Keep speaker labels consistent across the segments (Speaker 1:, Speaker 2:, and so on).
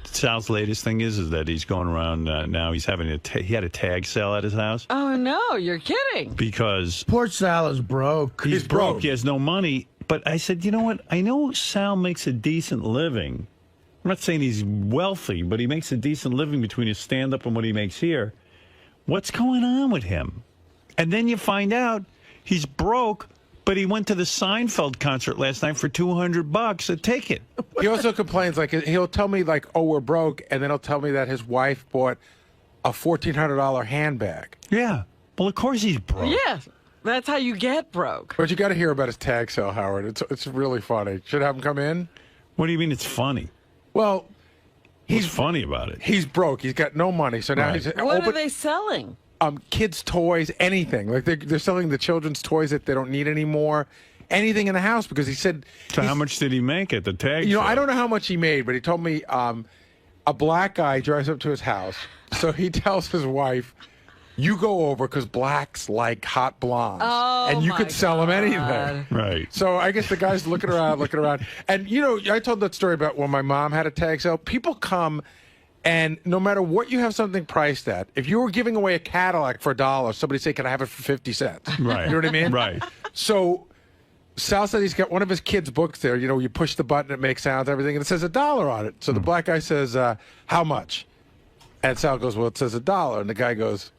Speaker 1: Sal's latest thing is that he's going around now. He's having he had a tag sale at his house.
Speaker 2: Oh, no, you're kidding.
Speaker 1: Because
Speaker 3: poor Sal is broke.
Speaker 1: He's broke. He has no money. But I said, you know what? I know Sal makes a decent living. I'm not saying he's wealthy, but he makes a decent living between his stand-up and what he makes here. What's going on with him? And then you find out he's broke, but he went to the Seinfeld concert last night for $200 a ticket.
Speaker 4: He also complains, like, he'll tell me, like, oh, we're broke, and then he'll tell me that his wife bought a $1,400 handbag.
Speaker 1: Yeah. Well, of course he's broke.
Speaker 2: Yeah, that's how you get broke.
Speaker 4: But you got to hear about his tag sale, Howard. It's really funny. Should I have him come in?
Speaker 1: What do you mean it's funny?
Speaker 4: Well,
Speaker 1: he's funny about it.
Speaker 4: He's broke. He's got no money, so now he's...
Speaker 2: What are they selling?
Speaker 4: Kids' toys, anything. Like they're selling the children's toys that they don't need anymore. Anything in the house, because he said...
Speaker 1: So how much did he make at the tag
Speaker 4: sale?
Speaker 1: I
Speaker 4: don't know how much he made, but he told me a black guy drives up to his house. So he tells his wife, you go over because blacks like hot blondes.
Speaker 2: Oh,
Speaker 4: and you could sell them anything.
Speaker 1: Right.
Speaker 4: So I guess the guy's looking around. And, I told that story about when my mom had a tag sale. People come... And no matter what you have something priced at, if you were giving away a Cadillac for $1, somebody say, can I have it for 50 cents?
Speaker 1: Right.
Speaker 4: You know what I mean?
Speaker 1: Right.
Speaker 4: So Sal said he's got one of his kids' books there. You push the button, it makes sounds, everything, and it says $1 on it. So the black guy says, how much? And Sal goes, well, it says $1. And the guy goes,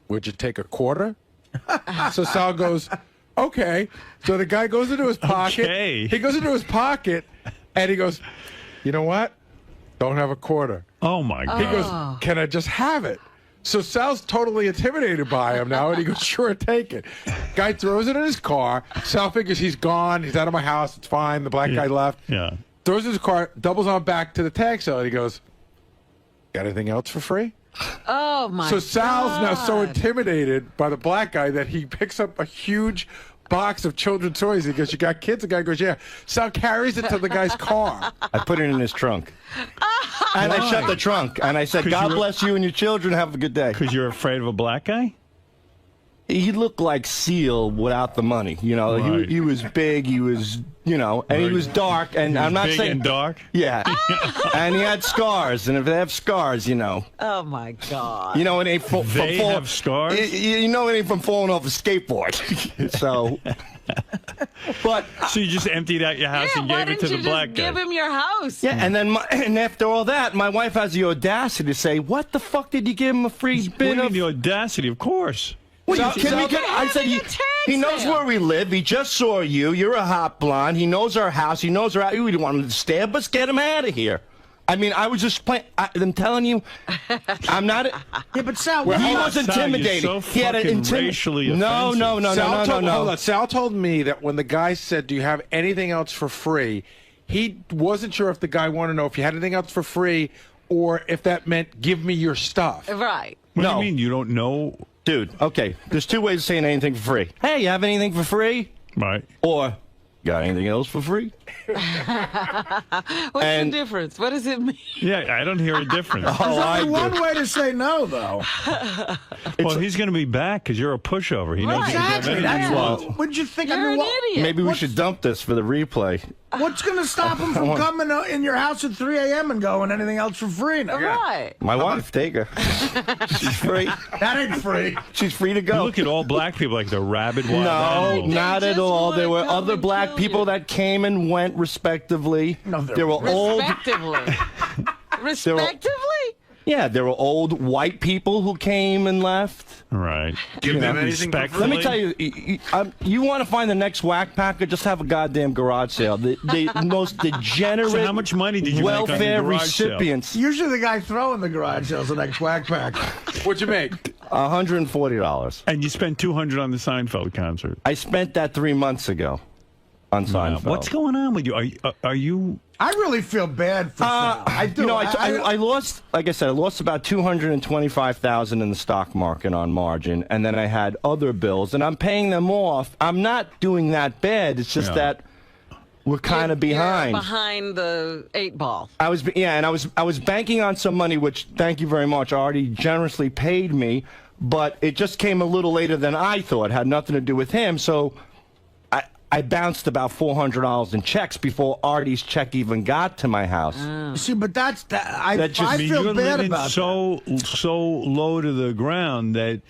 Speaker 4: would you take a quarter? So Sal goes, okay. So the guy goes into his pocket.
Speaker 1: Okay.
Speaker 4: He goes into his pocket, and he goes, you know what? Don't have a quarter.
Speaker 1: Oh, my God.
Speaker 4: He goes, can I just have it? So Sal's totally intimidated by him now, and he goes, sure, take it. Guy throws it in his car. Sal figures he's gone. He's out of my house. It's fine. The black guy left.
Speaker 1: Yeah.
Speaker 4: Throws it in his car, doubles on back to the tag sale, and he goes, got anything else for free?
Speaker 2: Oh, my God.
Speaker 4: So Sal's now so intimidated by the black guy that he picks up a huge box of children's toys. He goes, you got kids? The guy goes, yeah. Sal carries it to the guy's car.
Speaker 5: I put it in his trunk. And I shut the trunk. And I said, God bless you and your children. Have a good day.
Speaker 1: Because you're afraid of a black guy?
Speaker 5: He looked like Seal without the money.
Speaker 1: Right.
Speaker 5: He was big. He was, and he was dark. And I'm not
Speaker 1: big
Speaker 5: saying
Speaker 1: and dark?
Speaker 5: Yeah. And he had scars. And if they have scars,
Speaker 2: Oh, my God.
Speaker 5: it ain't from
Speaker 1: They have scars?
Speaker 5: It ain't from falling off a skateboard. So... But
Speaker 1: so you just emptied out your house and gave it to the black guy.
Speaker 2: Give him your house.
Speaker 5: Yeah, and then and after all that, my wife has the audacity to say, "What the fuck did you give him a free bin of?"
Speaker 1: The audacity, of course.
Speaker 5: I said he knows where we live. He just saw you. You're a hot blonde. He knows our house. He knows our. We didn't want him to stab us. Get him out of here. I mean, I was just playing. I'm telling you, I'm not.
Speaker 3: Yeah, but Sal,
Speaker 5: he was intimidating.
Speaker 1: So
Speaker 5: he had an
Speaker 1: racially
Speaker 5: No.
Speaker 4: Hold on. Sal told me that when the guy said, "Do you have anything else for free?" he wasn't sure if the guy wanted to know if you had anything else for free or if that meant give me your stuff.
Speaker 2: Right.
Speaker 1: What do you mean? You don't know?
Speaker 5: Dude, okay. There's two ways of saying anything for free. Hey, you have anything for free?
Speaker 1: Right.
Speaker 5: Or, got anything else for free?
Speaker 2: What's the difference? What does it mean?
Speaker 1: Yeah, I don't hear a difference.
Speaker 3: There's only one way to say no, though.
Speaker 1: Well, he's going to be back because you're a pushover. He knows
Speaker 3: Exactly.
Speaker 1: anything
Speaker 3: That's what did you think?
Speaker 2: You're an idiot.
Speaker 5: Maybe we should dump this for the replay.
Speaker 3: What's going to stop him from coming in your house at 3 a.m. and going anything else for free? Now?
Speaker 2: Right.
Speaker 5: My wife, take her. She's free.
Speaker 3: That ain't free.
Speaker 5: She's free to go.
Speaker 1: You look at all black people like they're rabid wild
Speaker 5: No,
Speaker 1: animals.
Speaker 5: not at all. There were other black people that came and went respectively.
Speaker 3: No,
Speaker 5: there were old.
Speaker 2: Respectively. Respectively?
Speaker 5: Yeah, there were old white people who came and left.
Speaker 1: Right. Give them anything for free.
Speaker 5: Let me tell you, you want to find the next whack packer, just have a goddamn garage sale. The most degenerate
Speaker 1: So how much money did you make on the
Speaker 5: welfare
Speaker 1: garage
Speaker 5: recipients.
Speaker 3: Usually the guy throwing the garage sales the next whack pack.
Speaker 4: What'd you make?
Speaker 5: $140.
Speaker 1: And you spent $200 on the Seinfeld concert.
Speaker 5: I spent that 3 months ago on Seinfeld.
Speaker 1: What's going on with you? Are you?
Speaker 3: I really feel bad for Sal. I do.
Speaker 5: I lost, like I said, I lost about $225,000 in the stock market on margin, and then I had other bills, and I'm paying them off. I'm not doing that bad. It's just that we're kind of behind.
Speaker 2: You're behind the 8 ball.
Speaker 5: I was banking on some money, which thank you very much. Artie generously paid me, but it just came a little later than I thought. It had nothing to do with him, so. I bounced about $400 in checks before Artie's check even got to my house.
Speaker 3: See, but that's that. I
Speaker 1: you're
Speaker 3: feel bad
Speaker 1: living
Speaker 3: about that.
Speaker 1: so low to the ground that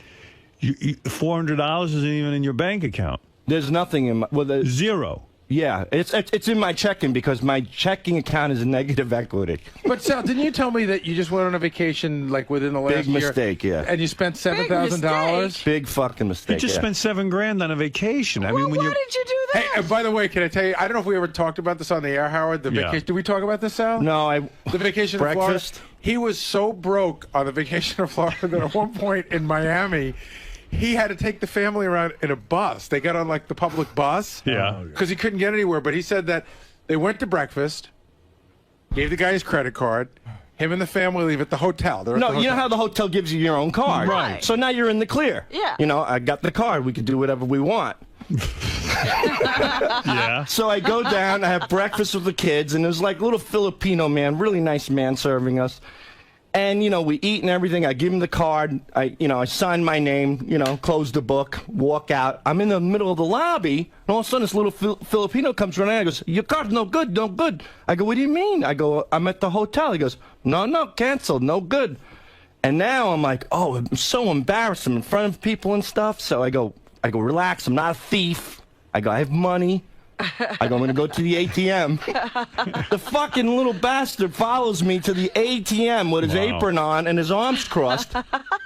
Speaker 1: $400 isn't even in your bank account.
Speaker 5: There's nothing in my...
Speaker 1: Zero.
Speaker 5: Yeah, it's in my checking because my checking account is a negative equity.
Speaker 4: But Sal, didn't you tell me that you just went on a vacation like within the last
Speaker 5: Big
Speaker 4: year?
Speaker 5: mistake, yeah.
Speaker 4: And you spent $7,000?
Speaker 5: Big fucking mistake.
Speaker 1: You just spent $7,000 on a vacation. I mean, when
Speaker 2: why
Speaker 1: you
Speaker 2: did you do that?
Speaker 4: Hey, and by the way, can I tell you? I don't know if we ever talked about this on the air, Howard. The vacation. Did we talk about this, Sal?
Speaker 5: No,
Speaker 4: the vacation to Florida.
Speaker 5: breakfast.
Speaker 4: He was so broke on the vacation to Florida that at one point in Miami, he had to take the family around in a bus. They got on like the public bus.
Speaker 1: Yeah.
Speaker 4: Because he couldn't get anywhere. But he said that they went to breakfast, gave the guy his credit card. Him and the family leave at the hotel. They're at the
Speaker 5: No, you know
Speaker 4: hotel.
Speaker 5: how the hotel gives you your own card?
Speaker 2: Right.
Speaker 5: So now you're in the clear.
Speaker 2: Yeah.
Speaker 5: You know, I got the card. We can do whatever we want.
Speaker 1: yeah.
Speaker 5: So I go down, I have breakfast with the kids, and there's like a little Filipino man, really nice man serving us. And, you know, we eat and everything. I give him the card. I sign my name, close the book, walk out. I'm in the middle of the lobby, and all of a sudden this little Filipino comes running out and goes, "Your card's no good, no good." I go, "What do you mean?" I go, "I'm at the hotel." He goes, No, canceled, no good. And now I'm like, oh, I'm so embarrassed. I'm in front of people and stuff. So I go, relax. I'm not a thief. I go, I have money. I go, I'm going to go to the ATM. The fucking little bastard follows me to the ATM with his apron on and his arms crossed.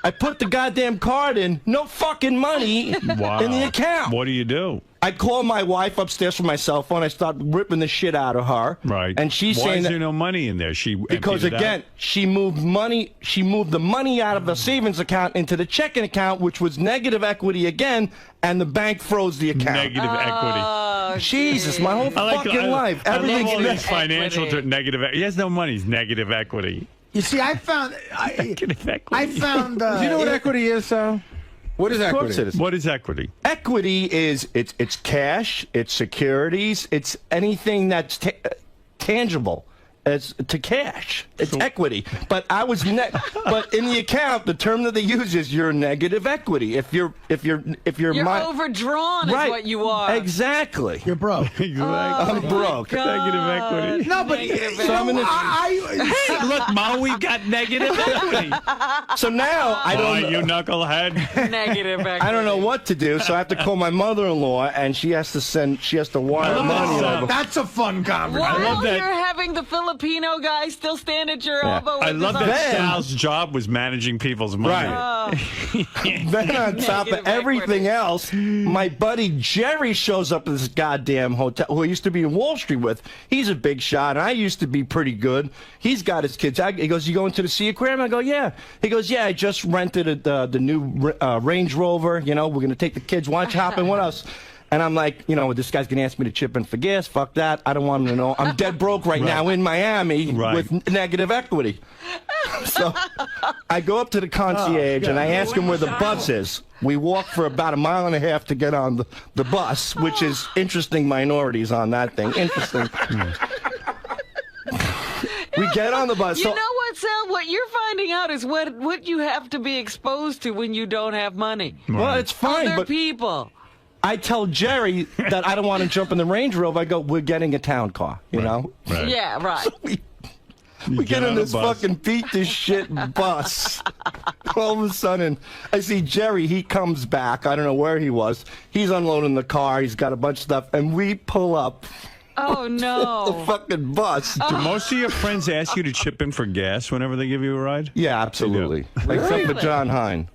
Speaker 5: I put the goddamn card in. No fucking money in the account.
Speaker 1: What do you do?
Speaker 5: I call my wife upstairs from my cell phone. I start ripping the shit out of her.
Speaker 1: Right.
Speaker 5: And she's
Speaker 1: Why
Speaker 5: saying
Speaker 1: is
Speaker 5: that
Speaker 1: there no money in there?
Speaker 5: because again, she moved money. She moved the money out of the savings account into the checking account, which was negative equity again, and the bank froze the account.
Speaker 1: Negative equity.
Speaker 5: Jesus, my whole fucking life. Everything's
Speaker 1: I love all these
Speaker 5: negative.
Speaker 1: financial negative. He has no money. He's negative equity.
Speaker 3: You see, I found.
Speaker 1: Negative equity.
Speaker 3: I found.
Speaker 4: Do you know what equity is, Sal? What is
Speaker 5: Of
Speaker 4: equity?
Speaker 5: course it is.
Speaker 1: What is equity?
Speaker 5: Equity is it's cash, it's securities, it's anything that's tangible. It's to cash. It's equity. But I was but in the account, the term that they use is your negative equity. If you're
Speaker 2: overdrawn is what you are.
Speaker 5: Exactly.
Speaker 3: You're broke.
Speaker 1: Exactly.
Speaker 5: I'm broke.
Speaker 1: Negative equity.
Speaker 3: No, but
Speaker 5: So I'm in
Speaker 1: Hey, look, Ma, we've got negative equity.
Speaker 5: So now I
Speaker 1: Oh,
Speaker 5: don't.
Speaker 1: you knucklehead.
Speaker 2: Negative equity.
Speaker 5: I don't know what to do, so I have to call my mother-in-law, and she has to wire money over.
Speaker 3: That's a fun conversation.
Speaker 1: I love
Speaker 2: While
Speaker 1: that.
Speaker 2: you're having the Filipino guy still stand at your elbow.
Speaker 1: I
Speaker 2: with
Speaker 1: love
Speaker 2: his
Speaker 1: that
Speaker 2: arm.
Speaker 1: Sal's job was managing people's money.
Speaker 5: Then on top of
Speaker 2: Negative
Speaker 5: everything
Speaker 2: equity.
Speaker 5: else, my buddy Jerry shows up at this goddamn hotel, who I used to be in Wall Street with. He's a big shot, and I used to be pretty good. He's got his kids. He goes, "You going to the Sea Aquarium?" I go, "Yeah." He goes, "Yeah, I just rented the new Range Rover. We're going to take the kids wine shopping. What else?" And I'm like, this guy's going to ask me to chip in for gas. Fuck that. I don't want him to know. I'm dead broke right now in Miami with negative equity. So I go up to the concierge and I ask him where the bus is. We walk for about a mile and a half to get on the bus, which is interesting minorities on that thing. Interesting. We get on the bus.
Speaker 2: You know what, Sal? What you're finding out is what you have to be exposed to when you don't have money.
Speaker 5: Well, it's fine,
Speaker 2: Other
Speaker 5: but
Speaker 2: people.
Speaker 5: I tell Jerry that I don't want to jump in the Range Rover. I go, "We're getting a town car, know?"
Speaker 1: Right.
Speaker 2: Yeah, right.
Speaker 5: We get in
Speaker 1: on a
Speaker 5: this
Speaker 1: bus.
Speaker 5: fucking beat this shit bus. All of a sudden, I see Jerry. He comes back. I don't know where he was. He's unloading the car. He's got a bunch of stuff. And we pull up
Speaker 2: Oh,
Speaker 5: the
Speaker 2: no.
Speaker 5: fucking bus.
Speaker 1: Do most of your friends ask you to chip in for gas whenever they give you a ride?
Speaker 5: Yeah, absolutely. Except for John Hine.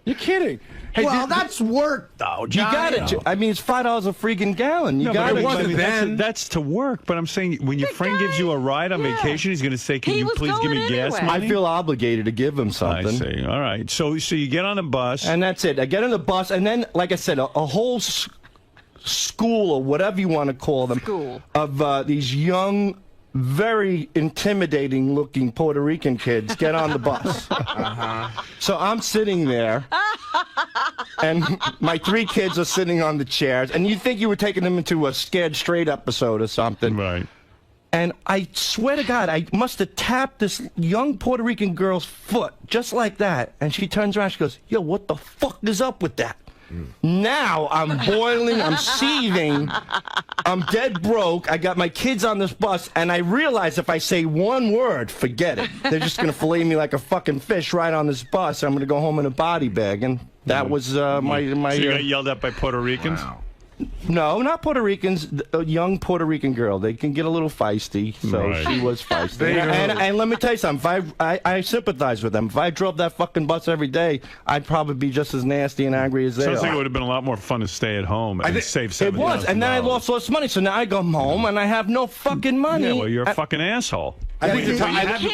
Speaker 4: You're kidding. Hey,
Speaker 3: Well, that's work, though.
Speaker 5: You got it. I mean, it's $5 a freaking gallon. You
Speaker 1: No,
Speaker 5: got
Speaker 1: but
Speaker 5: it.
Speaker 4: wasn't then.
Speaker 1: that's to work. But I'm saying when your friend gives you a ride on vacation, he's going to say, "Can
Speaker 2: He
Speaker 1: you
Speaker 2: was
Speaker 1: please give me
Speaker 2: going
Speaker 1: gas
Speaker 2: anyway.
Speaker 1: money?"
Speaker 5: I feel obligated to give him
Speaker 1: I
Speaker 5: something.
Speaker 1: see. All right. So you get on a bus.
Speaker 5: And that's it. I get on the bus, and then, like I said, a whole school, or whatever you want to call them, of these young, very intimidating-looking Puerto Rican kids get on the bus. So I'm sitting there, and my 3 kids are sitting on the chairs, and you'd think you were taking them into a Scared Straight episode or something.
Speaker 1: Right.
Speaker 5: And I swear to God, I must have tapped this young Puerto Rican girl's foot, just like that. And she turns around, she goes, "Yo, what the fuck is up with that?" Now I'm boiling, I'm seething, I'm dead broke. I got my kids on this bus, and I realize if I say one word, forget it. They're just going to fillet me like a fucking fish right on this bus. I'm going to go home in a body bag, and that was my.
Speaker 1: So you got yelled at by Puerto Ricans?
Speaker 3: Wow.
Speaker 5: No, not Puerto Ricans. A young Puerto Rican girl. They can get a little feisty, so
Speaker 1: Right.
Speaker 5: she was feisty.
Speaker 4: There you go.
Speaker 5: And let me tell you something. If I sympathize with them. If I drove that fucking bus every day, I'd probably be just as nasty and angry as they
Speaker 1: Sounds like it
Speaker 5: are.
Speaker 1: would have been a lot more fun to stay at home and save $7,000.
Speaker 5: It was, and then I lost less money, so now I come home and I have no fucking money.
Speaker 1: Yeah, well, you're a fucking asshole.
Speaker 4: I think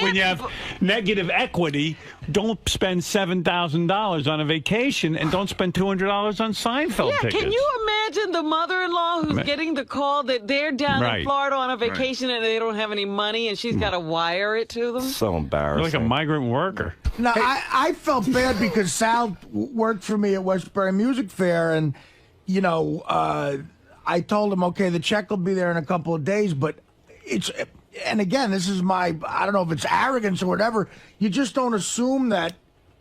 Speaker 1: When you have negative equity, don't spend $7,000 on a vacation and don't spend $200 on Seinfeld
Speaker 2: Yeah,
Speaker 1: tickets.
Speaker 2: can you imagine the mother-in-law who's getting the call that they're down
Speaker 1: Right.
Speaker 2: in Florida on a vacation and they don't have any money and she's got to wire it to them?
Speaker 5: So embarrassing.
Speaker 1: You're like a migrant worker.
Speaker 3: Now, I felt bad because Sal worked for me at Westbury Music Fair, and, you know, I told him, okay, the check will be there in a couple of days, but it's... And again, this is my, I don't know if it's arrogance or whatever, you just don't assume that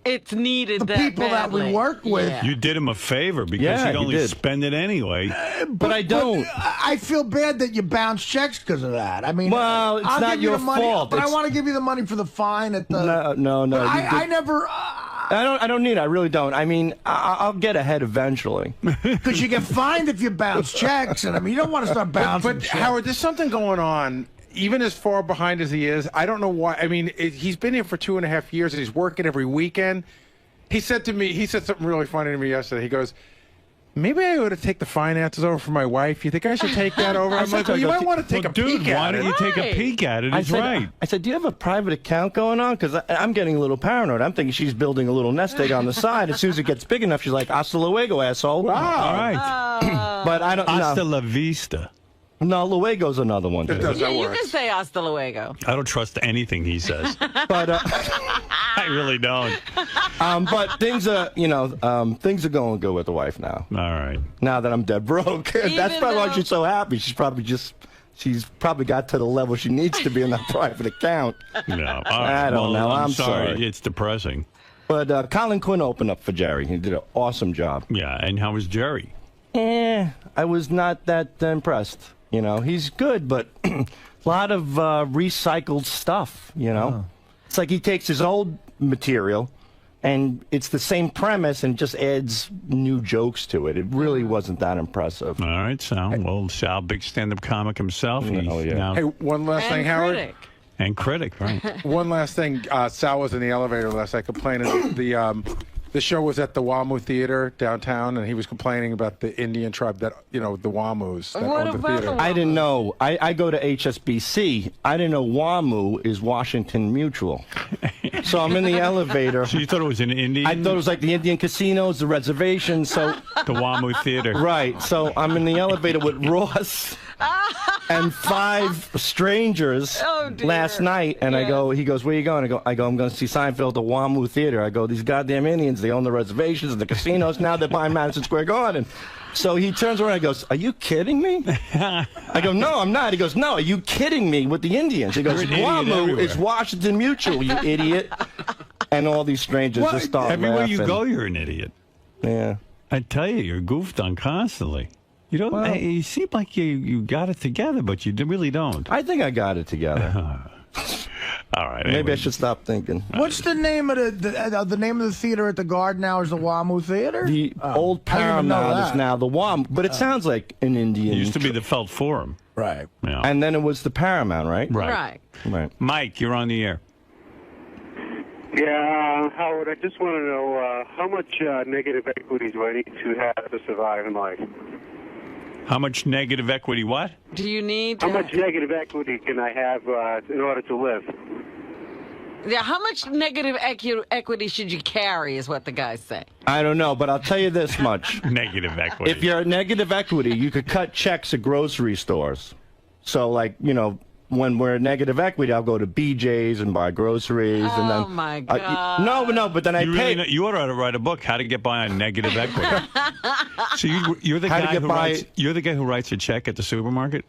Speaker 2: It's needed
Speaker 3: the
Speaker 2: that
Speaker 3: people that we
Speaker 2: badly.
Speaker 3: work with...
Speaker 2: Yeah.
Speaker 1: You did him a favor because
Speaker 5: Yeah,
Speaker 1: he'd
Speaker 5: you
Speaker 1: only
Speaker 5: did.
Speaker 1: spend it anyway.
Speaker 5: but I don't.
Speaker 3: I feel bad that you bounce checks because of that. I mean,
Speaker 5: Well, it's
Speaker 3: I'll
Speaker 5: not
Speaker 3: give you
Speaker 5: your
Speaker 3: the money,
Speaker 5: fault.
Speaker 3: But I
Speaker 5: It's-
Speaker 3: want to give you the money for the fine at the...
Speaker 5: No.
Speaker 3: But
Speaker 5: you did-
Speaker 3: I never...
Speaker 5: I don't need it. I really don't. I mean, I'll get ahead eventually.
Speaker 3: Because you get fined if you bounce checks, and I mean, you don't want to start bouncing
Speaker 4: But
Speaker 3: checks.
Speaker 4: Howard, there's something going on. Even as far behind as he is, I don't know why. I mean, he's been here for 2.5 years, and he's working every weekend. He said to me, he said something really funny to me yesterday. He goes, maybe I ought to take the finances over for my wife. You think I should take that over? I'm like, well, you might want to take
Speaker 1: Well,
Speaker 4: a
Speaker 1: dude,
Speaker 4: peek
Speaker 1: why
Speaker 4: at
Speaker 1: don't
Speaker 4: it.
Speaker 1: you take a
Speaker 2: Right.
Speaker 1: peek at it? He's right.
Speaker 5: I said, do you have a private account going on? Because I'm getting a little paranoid. I'm thinking she's building a little nest egg on the side. As soon as it gets big enough, she's like, hasta luego, asshole.
Speaker 1: All right.
Speaker 5: But I don't
Speaker 1: Hasta
Speaker 5: know.
Speaker 1: la vista.
Speaker 5: No, luego's another one.
Speaker 4: It does,
Speaker 2: Yeah,
Speaker 4: that
Speaker 2: you
Speaker 4: works.
Speaker 2: can say hasta luego.
Speaker 1: I don't trust anything he says.
Speaker 5: But
Speaker 1: I really don't.
Speaker 5: but things are, things are going good with the wife now.
Speaker 1: All right.
Speaker 5: Now that I'm dead broke, that's
Speaker 2: Even
Speaker 5: probably why
Speaker 2: though-
Speaker 5: she's so happy. She's probably got to the level she needs to be in that private account.
Speaker 1: No. All right.
Speaker 5: I don't know. I'm
Speaker 1: sorry.
Speaker 5: sorry.
Speaker 1: It's depressing.
Speaker 5: But Colin Quinn opened up for Jerry. He did an awesome job.
Speaker 1: Yeah. And how was Jerry?
Speaker 5: I was not that impressed. He's good, but a lot of recycled stuff, It's like he takes his old material, and it's the same premise and just adds new jokes to it. It really wasn't that impressive.
Speaker 1: All right, Sal. Well, Sal, big stand-up comic himself. He's
Speaker 5: Oh, yeah.
Speaker 1: now
Speaker 4: Hey, one last thing,
Speaker 2: And
Speaker 4: Howard.
Speaker 2: critic.
Speaker 1: and critic, right?
Speaker 4: One last thing. Sal was in the elevator last night complaining. The show was at the 𝗦𝗵cie Theater downtown, and he was complaining about the Indian tribe that, the 𝗦𝗵cies that
Speaker 2: What
Speaker 4: owned the
Speaker 2: about
Speaker 4: theater.
Speaker 2: the
Speaker 5: I didn't know. I go to HSBC. I didn't know WAMU is Washington Mutual. So I'm in the elevator.
Speaker 1: So you thought it was an Indian?
Speaker 5: I thought it was like the Indian casinos, the reservations. So
Speaker 1: the 𝗦𝗵cie Theater.
Speaker 5: right. So I'm in the elevator with Ross and 5 strangers
Speaker 2: Oh, dear.
Speaker 5: last night, and
Speaker 2: Yeah.
Speaker 5: he goes, where you going? I go, I'm going to see Seinfeld at the 𝗦𝗵cie Theater. I go, these goddamn Indians, they own the reservations and the casinos. Now they're buying Madison Square Garden. So he turns around and goes, are you kidding me? I go, no, I'm not. He goes, no, are you kidding me with the Indians? He goes,
Speaker 1: You're an idiot
Speaker 5: 𝗦𝗵cie
Speaker 1: everywhere.
Speaker 5: is Washington Mutual, you idiot. And all these strangers just start
Speaker 1: Everywhere
Speaker 5: laughing.
Speaker 1: you go, you're an idiot.
Speaker 5: Yeah.
Speaker 1: I tell you, you're goofed on constantly. You don't.
Speaker 5: Well-
Speaker 1: You seem like you got it together, but you really don't.
Speaker 5: I think I got it together.
Speaker 1: All right.
Speaker 5: Maybe
Speaker 1: anyway.
Speaker 5: I should stop thinking.
Speaker 3: What's the name of the name of the theater at the Garden now? Is the 𝗦𝗵cie Theater?
Speaker 5: The old
Speaker 3: I didn't even know
Speaker 5: Paramount is
Speaker 3: that.
Speaker 5: now the 𝗦𝗵cie, but it sounds like an Indian.
Speaker 1: It used to be the Felt Forum.
Speaker 3: Right.
Speaker 1: Yeah.
Speaker 5: And then it was the Paramount, right?
Speaker 2: Right.
Speaker 5: Right.
Speaker 1: Mike, you're on the air.
Speaker 6: Yeah, Howard, I just want to know how much negative equity do I need to have to survive in life?
Speaker 1: How much negative equity? What?
Speaker 2: Do you need
Speaker 6: How much negative equity can I have in order to live?
Speaker 2: Yeah, how much negative equity should you carry is what the guys say.
Speaker 5: I don't know, but I'll tell you this much.
Speaker 1: Negative equity.
Speaker 5: If you're at negative equity, you could cut checks at grocery stores. So, like, when we're at negative equity, I'll go to BJ's and buy groceries. and then,
Speaker 2: Oh, my God.
Speaker 5: No, but then I
Speaker 1: you,
Speaker 5: pay.
Speaker 1: really know, you ought to write a book, How to Get By on Negative Equity. So you're the
Speaker 5: How to
Speaker 1: guy
Speaker 5: Get
Speaker 1: who
Speaker 5: By-
Speaker 1: writes. You're the guy who writes a check at the supermarket.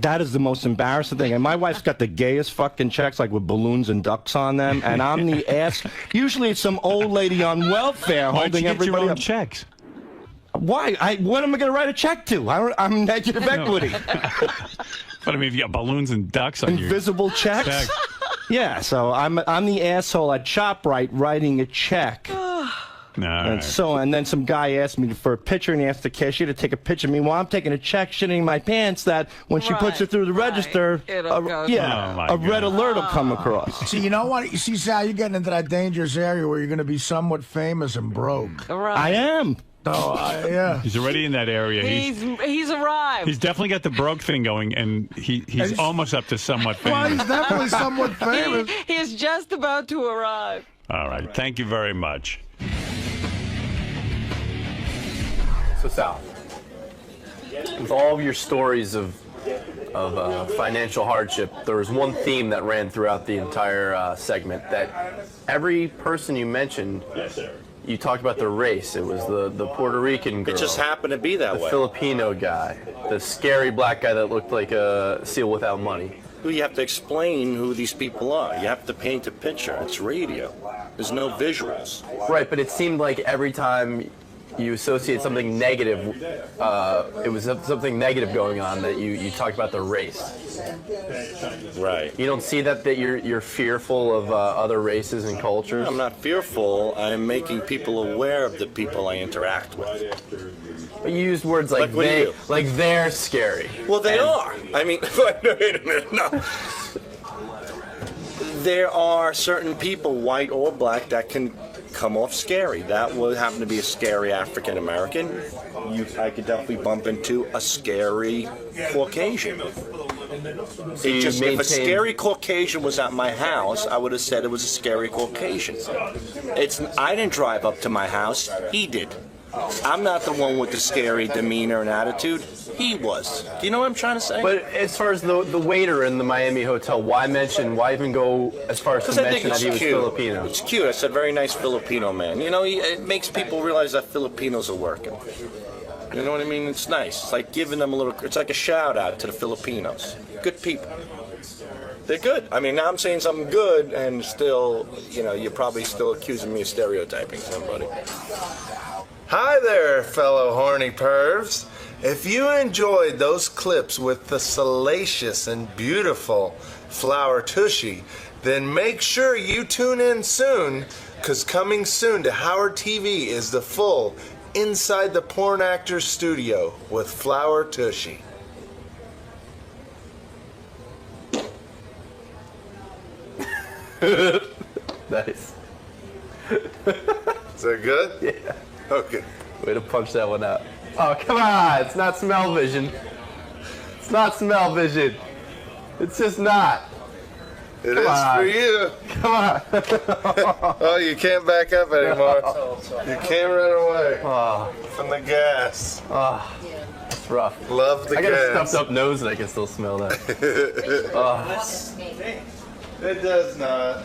Speaker 5: That is the most embarrassing thing. And my wife's got the gayest fucking checks, like with balloons and ducks on them. And I'm the ass. Usually it's some old lady on welfare
Speaker 1: Why don't
Speaker 5: holding
Speaker 1: you get your
Speaker 5: everybody
Speaker 1: own
Speaker 5: up.
Speaker 1: checks?
Speaker 5: Why? What am I going to write a check to? I'm negative equity.
Speaker 1: But I mean, if you got balloons and ducks on your
Speaker 5: Invisible checks?
Speaker 1: check.
Speaker 5: Yeah, so I'm the asshole at ShopRite writing a check. And then some guy asked me for a picture, and he asked the cashier to take a picture of me while I'm taking a check, shitting my pants. That when she puts it through the register,
Speaker 2: It'll go
Speaker 5: a red alert will come across.
Speaker 3: See, you know what? You see, Sal, you're getting into that dangerous area where you're going to be somewhat famous and broke.
Speaker 2: Right.
Speaker 5: I am.
Speaker 3: So, yeah.
Speaker 1: He's already in that area.
Speaker 2: He's arrived.
Speaker 1: He's definitely got the broke thing going, and he's almost up to somewhat famous.
Speaker 3: Well, he's definitely somewhat famous.
Speaker 2: He's just about to arrive.
Speaker 1: All right. Thank you very much.
Speaker 7: So Sal, with all of your stories of financial hardship, there was one theme that ran throughout the entire segment, that every person you mentioned, you talked about their race. It was the Puerto Rican girl.
Speaker 8: It just happened to be that way.
Speaker 7: The Filipino guy, the scary black guy that looked like a seal without money.
Speaker 8: You have to explain who these people are. You have to paint a picture. It's radio. There's no visuals.
Speaker 7: Right, but it seemed like every time you associate something negative, it was something negative going on, that you talked about the race.
Speaker 8: Right.
Speaker 7: You don't see that you're fearful of other races and cultures?
Speaker 8: I'm not fearful. I'm making people aware of the people I interact with.
Speaker 7: But you used words like they're scary.
Speaker 8: Well, they are. I mean, wait a minute. No. There are certain people, white or black, that can come off scary. That would happen to be a scary African American. I could definitely bump into a scary Caucasian. If a scary Caucasian was at my house, I would have said it was a scary Caucasian. I didn't drive up to my house. He did. I'm not the one with the scary demeanor and attitude. He was. Do you know what I'm trying to say?
Speaker 7: But as far as the waiter in the Miami hotel, why even go as far as to mention that he was Filipino?
Speaker 8: It's cute. I said, very nice Filipino man. You know, it makes people realize that Filipinos are working. You know what I mean? It's nice. It's like giving them it's like a shout out to the Filipinos. Good people. They're good. I mean, now I'm saying something good, and still, you're probably still accusing me of stereotyping somebody.
Speaker 9: Hi there, fellow horny pervs. If you enjoyed those clips with the salacious and beautiful 𝗦𝗫, then make sure you tune in soon, because coming soon to Howard TV is the full Inside the Porn Actors Studio with 𝗦𝗫.
Speaker 7: Nice.
Speaker 9: Is that good?
Speaker 7: Yeah.
Speaker 9: Okay.
Speaker 7: Way to punch that one out. Oh, come on. It's not smell vision. It's not smell vision. It's just not.
Speaker 9: It is for you.
Speaker 7: Come on.
Speaker 9: Oh, you can't back up anymore. You can't run away from the gas.
Speaker 7: It's rough.
Speaker 9: Love the gas.
Speaker 7: I got a stuffed up nose and I can still smell that.
Speaker 9: It does not.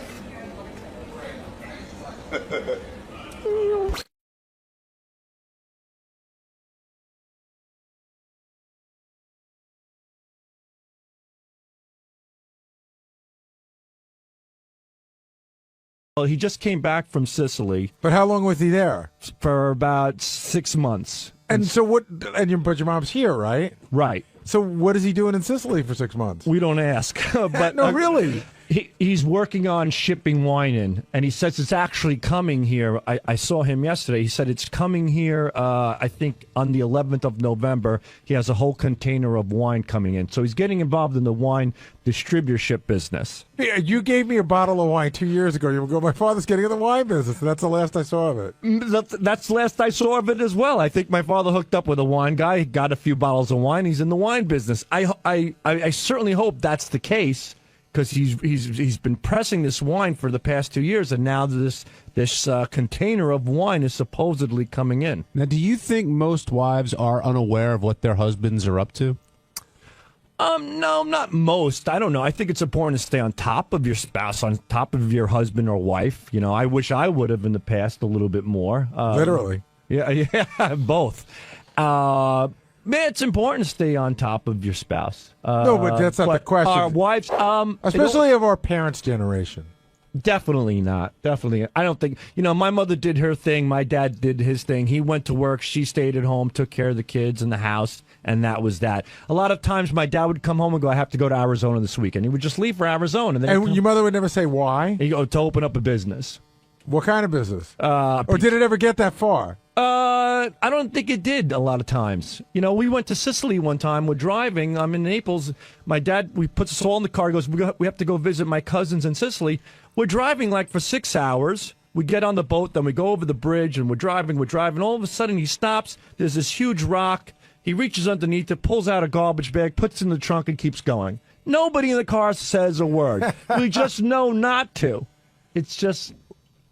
Speaker 10: Well, he just came back from Sicily.
Speaker 4: But how long was he there?
Speaker 10: For about 6 months.
Speaker 4: And so what? But your mom's here, right?
Speaker 10: Right.
Speaker 4: So what is he doing in Sicily for 6 months?
Speaker 10: We don't ask. But
Speaker 4: no, really.
Speaker 10: He's working on shipping wine in, and he says it's actually coming here. I saw him yesterday. He said it's coming here, I think, on the 11th of November. He has a whole container of wine coming in. So he's getting involved in the wine distributorship business.
Speaker 4: Yeah, you gave me a bottle of wine 2 years ago. You go, my father's getting in the wine business, and that's the last I saw of it.
Speaker 10: That's the last I saw of it as well. I think my father hooked up with a wine guy. He got a few bottles of wine. He's in the wine business. I certainly hope that's the case, because he's been pressing this wine for the past 2 years, and now this container of wine is supposedly coming in.
Speaker 11: Now, do you think most wives are unaware of what their husbands are up to?
Speaker 10: No, not most. I don't know. I think it's important to stay on top of your spouse, on top of your husband or wife. I wish I would have in the past a little bit more.
Speaker 4: Literally.
Speaker 10: Yeah, both. Man, it's important to stay on top of your spouse.
Speaker 4: No, but that's not the question.
Speaker 10: Our wives,
Speaker 4: especially of our parents' generation.
Speaker 10: Definitely not. Definitely. I don't think, my mother did her thing. My dad did his thing. He went to work. She stayed at home, took care of the kids and the house, and that was that. A lot of times my dad would come home and go, I have to go to Arizona this weekend. He would just leave for Arizona.
Speaker 4: And your mother would never say why?
Speaker 10: He'd go to open up a business.
Speaker 4: What kind of business? Or did it ever get that far?
Speaker 10: I don't think it did a lot of times. We went to Sicily one time. We're driving. I'm in Naples. My dad, we put us all in the car. He goes, we have to go visit my cousins in Sicily. We're driving like for 6 hours. We get on the boat, then we go over the bridge, and we're driving. All of a sudden, he stops. There's this huge rock. He reaches underneath it, pulls out a garbage bag, puts it in the trunk, and keeps going. Nobody in the car says a word. We just know not to. It's just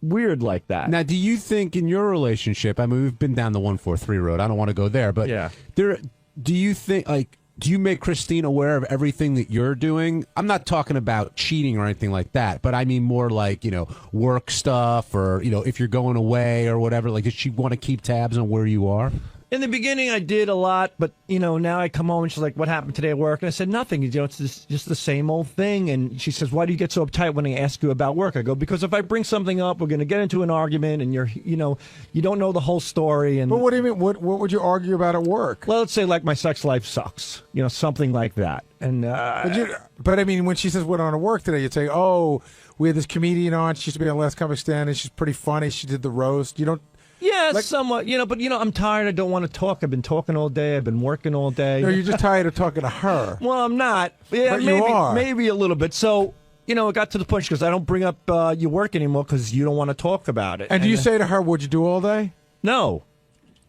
Speaker 10: weird like that.
Speaker 11: Now, do you think in your relationship, I mean, we've been down the 143 road. I don't want to go there, but do you think, do you make Christine aware of everything that you're doing? I'm not talking about cheating or anything like that, but I mean more like, work stuff or, if you're going away or whatever. Like, does she want to keep tabs on where you are?
Speaker 10: In the beginning, I did a lot, but, now I come home and she's like, what happened today at work? And I said, nothing. It's just the same old thing. And she says, why do you get so uptight when I ask you about work? I go, because if I bring something up, we're going to get into an argument and you don't know the whole story. And
Speaker 4: But what do you mean? What would you argue about at work?
Speaker 10: Well, let's say like my sex life sucks, something like that. And
Speaker 4: but I mean, when she says what on at work today, you'd say, oh, we had this comedian on. She used to be on Last Comic Stand, and she's pretty funny. She did the roast. You don't.
Speaker 10: Yeah, somewhat, but I'm tired. I don't want to talk. I've been talking all day. I've been working all day.
Speaker 4: No, you're just tired of talking to her.
Speaker 10: Well, I'm not. Yeah,
Speaker 4: but you are.
Speaker 10: Maybe a little bit. So, it got to the point because I don't bring up your work anymore because you don't want to talk about it.
Speaker 4: And do you say to her, what'd you do all day?
Speaker 10: No.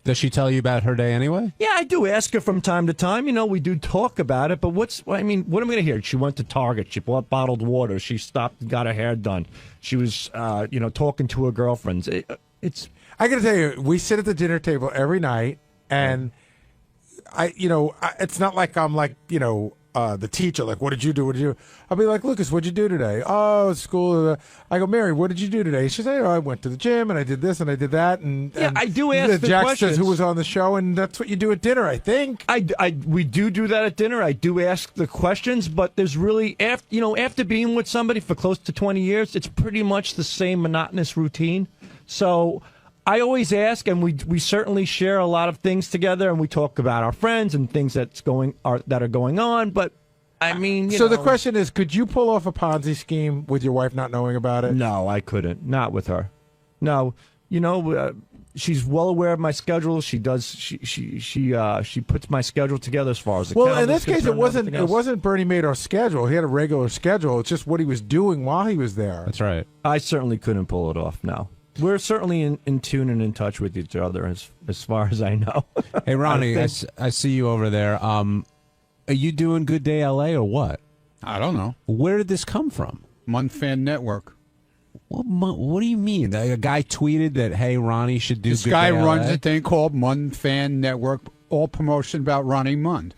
Speaker 11: Does she tell you about her day anyway?
Speaker 10: Yeah, I do ask her from time to time. We do talk about it. But what am I going to hear? She went to Target. She bought bottled water. She stopped and got her hair done. She was, talking to her girlfriends.
Speaker 4: I got to tell you, we sit at the dinner table every night, and it's not like I'm like, the teacher, like, what did you do? What did you do? I'll be like, Lucas, what'd you do today? Oh, school. I go, Mary, what did you do today? She said, I went to the gym, and I did this, and I did that. And
Speaker 10: I do ask the
Speaker 4: Jack
Speaker 10: questions.
Speaker 4: says who was on the show, and that's what you do at dinner, I think.
Speaker 10: We do that at dinner. I do ask the questions, but there's really, after being with somebody for close to 20 years, it's pretty much the same monotonous routine. So I always ask, and we certainly share a lot of things together, and we talk about our friends and things that are going on. But I mean,
Speaker 4: so the question is, could you pull off a Ponzi scheme with your wife not knowing about it?
Speaker 10: No, I couldn't. Not with her. No, she's well aware of my schedule. She does. She puts my schedule together as far as the
Speaker 4: well. In this case, it wasn't Bernie made our schedule. He had a regular schedule. It's just what he was doing while he was there.
Speaker 11: That's right.
Speaker 10: I certainly couldn't pull it off. No. We're certainly in tune and in touch with each other as far as I know.
Speaker 11: Hey, Ronnie, I see you over there. Are you doing Good Day LA or what?
Speaker 12: I don't know.
Speaker 11: Where did this come from?
Speaker 12: Munfan Network.
Speaker 11: What do you mean? A guy tweeted that, hey, Ronnie should do
Speaker 12: this
Speaker 11: Good
Speaker 12: guy
Speaker 11: Day
Speaker 12: runs
Speaker 11: LA?
Speaker 12: a thing called Munfan Network, all promotion about Ronnie Mund.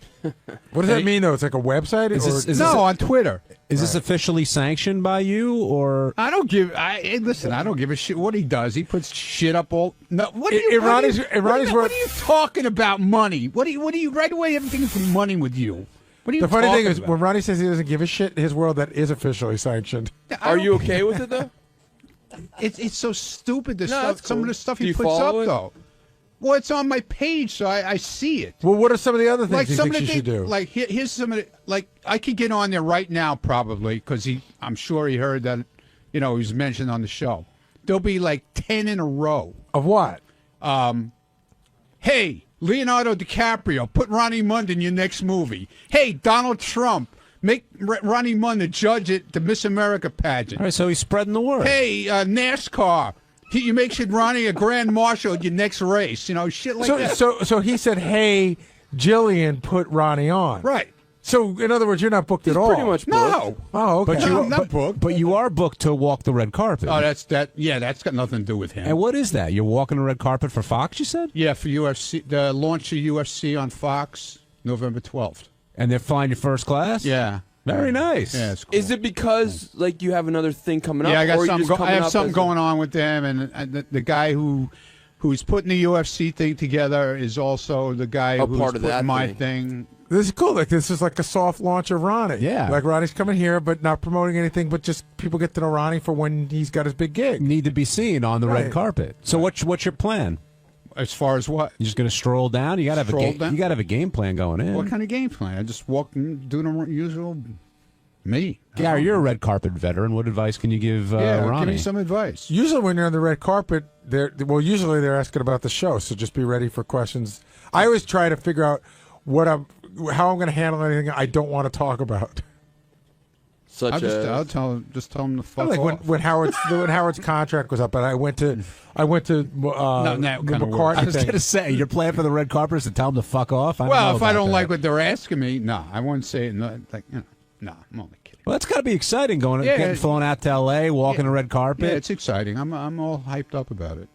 Speaker 4: What does that mean, though? It's like a website?
Speaker 12: On Twitter.
Speaker 11: Is this officially sanctioned by you, or
Speaker 12: I don't give? Listen. I don't give a shit what he does. He puts shit up all. No, what are you talking about? Money? What do you right away? Everything is money with you. What are you?
Speaker 4: The funny thing is,
Speaker 12: about?
Speaker 4: when Ronnie says he doesn't give a shit, his world that is officially sanctioned.
Speaker 13: Are you okay with it though?
Speaker 12: It's so stupid.
Speaker 13: No,
Speaker 12: Some
Speaker 13: cool.
Speaker 12: of the stuff
Speaker 13: Do
Speaker 12: he
Speaker 13: you
Speaker 12: puts
Speaker 13: follow
Speaker 12: up
Speaker 13: it?
Speaker 12: though. Well, it's on my page, so I see it.
Speaker 4: Well, what are some of the other things you
Speaker 12: some
Speaker 4: think
Speaker 12: of the
Speaker 4: she should do?
Speaker 12: Like here's some of the I could get on there right now probably because I'm sure he heard that, he was mentioned on the show. There'll be like 10 in a row
Speaker 4: of what?
Speaker 12: Hey, Leonardo DiCaprio, put Ronnie Mund in your next movie. Hey, Donald Trump, make Ronnie Mund the judge at the Miss America pageant.
Speaker 11: All right, so he's spreading the word.
Speaker 12: Hey, NASCAR. You make Ronnie a grand marshal at your next race, shit like that.
Speaker 4: So he said, "Hey, Jillian, put Ronnie on."
Speaker 12: Right.
Speaker 4: So in other words, you're not booked at all.
Speaker 13: Pretty much booked.
Speaker 12: No.
Speaker 4: Oh, okay.
Speaker 11: But
Speaker 12: I'm not booked.
Speaker 11: But you are booked to walk the red carpet.
Speaker 12: Oh, that's got nothing to do with him.
Speaker 11: And what is that? You're walking the red carpet for Fox, you said?
Speaker 12: Yeah, for UFC, the launch of UFC on Fox, November 12th.
Speaker 11: And they're flying you first class?
Speaker 12: Yeah.
Speaker 11: Very nice.
Speaker 12: Yeah, it's cool.
Speaker 13: Is it because you have another thing coming up?
Speaker 12: Yeah, I got
Speaker 13: or
Speaker 12: something. I have something
Speaker 13: as
Speaker 12: going on with them, and the guy who's putting the UFC thing together is also the guy who's
Speaker 13: part of
Speaker 12: putting
Speaker 13: that
Speaker 12: my
Speaker 13: thing.
Speaker 12: thing.
Speaker 4: This is cool. Like this is like a soft launch of Ronnie.
Speaker 11: Yeah.
Speaker 4: Like Ronnie's coming here, but not promoting anything, but just people get to know Ronnie for when he's got his big gig.
Speaker 11: Need to be seen on the red
Speaker 4: Right.
Speaker 11: carpet. So what's your plan?
Speaker 12: As far as what?
Speaker 11: You're just going to stroll down? You got to have
Speaker 12: Stroll
Speaker 11: a game.
Speaker 12: down?
Speaker 11: You got to have a game plan going in.
Speaker 12: What kind of game plan? I just walk and do the usual me.
Speaker 11: Gary, you're a red carpet veteran. What advice can you give Ronnie?
Speaker 12: Give me some advice.
Speaker 4: Usually when you're on the red carpet, usually they're asking about the show, so just be ready for questions. I always try to figure out how I'm going to handle anything I don't want to talk about.
Speaker 12: I'll tell him to fuck
Speaker 4: Like
Speaker 12: off.
Speaker 4: when Howard's contract was up, and I went to the McCartney
Speaker 11: I was
Speaker 4: thing.
Speaker 11: going to say, your plan for the red carpet is to tell him to fuck off?
Speaker 12: Well, if I don't like what they're asking me, no, I won't say it. No, like, I'm only kidding.
Speaker 11: Well, that's got to be exciting getting flown out to L.A., walking the red carpet.
Speaker 12: Yeah, it's exciting. I'm all hyped up about it.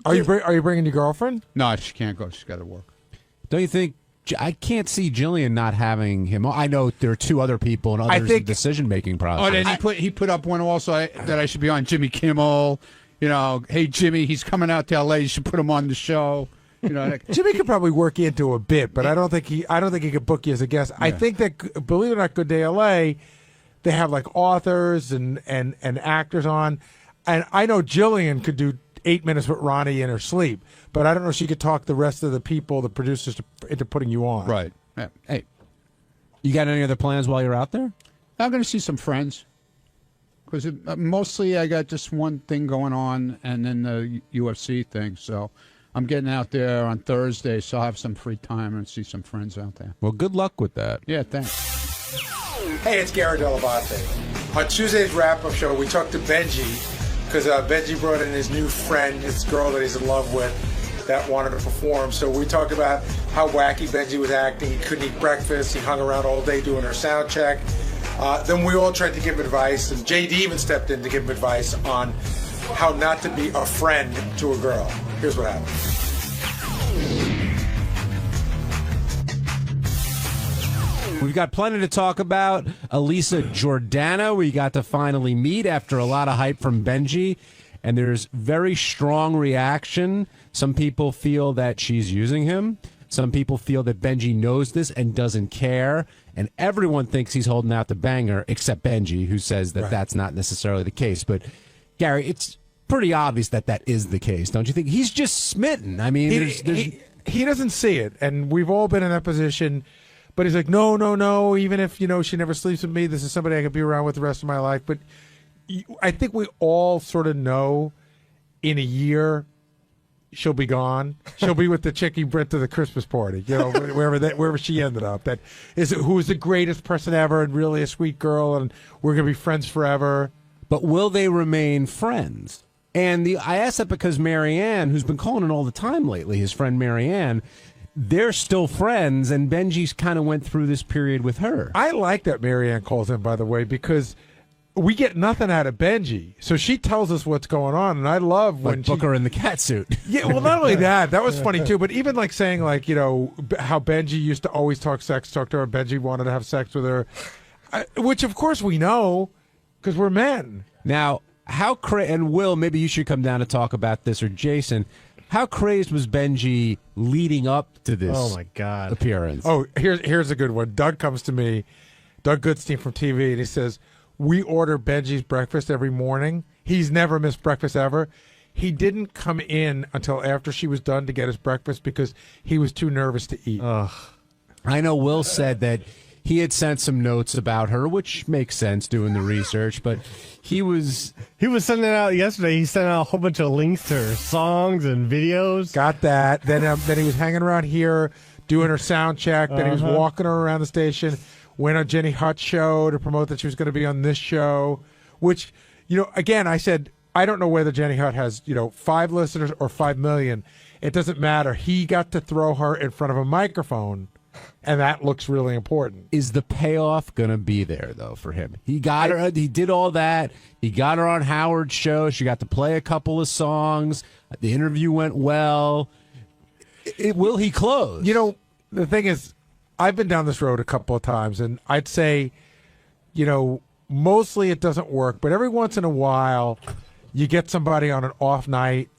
Speaker 4: Are you bringing your girlfriend?
Speaker 12: No, she can't go. She's got to work.
Speaker 11: Don't you think? I can't see Jillian not having him. I know there are two other people and others in decision-making process.
Speaker 12: Oh, then he put up one also that I should be on Jimmy Kimmel. You know, hey Jimmy, he's coming out to L.A. You should put him on the show. You know,
Speaker 4: Jimmy could probably work you into a bit, but I don't think he could book you as a guest. I think that, believe it or not, Good Day L.A., they have like authors and actors on, and I know Jillian could do 8 minutes with Ronnie in her sleep, but I don't know if she could talk the rest of the people, the producers, into putting you on.
Speaker 12: Right. Yeah. Hey,
Speaker 11: you got any other plans while you're out there?
Speaker 12: I'm going to see some friends because mostly I got just one thing going on, and then the UFC thing. So I'm getting out there on Thursday, so I'll have some free time and see some friends out there.
Speaker 11: Well, good luck with that.
Speaker 12: Yeah, thanks.
Speaker 4: Hey, it's Gary 𝗏𝗏𝗏. On Tuesday's wrap-up show, we talked to Benji because Benji brought in his new friend, his girl that he's in love with, that wanted to perform. So we talked about how wacky Benji was acting. He couldn't eat breakfast. He hung around all day doing her sound check. Then we all tried to give him advice, and JD even stepped in to give him advice on how not to be a friend to a girl. Here's what happened.
Speaker 11: We've got plenty to talk about. Elisa Jordana, we got to finally meet after a lot of hype from Benji, and there's very strong reaction. Some people feel that she's using him. Some people feel that Benji knows this and doesn't care, and everyone thinks he's holding out the banger, except Benji, who says that that's not necessarily the case. But, Gary, it's pretty obvious that that is the case, don't you think? He's just smitten. I mean,
Speaker 4: he doesn't see it, and we've all been in that position. But he's like, no, even if, she never sleeps with me, this is somebody I could be around with the rest of my life. But I think we all sort of know in a year she'll be gone. She'll be with the chick he brought to the Christmas party, wherever she ended up. That is who's the greatest person ever and really a sweet girl, and we're going to be friends forever.
Speaker 11: But will they remain friends? And I asked that because Marianne, who's been calling in all the time lately, his friend Marianne, they're still friends, and Benji's kind of went through this period with her.
Speaker 4: I like that Marianne calls in, by the way, because we get nothing out of Benji. So she tells us what's going on, and I love when
Speaker 11: book her in the cat suit.
Speaker 4: Yeah, well, not only that was funny too, but even like saying how Benji used to always talk to her, Benji wanted to have sex with her, which of course we know because we're men.
Speaker 11: Now, and Will, maybe you should come down to talk about this, or Jason. How crazed was Benji leading up to this appearance?
Speaker 4: Oh, here's a good one. Doug comes to me, Doug Goodstein from TV, and he says, we order Benji's breakfast every morning. He's never missed breakfast ever. He didn't come in until after she was done to get his breakfast because he was too nervous to eat.
Speaker 11: I know Will said that he had sent some notes about her, which makes sense doing the research, but he was
Speaker 14: sending out yesterday. He sent out a whole bunch of links to her songs and videos.
Speaker 4: Got that. Then he was hanging around here doing her sound check. Then he was walking her around the station. Went on Jenny Hutt's show to promote that she was going to be on this show, which, again, I said, I don't know whether Jenny Hutt has, 5 listeners or 5 million. It doesn't matter. He got to throw her in front of a microphone, and that looks really important.
Speaker 11: Is the payoff going to be there, though, for him? He got her. He did all that. He got her on Howard's show. She got to play a couple of songs. The interview went well. Will he close?
Speaker 4: The thing is, I've been down this road a couple of times, and I'd say, mostly it doesn't work, but every once in a while, you get somebody on an off night,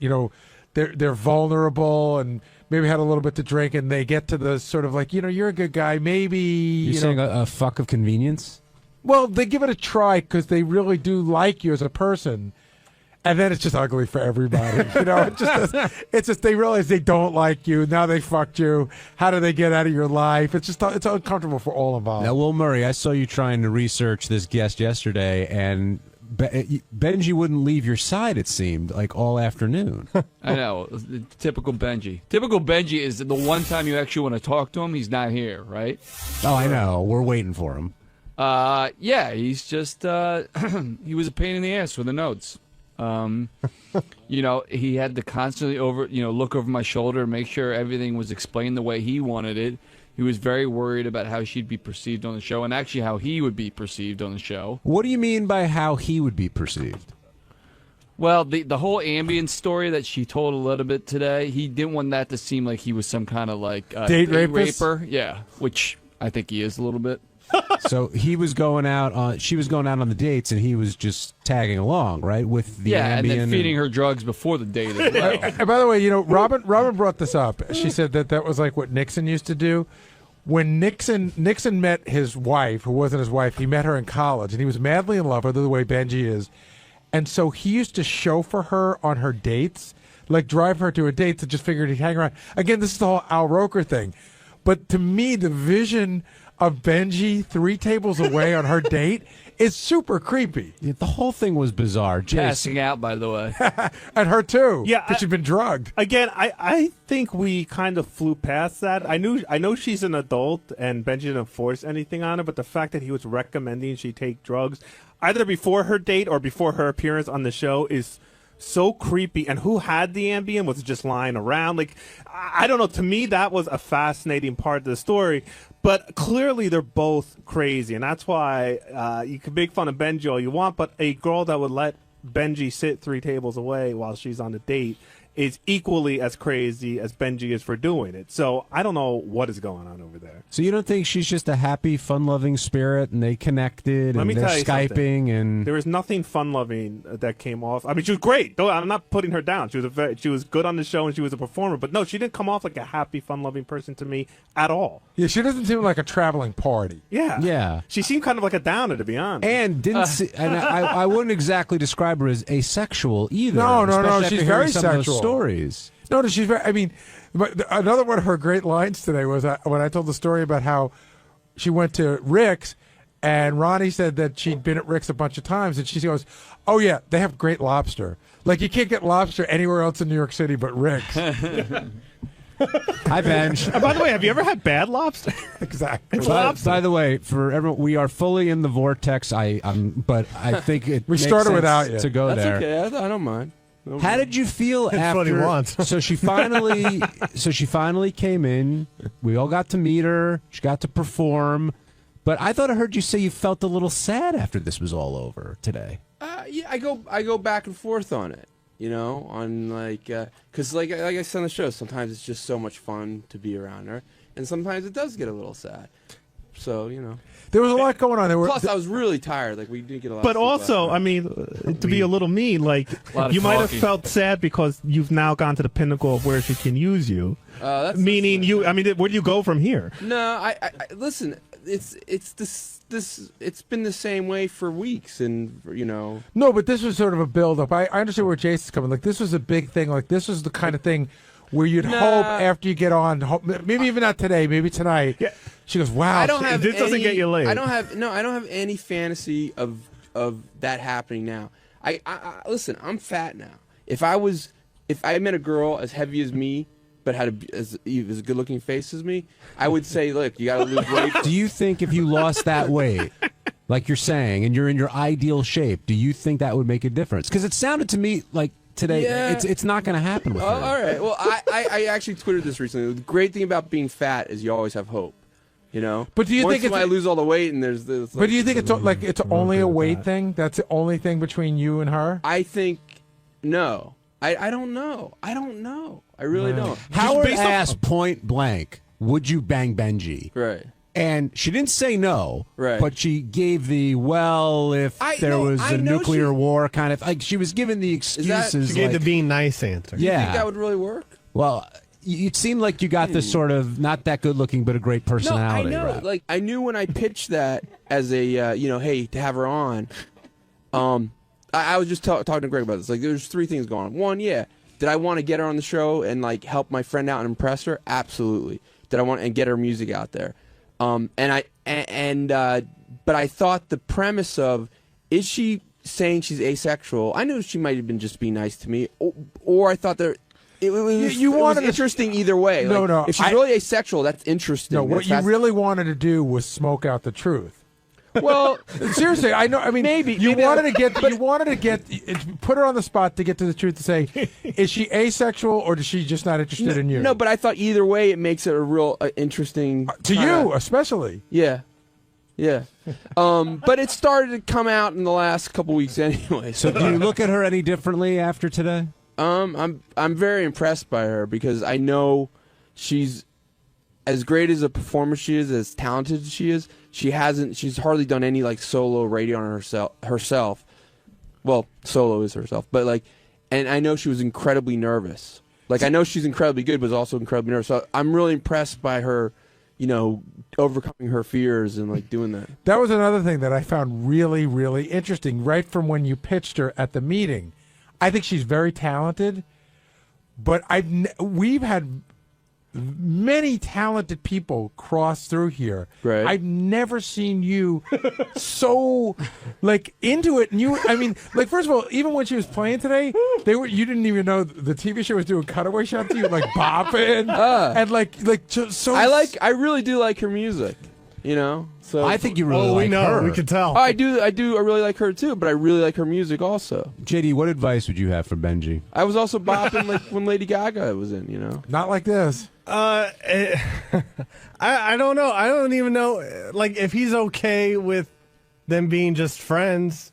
Speaker 4: they're vulnerable, and maybe had a little bit to drink, and they get to the sort of like, you're a good guy. Maybe
Speaker 11: You're saying a fuck of convenience?
Speaker 4: Well, they give it a try because they really do like you as a person. And then it's just ugly for everybody. It's just they realize they don't like you. Now they fucked you. How do they get out of your life? It's uncomfortable for all involved.
Speaker 11: Now, Will Murray, I saw you trying to research this guest yesterday, and Benji wouldn't leave your side, it seemed, like all afternoon.
Speaker 15: I know. Typical Benji. Typical Benji is the one time you actually want to talk to him, he's not here, right?
Speaker 11: Oh, I know. We're waiting for him.
Speaker 15: Yeah, he's just, he was a pain in the ass with the notes. He had to constantly look over my shoulder and make sure everything was explained the way he wanted it. He was very worried about how she'd be perceived on the show and actually how he would be perceived on the show.
Speaker 11: What do you mean by how he would be perceived?
Speaker 15: Well, the whole ambient story that she told a little bit today, he didn't want that to seem like he was some kind of like
Speaker 4: date
Speaker 15: raper. Yeah, which I think he is a little bit.
Speaker 11: So he was going out she was going out on the dates, and he was just tagging along, right, with the
Speaker 15: and
Speaker 11: Ambien
Speaker 15: then feeding her drugs before the date as well.
Speaker 4: And by the way, Robin brought this up. She said that was like what Nixon used to do. When Nixon met his wife, who wasn't his wife, he met her in college, and he was madly in love with her the way Benji is. And so he used to chauffeur her on her dates, like drive her to her dates, and just figured he'd hang around. Again, this is the whole Al Roker thing. But to me, the vision of Benji 3 tables away on her date is super creepy.
Speaker 11: Yeah, the whole thing was bizarre.
Speaker 15: Passing out, by the way.
Speaker 4: And her too.
Speaker 16: Yeah,
Speaker 4: because she'd been drugged.
Speaker 16: Again, I think we kind of flew past that. I know she's an adult and Benji didn't force anything on her, but the fact that he was recommending she take drugs either before her date or before her appearance on the show is so creepy. And who had the Ambien was just lying around. Like, I don't know. To me, that was a fascinating part of the story. But clearly, they're both crazy, and that's why you can make fun of Benji all you want. But a girl that would let Benji sit 3 tables away while she's on a date is equally as crazy as Benji is for doing it. So I don't know what is going on over there.
Speaker 11: So you don't think she's just a happy, fun-loving spirit, and they connected, and they're Skyping, and
Speaker 16: there was nothing fun-loving that came off. I mean, she was great. Though I'm not putting her down. She was good on the show, and she was a performer. But no, she didn't come off like a happy, fun-loving person to me at all.
Speaker 4: Yeah, she doesn't seem like a traveling party.
Speaker 16: Yeah. She seemed kind of like a downer, to be honest.
Speaker 11: And and I wouldn't exactly describe her as asexual either.
Speaker 4: No, she's very
Speaker 11: some of those
Speaker 4: sexual.
Speaker 11: Stories.
Speaker 4: No, she's very. I mean, another one of her great lines today was when I told the story about how she went to Rick's, and Ronnie said that she'd been at Rick's a bunch of times, and she goes, "Oh yeah, they have great lobster. Like you can't get lobster anywhere else in New York City but Rick's."
Speaker 11: Hi, Benj.
Speaker 16: By the way, have you ever had bad lobster?
Speaker 4: Exactly.
Speaker 16: It's lobster.
Speaker 11: By the way, for everyone, we are fully in the vortex. But I think it
Speaker 4: we
Speaker 11: makes
Speaker 4: started
Speaker 11: sense
Speaker 4: without you
Speaker 11: to go
Speaker 13: That's
Speaker 11: there.
Speaker 13: okay. I don't mind.
Speaker 11: How did you feel
Speaker 14: That's what he
Speaker 11: after?
Speaker 14: wants.
Speaker 11: So she finally came in. We all got to meet her. She got to perform. But I thought I heard you say you felt a little sad after this was all over today.
Speaker 13: Yeah, I go back and forth on it. On because like I said on the show, sometimes it's just so much fun to be around her, and sometimes it does get a little sad. So
Speaker 4: there was a lot going on.
Speaker 13: Plus, I was really tired. Like we didn't get a lot.
Speaker 16: But
Speaker 13: of sleep
Speaker 16: also,
Speaker 13: last night.
Speaker 16: I mean, to be a little mean, like you might have felt sad because you've now gone to the pinnacle of where she can use you. Meaning you. I mean, where do you go from here?
Speaker 13: No, I listen. It's been the same way for weeks, and
Speaker 4: No, but this was sort of a build-up. I understand where Jason's coming. Like this was a big thing. Like this was the kind of thing where you'd hope after you get on, maybe even not today, maybe tonight. Yeah. She goes, "Wow,
Speaker 16: this doesn't get you laid."
Speaker 13: I don't have any fantasy of that happening now. I listen. I'm fat now. If I met a girl as heavy as me, but had as good looking face as me, I would say, look, you got to lose weight.
Speaker 11: Do you think if you lost that weight, like you're saying, and you're in your ideal shape, do you think that would make a difference? Because it sounded to me like today, it's not going to happen with her.
Speaker 13: All right. Well, I actually tweeted this recently. The great thing about being fat is you always have hope.
Speaker 4: But do you think
Speaker 13: I lose all the weight and there's this?
Speaker 4: But do you think it's only a weight thing? That's the only thing between you and her?
Speaker 13: I think no. I don't know. I really don't.
Speaker 11: Howard asked point blank, "Would you bang Benji?"
Speaker 13: Right.
Speaker 11: And she didn't say no,
Speaker 13: right.
Speaker 11: But she gave the if there was a nuclear war kind of, like she was giving the excuses.
Speaker 14: She gave the being nice answer.
Speaker 13: You think that would really work?
Speaker 11: Well, it seemed like you got this sort of not that good looking, but a great personality.
Speaker 13: No, I know.
Speaker 11: rap.
Speaker 13: Like I knew when I pitched that as a hey, to have her on. I was just talking to Greg about this. Like, there's three things going on. One, did I want to get her on the show and like help my friend out and impress her? Absolutely. Did I want and get her music out there? But I thought the premise of is she saying she's asexual? I knew she might have been just being nice to me, or I thought that it was interesting either way.
Speaker 4: No.
Speaker 13: If she's really asexual, that's interesting.
Speaker 4: No, what you really wanted to do was smoke out the truth.
Speaker 13: Well,
Speaker 4: seriously, I know. I mean, you wanted to get put her on the spot to get to the truth to say, is she asexual or is she just not interested in you?
Speaker 13: No, but I thought either way it makes it a real interesting
Speaker 4: to you, especially.
Speaker 13: Yeah. But it started to come out in the last couple weeks anyway.
Speaker 11: So do you look at her any differently after today?
Speaker 13: I'm very impressed by her because I know she's as great as a performer she is, as talented as she is. She's hardly done any like solo radio on herself. Well, solo is herself, but like, and I know she was incredibly nervous. Like I know she's incredibly good, but also incredibly nervous. So I'm really impressed by her, overcoming her fears and like doing that.
Speaker 4: That was another thing that I found really, really interesting. Right from when you pitched her at the meeting, I think she's very talented. But we've had many talented people cross through here.
Speaker 13: Right.
Speaker 4: I've never seen you so like into it. And first of all, even when she was playing today, you didn't even know the TV show was doing cutaway shots of you like bopping and so.
Speaker 13: I really do like her music. So
Speaker 11: I think you really like her.
Speaker 14: We could tell.
Speaker 13: Oh, I do. I really like her too, but I really like her music also.
Speaker 11: JD, what advice would you have for Benji?
Speaker 13: I was also bopping like when Lady Gaga was in.
Speaker 4: Not like this.
Speaker 14: I don't know. I don't even know. Like, if he's okay with them being just friends,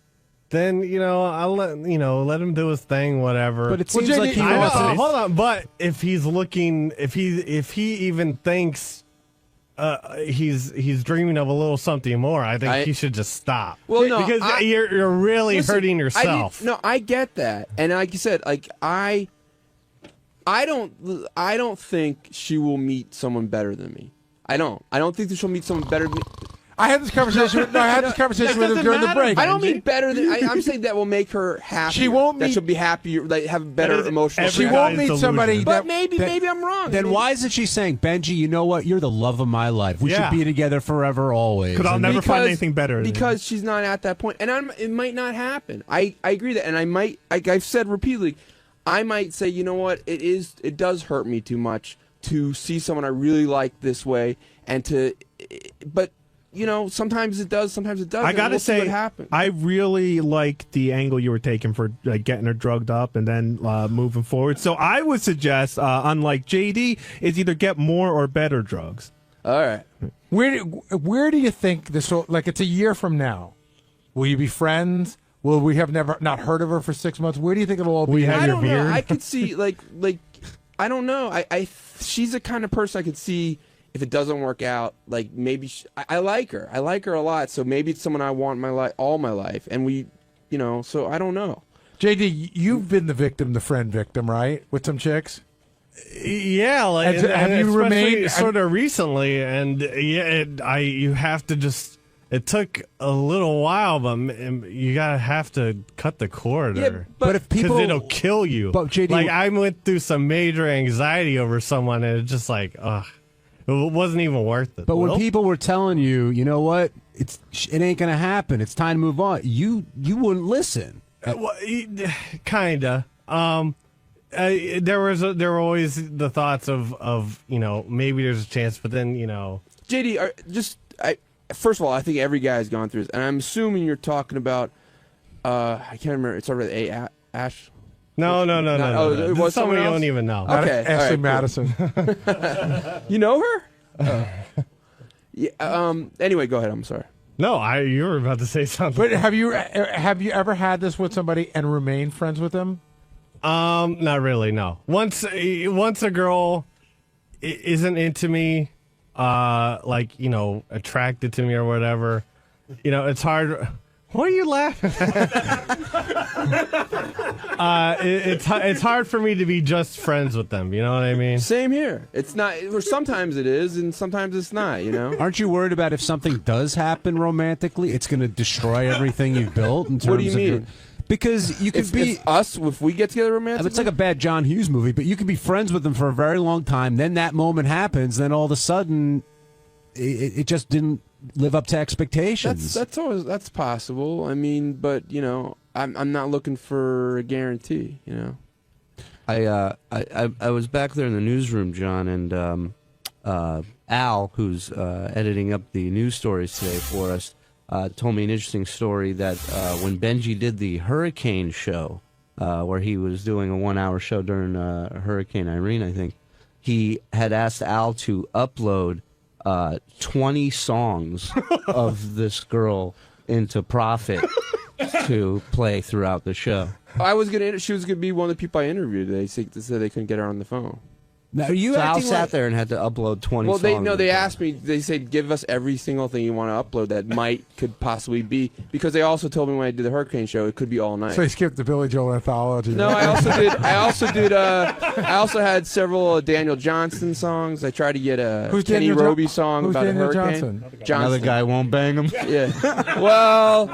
Speaker 14: then I'll let him do his thing, whatever.
Speaker 11: But it seems like he wants to.
Speaker 14: Hold on. But if he's looking, if he even thinks he's dreaming of a little something more, I think he should just stop.
Speaker 13: Well, no,
Speaker 14: because you're really hurting yourself.
Speaker 13: I get that, and like you said, like I don't think she will meet someone better than me. I don't think that she'll meet someone better than me.
Speaker 4: I had this conversation. with her during the break.
Speaker 13: I don't mean better than. I'm saying that will make her happy.
Speaker 4: She won't meet.
Speaker 13: That she'll be happier. Like have a better emotional.
Speaker 4: She won't meet somebody.
Speaker 13: But maybe I'm wrong.
Speaker 11: Then why isn't she saying, Benji? You know what? You're the love of my life. We should be together forever, always.
Speaker 14: Because I'll never find anything better.
Speaker 13: Because she's not at that point, and it might not happen. I agree that, and I might. Like I've said repeatedly, I might say, you know what? It does hurt me too much to see someone I really like this way, but. Sometimes it does, sometimes it doesn't.
Speaker 14: I gotta say,
Speaker 13: what happens.
Speaker 14: I really like the angle you were taking for getting her drugged up and then moving forward. So I would suggest, unlike JD, is either get more or better drugs.
Speaker 13: All right.
Speaker 4: Where do you think this will? Like, it's a year from now. Will you be friends? Will we have not heard of her for 6 months? Where do you think it'll all be?
Speaker 13: I don't know. I could see like I don't know. She's the kind of person I could see. If it doesn't work out, like maybe I like her. I like her a lot. So maybe it's someone I want in my life, all my life. And so I don't know.
Speaker 4: JD, you've been the friend victim, right? With some chicks?
Speaker 14: Yeah. Like,
Speaker 4: have you remained
Speaker 14: sort of recently? And you have to just. It took a little while, but you have to cut the cord.
Speaker 13: Yeah,
Speaker 11: but if people,
Speaker 14: because it'll kill you.
Speaker 11: But JD,
Speaker 14: like I went through some major anxiety over someone, and it's just like, ugh. It wasn't even worth it.
Speaker 11: But when people were telling you, you know what, it ain't gonna happen. It's time to move on. You wouldn't listen.
Speaker 14: Kinda. There were always the thoughts of maybe there's a chance, but then
Speaker 13: JD, first of all, I think every guy has gone through this, and I'm assuming you're talking about. I can't remember. It's over the Ash.
Speaker 14: No.
Speaker 13: It was
Speaker 14: someone you
Speaker 13: else?
Speaker 14: don't even know.
Speaker 13: Okay,
Speaker 4: Ashley
Speaker 13: right,
Speaker 4: Madison.
Speaker 13: Cool. You know her? Yeah. Anyway, go ahead. I'm sorry.
Speaker 14: No, you were about to say something.
Speaker 4: But have you ever had this with somebody and remained friends with them?
Speaker 14: Not really. No. Once a girl isn't into me, attracted to me or whatever, it's hard. What are you laughing at? It's hard for me to be just friends with them. You know what I mean?
Speaker 13: Same here. It's not. Or sometimes it is, and sometimes it's not. You know.
Speaker 11: Aren't you worried about if something does happen romantically, it's going to destroy everything you've built? In terms
Speaker 13: What do you
Speaker 11: of
Speaker 13: mean?
Speaker 11: Because you could be
Speaker 13: if we get together romantically.
Speaker 11: It's like a bad John Hughes movie, but you could be friends with them for a very long time. Then that moment happens. Then all of a sudden, it just didn't live up to expectations.
Speaker 13: That's possible. I mean, but you know, I'm not looking for a guarantee. You know.
Speaker 17: I was back there in the newsroom, John, and Al, who's editing up the news stories today for us, told me an interesting story that when Benji did the hurricane show, where he was doing a 1-hour show during Hurricane Irene, I think, he had asked Al to upload 20 songs of this girl into Profit to play throughout the show.
Speaker 13: She was gonna be one of the people I interviewed. They said they couldn't get her on the phone.
Speaker 11: Now, you
Speaker 17: so Al sat there and had to upload 20
Speaker 13: Well,
Speaker 17: songs.
Speaker 13: they asked me, they said, give us every single thing you want to upload that could possibly be, because they also told me when I did the Hurricane show, it could be all night.
Speaker 4: So you skipped the Billy Joel anthology.
Speaker 13: No, I also had several Daniel Johnston songs. I tried to get a Kenny Roby song about
Speaker 4: Daniel
Speaker 13: a hurricane.
Speaker 4: Johnson?
Speaker 17: Another guy won't bang him.
Speaker 13: Yeah. Well,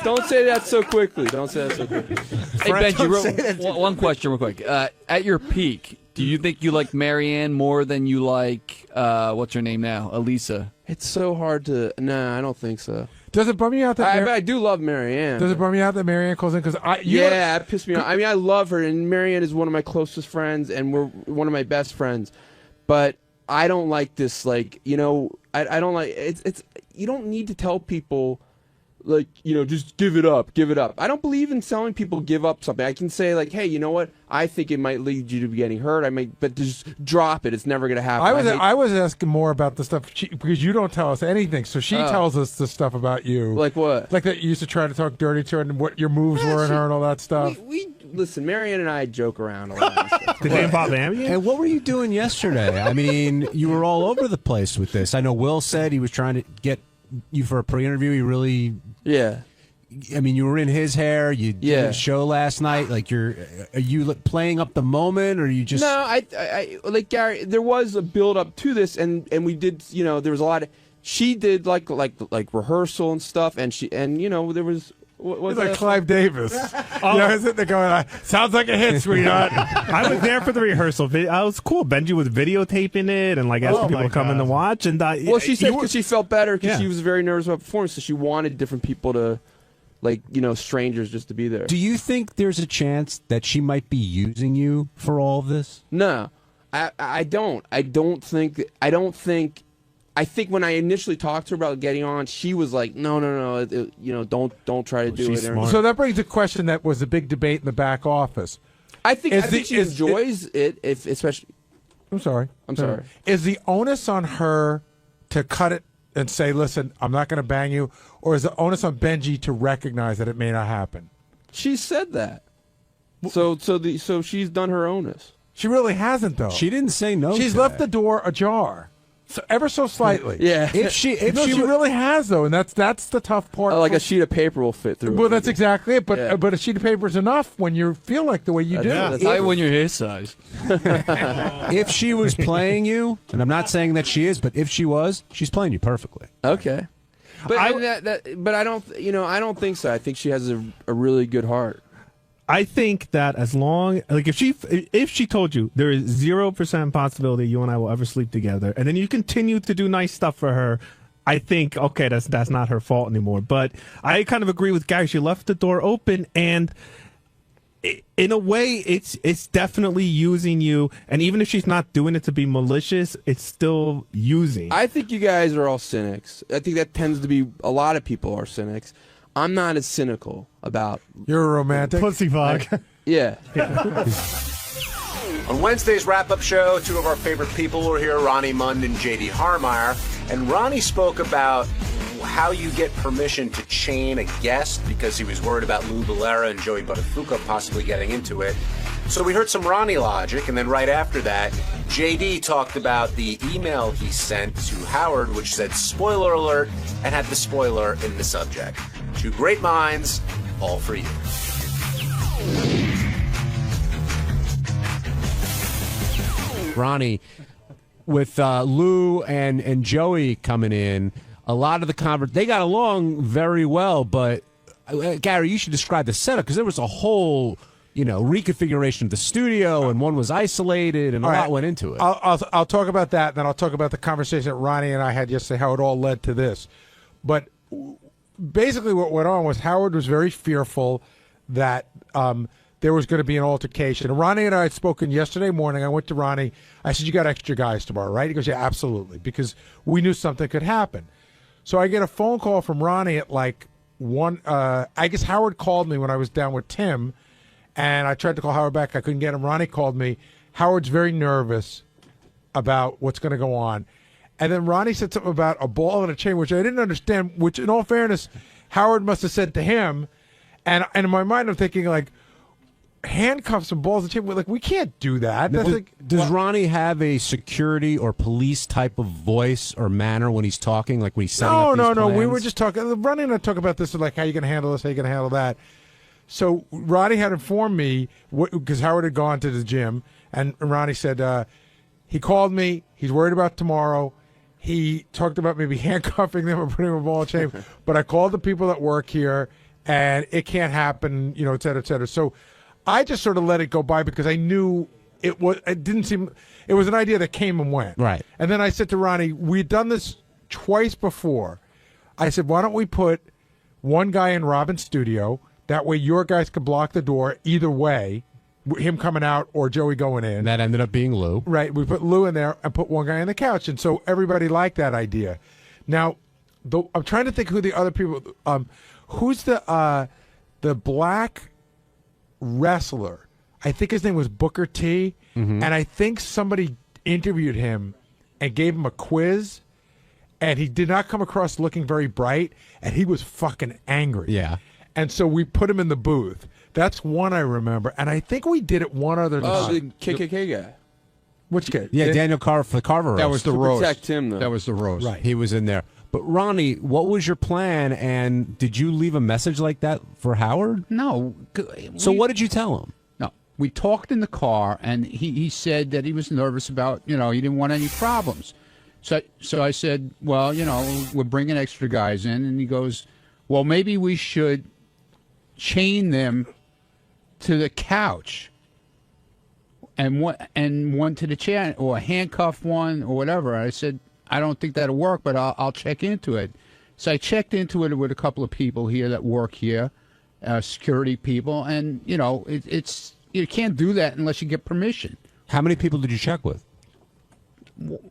Speaker 13: don't say that so quickly. Don't say that so quickly.
Speaker 15: Hey, Benji, one question real quick. At your peak, do you think you like Marianne more than you like, what's her name now, Elisa?
Speaker 13: It's so hard to... Nah, I don't think so.
Speaker 4: Does it bum you out that...
Speaker 13: I do love Marianne.
Speaker 4: Does it bum you out that Marianne calls in? Because
Speaker 13: it pissed me off. I mean, I love her, and Marianne is one of my closest friends, and we're one of my best friends. But I don't like this, like, you know... I don't like... It's you don't need to tell people... Like, you know, just give it up, give it up. I don't believe in telling people give up something. I can say, like, hey, you know what? I think it might lead you to getting hurt. But just drop it. It's never going to happen.
Speaker 4: I was asking more about the stuff because you don't tell us anything. So she tells us the stuff about you.
Speaker 13: Like what?
Speaker 4: Like that you used to try to talk dirty to her and what your moves were in her and all that stuff.
Speaker 13: Listen, Marianne and I joke around a lot.
Speaker 14: Did they involve Ambien?
Speaker 11: And what were you doing yesterday? I mean, you were all over the place with this. I know Will said he was trying to get you for a pre-interview. He really...
Speaker 13: Yeah.
Speaker 11: I mean, you were in his hair. You did a show last night. Like, are you playing up the moment, or you just...
Speaker 13: No, I like Gary. There was a build up to this, and we did. You know, there was a lot of. She did like rehearsal and stuff, and you know there was.
Speaker 4: It's like Clive Davis. You know, isn't they going? Sounds like a hit, sweetheart.
Speaker 16: I was there for the rehearsal. It was cool. Benji was videotaping it and like asking people to come in to watch. And
Speaker 13: well, she said because she felt better because she was very nervous about performance, so she wanted different people to, like, you know, strangers just to be there.
Speaker 11: Do you think there's a chance that she might be using you for all of this?
Speaker 13: No, I don't. I think when I initially talked to her about getting on, she was like, "No, you know, don't try to do it."
Speaker 4: Smart. So that brings a question that was a big debate in the back office.
Speaker 13: I think she enjoys it, if especially.
Speaker 4: I'm sorry.
Speaker 13: I'm sorry.
Speaker 4: Is the onus on her to cut it and say, "Listen, I'm not going to bang you," or is the onus on Benji to recognize that it may not happen?
Speaker 13: She said that. So she's done her onus.
Speaker 4: She really hasn't, though.
Speaker 11: She didn't say no.
Speaker 4: She's left the door ajar. So ever so slightly.
Speaker 13: Yeah.
Speaker 4: If she really has, though, and that's the tough part.
Speaker 13: Like a sheet of paper will fit through.
Speaker 4: Well, that's exactly it. But but a sheet of paper is enough when you feel like the way you do.
Speaker 15: That's not when you're his size.
Speaker 11: If she was playing you, and I'm not saying that she is, but if she was, she's playing you perfectly.
Speaker 13: Okay. But I don't. You know, I don't think so. I think she has a really good heart.
Speaker 16: I think that as long, like, if she told you there is 0% possibility you and I will ever sleep together, and then you continue to do nice stuff for her, I think, okay, that's not her fault anymore. But I kind of agree with Gary. She left the door open, and in a way, it's definitely using you. And even if she's not doing it to be malicious, it's still using.
Speaker 13: I think you guys are all cynics. I think that tends to be a lot of people are cynics. I'm not as cynical about...
Speaker 4: You're a romantic?
Speaker 14: Pussy fuck.
Speaker 13: Yeah.
Speaker 18: On Wednesday's wrap-up show, two of our favorite people were here, Ronnie Mund and J.D. Harmeyer. And Ronnie spoke about how you get permission to chain a guest because he was worried about Lou Bellera and Joey Buttafuoco possibly getting into it. So we heard some Ronnie logic, and then right after that, J.D. talked about the email he sent to Howard, which said spoiler alert, and had the spoiler in the subject. Two great minds, all for you.
Speaker 11: Ronnie, with Lou and Joey coming in, a lot of the they got along very well, but Gary, you should describe the setup, because there was a whole, reconfiguration of the studio, and one was isolated, and a lot went into it.
Speaker 4: I'll talk about that, and then I'll talk about the conversation that Ronnie and I had yesterday, how it all led to this. But basically what went on was Howard was very fearful that there was going to be an altercation. And Ronnie and I had spoken yesterday morning. I went to Ronnie. I said, you got extra guys tomorrow, right? He goes, yeah, absolutely, because we knew something could happen. So I get a phone call from Ronnie at like 1. I guess Howard called me when I was down with Tim, and I tried to call Howard back. I couldn't get him. Ronnie called me. Howard's very nervous about what's going to go on. And then Ronnie said something about a ball and a chain, which I didn't understand, which in all fairness, Howard must have said to him. And in my mind, I'm thinking, like, handcuffs and balls and chain. Like, we can't do that.
Speaker 11: Does Ronnie have a security or police type of voice or manner when he's talking, like when he's setting up these plans?
Speaker 4: We were just talking. Ronnie and I talk about this, like, how you going to handle this, how you going to handle that. So Ronnie had informed me, because Howard had gone to the gym, and Ronnie said he called me. He's worried about tomorrow. He talked about maybe handcuffing them or putting them in a ball and chain. But I called the people that work here, and it can't happen, et cetera, et cetera. So I just sort of let it go by, because I knew it was an idea that came and went.
Speaker 11: Right.
Speaker 4: And then I said to Ronnie, we'd done this twice before. I said, why don't we put one guy in Robin's studio? That way your guys could block the door either way, him coming out or Joey going in.
Speaker 11: And that ended up being Lou.
Speaker 4: Right. We put Lou in there and put one guy on the couch. And so everybody liked that idea. Now, I'm trying to think who the other people, who's the black wrestler? I think his name was Booker T.
Speaker 11: Mm-hmm.
Speaker 4: And I think somebody interviewed him and gave him a quiz. And he did not come across looking very bright. And he was fucking angry.
Speaker 11: Yeah.
Speaker 4: And so we put him in the booth. That's one I remember. And I think we did it one other time.
Speaker 13: Oh, the KKK guy.
Speaker 4: Which kid?
Speaker 11: Yeah, Daniel Carver.
Speaker 12: That was the roast.
Speaker 13: Protect him, though.
Speaker 12: That was the roast.
Speaker 11: Right. He was in there. But Ronnie, what was your plan? And did you leave a message like that for Howard?
Speaker 12: No.
Speaker 11: So what did you tell him?
Speaker 12: No. We talked in the car, and he said that he was nervous about, he didn't want any problems. So I said, well, we're bringing extra guys in. And he goes, well, maybe we should chain them to the couch and one to the chair, or handcuff one or whatever. I said, I don't think that'll work, but I'll check into it. So I checked into it with a couple of people here that work here, security people, and it's you can't do that unless you get permission.
Speaker 11: How many people did you check with?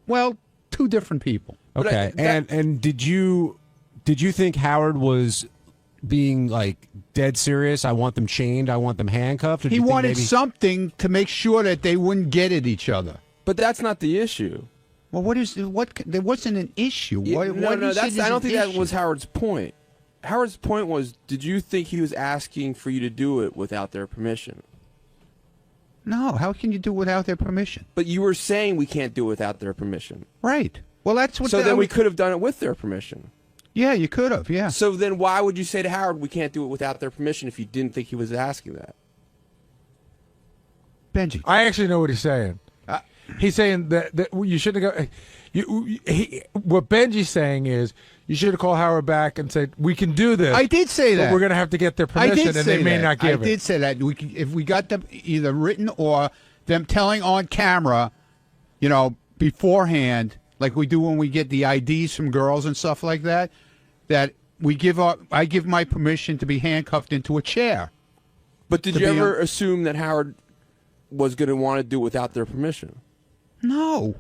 Speaker 12: Well, 2 different people.
Speaker 11: Okay, and did you think Howard was being like dead serious? I want them chained. I want them handcuffed.
Speaker 12: He wanted something to make sure that they wouldn't get at each other.
Speaker 13: But that's not the issue.
Speaker 12: Well, there wasn't an issue.
Speaker 13: I don't think that was Howard's point. Howard's point was, did you think he was asking for you to do it without their permission?
Speaker 12: No, how can you do it without their permission?
Speaker 13: But you were saying we can't do it without their permission.
Speaker 12: Right. Well, that's what.
Speaker 13: So then we could have done it with their permission.
Speaker 12: Yeah, you could have, yeah.
Speaker 13: So then why would you say to Howard, we can't do it without their permission, if you didn't think he was asking that?
Speaker 12: Benji.
Speaker 4: I actually know what he's saying. He's saying that you shouldn't have what Benji's saying is, you should have called Howard back and said, we can do this.
Speaker 12: I did say that.
Speaker 4: But we're going to have to get their permission, and they may not give it.
Speaker 12: I did say that. If we got them either written or them telling on camera, beforehand, like we do when we get the IDs from girls and stuff like that, that I give my permission to be handcuffed into a chair.
Speaker 13: But did you ever assume that Howard was going to want to do it without their permission?
Speaker 12: No.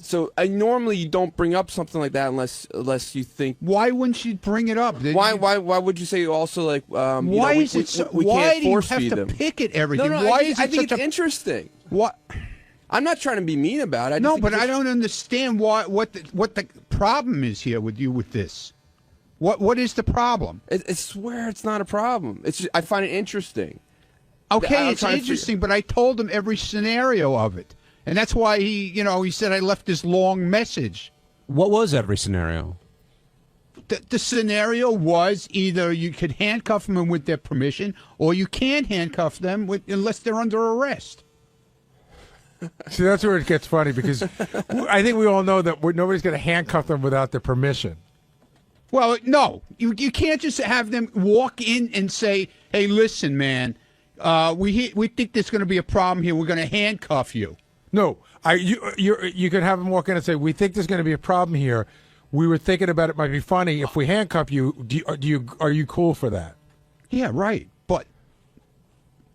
Speaker 13: So normally you don't bring up something like that unless you think.
Speaker 12: Why wouldn't you bring it up?
Speaker 13: Why would you say also like?
Speaker 12: Why is it so? Why do you have to pick at everything?
Speaker 13: No,
Speaker 12: why
Speaker 13: I think it's interesting.
Speaker 12: What?
Speaker 13: I'm not trying to be mean about it.
Speaker 12: No, but I don't understand what the problem is here with you with this. What is the problem?
Speaker 13: I swear it's not a problem. I find it interesting.
Speaker 12: Okay, it's interesting, but I told him every scenario of it. And that's why he said I left this long message.
Speaker 11: What was every scenario?
Speaker 12: the scenario was either you could handcuff them with their permission, or you can't handcuff them unless they're under arrest.
Speaker 4: See, that's where it gets funny because I think we all know that nobody's going to handcuff them without their permission.
Speaker 12: Well, no, you can't just have them walk in and say, "Hey, listen, man, we think there's going to be a problem here. We're going to handcuff you."
Speaker 4: No, you could have them walk in and say, "We think there's going to be a problem here. We were thinking about it might be funny if we handcuff you. Are you cool for that?"
Speaker 12: Yeah, right. But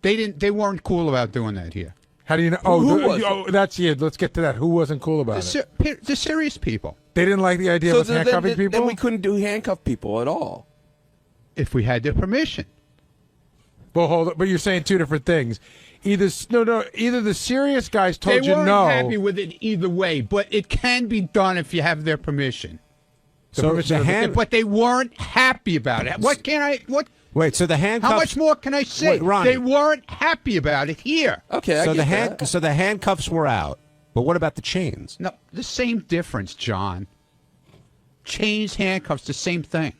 Speaker 12: they weren't cool about doing that here.
Speaker 4: How do you know? Let's get to that. Who wasn't cool about it?
Speaker 12: The serious people.
Speaker 4: They didn't like the idea of handcuffing people?
Speaker 13: Then we couldn't do handcuff people at all.
Speaker 12: If we had their permission.
Speaker 4: Well, hold on. But you're saying two different things. Either the serious guys told
Speaker 12: they
Speaker 4: you
Speaker 12: weren't
Speaker 4: no.
Speaker 12: happy with it either way, but it can be done if you have their permission. But they weren't happy about it. What can I? What?
Speaker 11: Wait, so the handcuffs.
Speaker 12: How much more can I say?
Speaker 11: Wait, Ronnie.
Speaker 12: They weren't happy about it here.
Speaker 13: Okay,
Speaker 11: so the handcuffs were out, but what about the chains?
Speaker 12: No, the same difference, John. Chains, handcuffs, the same thing.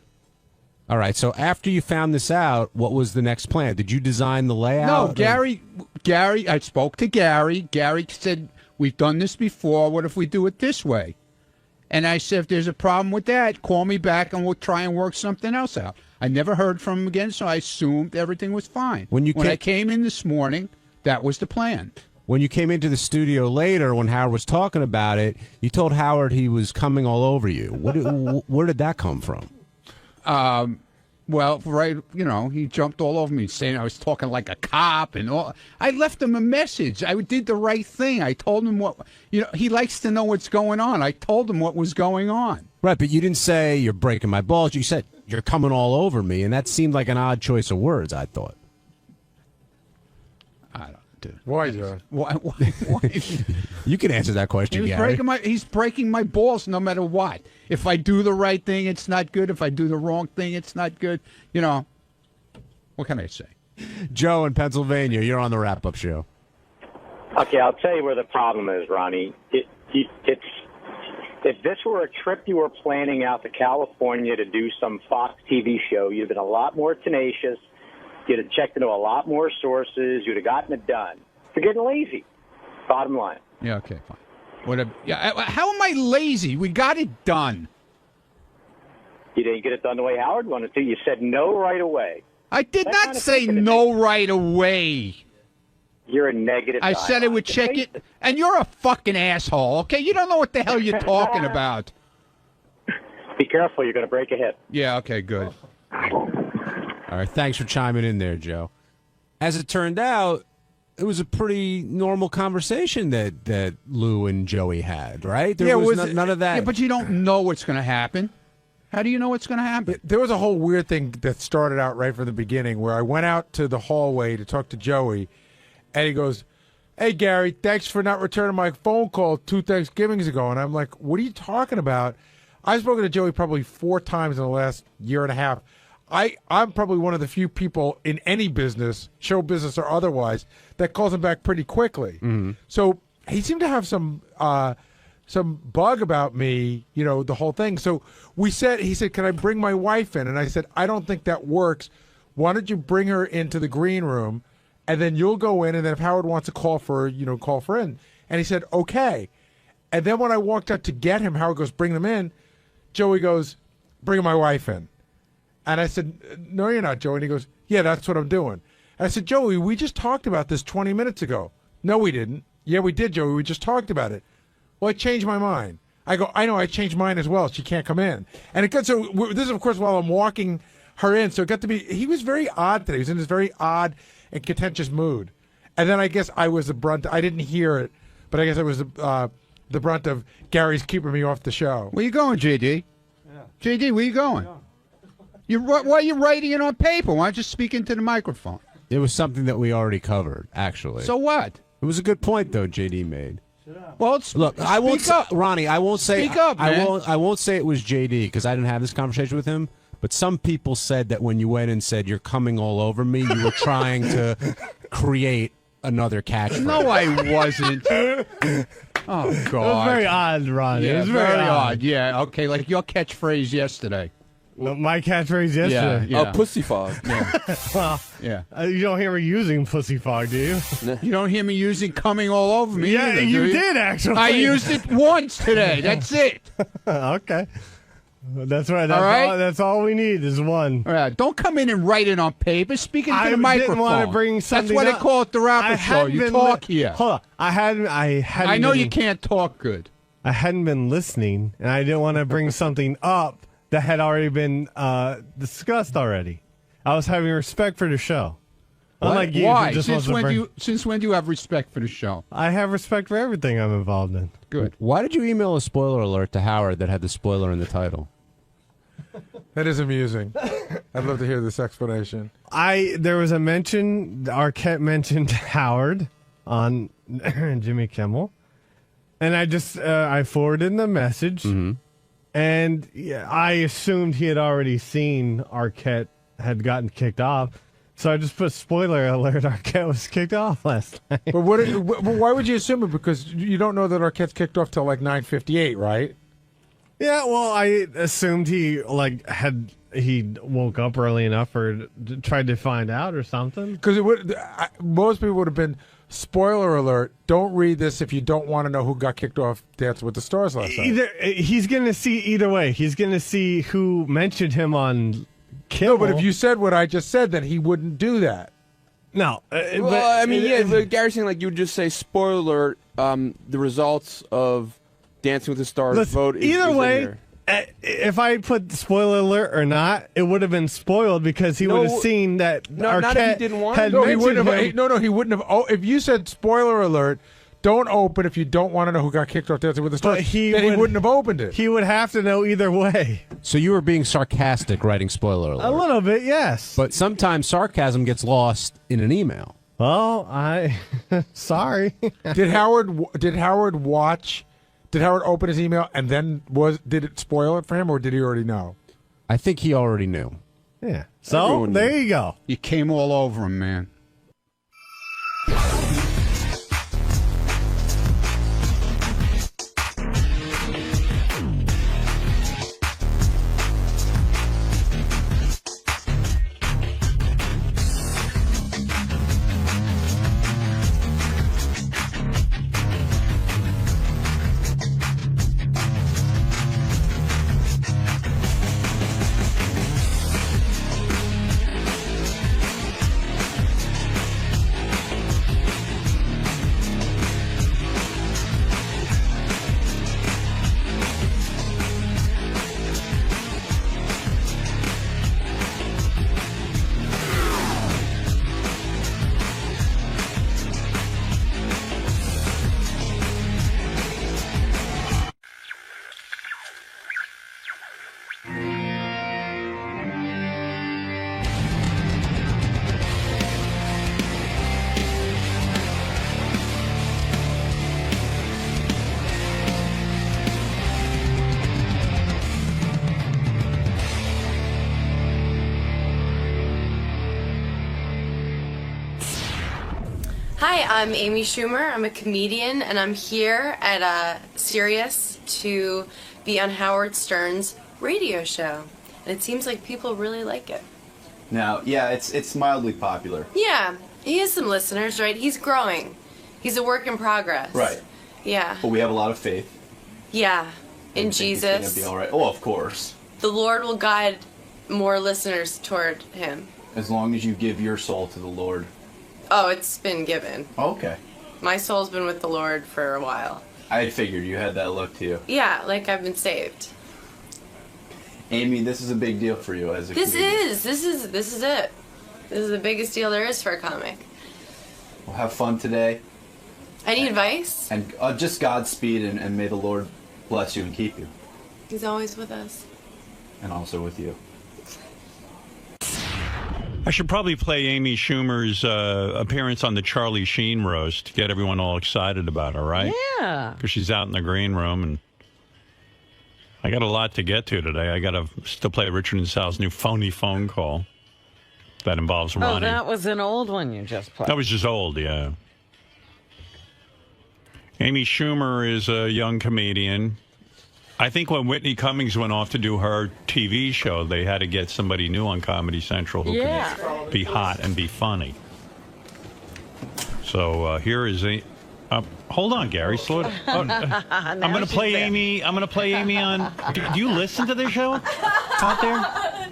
Speaker 11: All right. So after you found this out, what was the next plan? Did you design the layout?
Speaker 12: No, Gary. I spoke to Gary. Gary said, "We've done this before. What if we do it this way?" And I said, "If there's a problem with that, call me back and we'll try and work something else out." I never heard from him again, so I assumed everything was fine. When I came in this morning, that was the plan.
Speaker 11: When you came into the studio later, when Howard was talking about it, you told Howard he was coming all over you. Where did that come from?
Speaker 12: Well, right, he jumped all over me saying I was talking like a cop and all. I left him a message. I did the right thing. I told him what, he likes to know what's going on. I told him what was going on.
Speaker 11: Right, but you didn't say you're breaking my balls. You said you're coming all over me, and that seemed like an odd choice of words, I thought.
Speaker 4: Why, John?
Speaker 12: Why?
Speaker 11: You can answer that question, Gary.
Speaker 12: He's breaking my balls no matter what. If I do the right thing, it's not good. If I do the wrong thing, it's not good. What can I say?
Speaker 11: Joe in Pennsylvania, you're on the wrap-up show.
Speaker 19: Okay, I'll tell you where the problem is, Ronnie. It's if this were a trip you were planning out to California to do some Fox TV show, you'd have been a lot more tenacious. You'd have checked into a lot more sources. You'd have gotten it done. You're getting lazy. Bottom line.
Speaker 12: Yeah, okay, fine. How am I lazy? We got it done.
Speaker 19: You didn't get it done the way Howard wanted to. You said no right away.
Speaker 12: I did not say no right away.
Speaker 19: You're a negative guy.
Speaker 12: I said I would check it, and you're a fucking asshole, okay? You don't know what the hell you're talking about.
Speaker 19: Be careful. You're going to break a hip.
Speaker 12: Yeah, okay, good.
Speaker 11: All right, thanks for chiming in there, Joe. As it turned out, it was a pretty normal conversation that Lou and Joey had, right? There was none of that.
Speaker 12: Yeah, but you don't know what's going to happen. How do you know what's going to happen?
Speaker 4: There was a whole weird thing that started out right from the beginning where I went out to the hallway to talk to Joey, and he goes, "Hey, Gary, thanks for not returning my phone call 2 Thanksgivings ago." And I'm like, "What are you talking about?" I've spoken to Joey probably 4 times in the last year and a half. I'm probably one of the few people in any business, show business or otherwise, that calls him back pretty quickly.
Speaker 11: Mm-hmm.
Speaker 4: So he seemed to have some bug about me, the whole thing. So he said, "Can I bring my wife in?" And I said, "I don't think that works. Why don't you bring her into the green room, and then you'll go in, and then if Howard wants to call for her, call for in." And he said, "Okay." And then when I walked out to get him, Howard goes, "Bring them in." Joey goes, "Bring my wife in." And I said, "No, you're not, Joey." And he goes, "Yeah, that's what I'm doing." And I said, "Joey, we just talked about this 20 minutes ago." "No, we didn't." "Yeah, we did, Joey. We just talked about it." "Well, I changed my mind." I go, "I know, I changed mine as well. She can't come in." And it got so, this is, of course, while I'm walking her in. So it got to be, he was very odd today. He was in this very odd and contentious mood. And then I guess I was the brunt. I didn't hear it, but I guess I was the brunt of Gary's keeping me off the show.
Speaker 12: Where you going, JD? Yeah. JD, where you going? Why are you writing it on paper? Why don't you speak into the microphone?
Speaker 11: It was something that we already covered, actually.
Speaker 12: So what?
Speaker 11: It was a good point, though, JD made.
Speaker 12: Well,
Speaker 11: look, I won't say, Ronnie. I won't say.
Speaker 12: Speak up, man.
Speaker 11: I won't say it was JD because I didn't have this conversation with him. But some people said that when you went and said you're coming all over me, you were trying to create another catchphrase.
Speaker 12: No, I wasn't. Oh God,
Speaker 14: it was very odd, Ronnie.
Speaker 12: Yeah,
Speaker 14: it was very odd.
Speaker 12: Yeah, okay, like your catchphrase yesterday.
Speaker 14: My catchphrase yesterday.
Speaker 13: Oh, pussy fog.
Speaker 14: Well,
Speaker 12: Yeah.
Speaker 14: you don't hear me using pussy fog, do you?
Speaker 12: You don't hear me using coming all over me.
Speaker 14: Yeah,
Speaker 12: either,
Speaker 14: you
Speaker 12: do
Speaker 14: did, actually.
Speaker 12: I used it once today. That's it.
Speaker 14: Okay. That's right. That's
Speaker 12: All right?
Speaker 14: That's all we need is one.
Speaker 12: All right. Don't come in and write it on paper. Speak into
Speaker 14: I
Speaker 12: the microphone.
Speaker 14: didn't want to bring something
Speaker 12: That's why
Speaker 14: up.
Speaker 12: they call it the
Speaker 14: I
Speaker 12: rapper show.
Speaker 14: hadn't
Speaker 12: You
Speaker 14: been
Speaker 12: talk here.
Speaker 14: Hold on. I hadn't
Speaker 12: I know
Speaker 14: been-
Speaker 12: you can't talk good.
Speaker 14: I hadn't been listening, and I didn't want to bring something up that had already been discussed already. I was having respect for the show. Unlike you, who
Speaker 12: Why?
Speaker 14: just
Speaker 12: Since
Speaker 14: wants to
Speaker 12: when
Speaker 14: bring-
Speaker 12: do you have respect for the show?
Speaker 14: I have respect for everything I'm involved in.
Speaker 12: Good.
Speaker 11: Why did you email a spoiler alert to Howard that had the spoiler in the title?
Speaker 4: That is amusing. I'd love to hear this explanation.
Speaker 14: There was a mention, Arquette mentioned Howard on Jimmy Kimmel, and I forwarded the message, and I assumed he had already seen Arquette had gotten kicked off, so I just put spoiler alert: Arquette was kicked off last night.
Speaker 4: But why would you assume it? Because you don't know that Arquette's kicked off till like 9:58, right?
Speaker 14: Yeah, well, I assumed he woke up early enough or tried to find out or something.
Speaker 4: Because most people would have been spoiler alert. Don't read this if you don't want to know who got kicked off Dancing with the Stars last night.
Speaker 14: He's going to see either way. He's going to see who mentioned him on Kimmel.
Speaker 4: No, but if you said what I just said, then he wouldn't do that.
Speaker 14: No,
Speaker 13: Well, I mean, but Gary's saying like you would just say spoiler alert. The results of Dancing with the Stars
Speaker 14: Listen,
Speaker 13: vote.
Speaker 14: Either
Speaker 13: is
Speaker 14: way,
Speaker 13: in here.
Speaker 14: if I put spoiler alert or not, it would have been spoiled because he would have seen that
Speaker 13: not if he
Speaker 14: Arquette
Speaker 13: didn't want
Speaker 14: had
Speaker 13: to.
Speaker 4: No, he
Speaker 14: mentioned
Speaker 4: wouldn't have.
Speaker 14: him.
Speaker 4: No, he wouldn't have. Oh, if you said spoiler alert, don't open if you don't want to know who got kicked off Dancing with the Stars.
Speaker 14: But he
Speaker 4: wouldn't have opened it.
Speaker 14: He would have to know either way.
Speaker 11: So you were being sarcastic writing spoiler alert.
Speaker 14: A little bit, yes.
Speaker 11: But sometimes sarcasm gets lost in an email.
Speaker 14: Well, sorry.
Speaker 4: Did Howard watch? Did Howard open his email and then did it spoil it for him, or did he already know?
Speaker 11: I think he already knew.
Speaker 14: Yeah. So there you go.
Speaker 12: You came all over him, man.
Speaker 20: Hi, I'm Amy Schumer. I'm a comedian, and I'm here at Sirius to be on Howard Stern's radio show. And it seems like people really like it.
Speaker 21: Now, yeah, it's mildly popular.
Speaker 20: Yeah, he has some listeners, right? He's growing. He's a work in progress.
Speaker 21: Right.
Speaker 20: Yeah.
Speaker 21: But we have a lot of faith.
Speaker 20: Yeah. In
Speaker 21: It's
Speaker 20: Jesus.
Speaker 21: gonna be all right. Oh, of course.
Speaker 20: The Lord will guide more listeners toward him.
Speaker 21: As long as you give your soul to the Lord.
Speaker 20: Oh, it's been given.
Speaker 21: Okay.
Speaker 20: My soul's been with the Lord for a while.
Speaker 21: I had figured you had that look to you.
Speaker 20: Yeah, like I've been saved.
Speaker 21: Amy, this is a big deal for you as a
Speaker 20: This
Speaker 21: comedian.
Speaker 20: is it. This is the biggest deal there is for a comic.
Speaker 21: Well, have fun today.
Speaker 20: Any advice?
Speaker 21: And just Godspeed, and may the Lord bless you and keep you.
Speaker 20: He's always with us.
Speaker 21: And also with you.
Speaker 1: I should probably play Amy Schumer's appearance on the Charlie Sheen roast to get everyone all excited about her, right?
Speaker 2: Yeah.
Speaker 1: Because she's out in the green room, and I got a lot to get to today. I got to still play Richard and Sal's new phony phone call that involves
Speaker 2: Oh,
Speaker 1: Ronnie.
Speaker 2: that was an old one you just played.
Speaker 1: That was just old, yeah. Amy Schumer is a young comedian. I think when Whitney Cummings went off to do her TV show, they had to get somebody new on Comedy Central who could be hot and be funny. So here is a. Hold on, Gary. Slow down. I'm going to play Amy. I'm going to play Amy on. Do you listen to the show out there?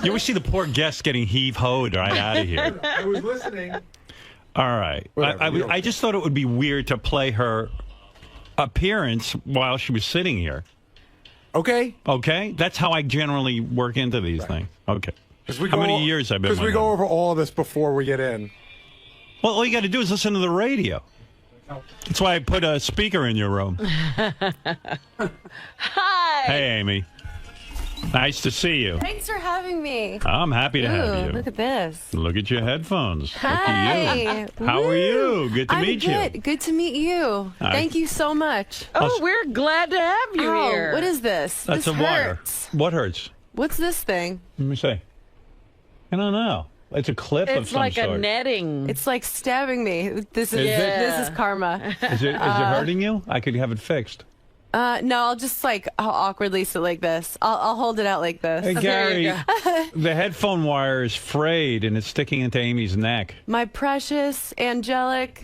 Speaker 1: You always see the poor guest getting heave-hoed right out of here.
Speaker 4: I was listening.
Speaker 1: All right. I just thought it would be weird to play her appearance while she was sitting here.
Speaker 4: Okay.
Speaker 1: Okay? That's how I generally work into these things. Okay. How many years I've been
Speaker 4: Because we go over all of this before we get in.
Speaker 1: Well, all you got to do is listen to the radio. That's why I put a speaker in your room.
Speaker 20: Hi.
Speaker 1: Hey, Amy. Nice to see you.
Speaker 20: Thanks for having me.
Speaker 1: I'm happy to have you.
Speaker 20: Look at this.
Speaker 1: Look at your headphones.
Speaker 20: Hi.
Speaker 1: Look at you. How are you? Good to meet you.
Speaker 20: I'm good. Good to meet you.
Speaker 1: Hi.
Speaker 20: Thank you so much.
Speaker 2: Oh, we're glad to have you here.
Speaker 20: What is this?
Speaker 1: That's
Speaker 20: this
Speaker 1: a wire.
Speaker 20: hurts.
Speaker 1: What hurts?
Speaker 20: What's this thing?
Speaker 1: Let me see. I don't know. It's a clip of
Speaker 2: It's
Speaker 1: some
Speaker 2: like
Speaker 1: sort.
Speaker 2: a netting.
Speaker 20: It's like stabbing me. This is
Speaker 1: Is it?
Speaker 20: this is karma.
Speaker 1: Is it hurting you? I could have it fixed.
Speaker 20: No, I'll just I'll awkwardly sit like this. I'll hold it out like this.
Speaker 1: Hey, Gary, the headphone wire is frayed and it's sticking into Amy's neck.
Speaker 20: My precious angelic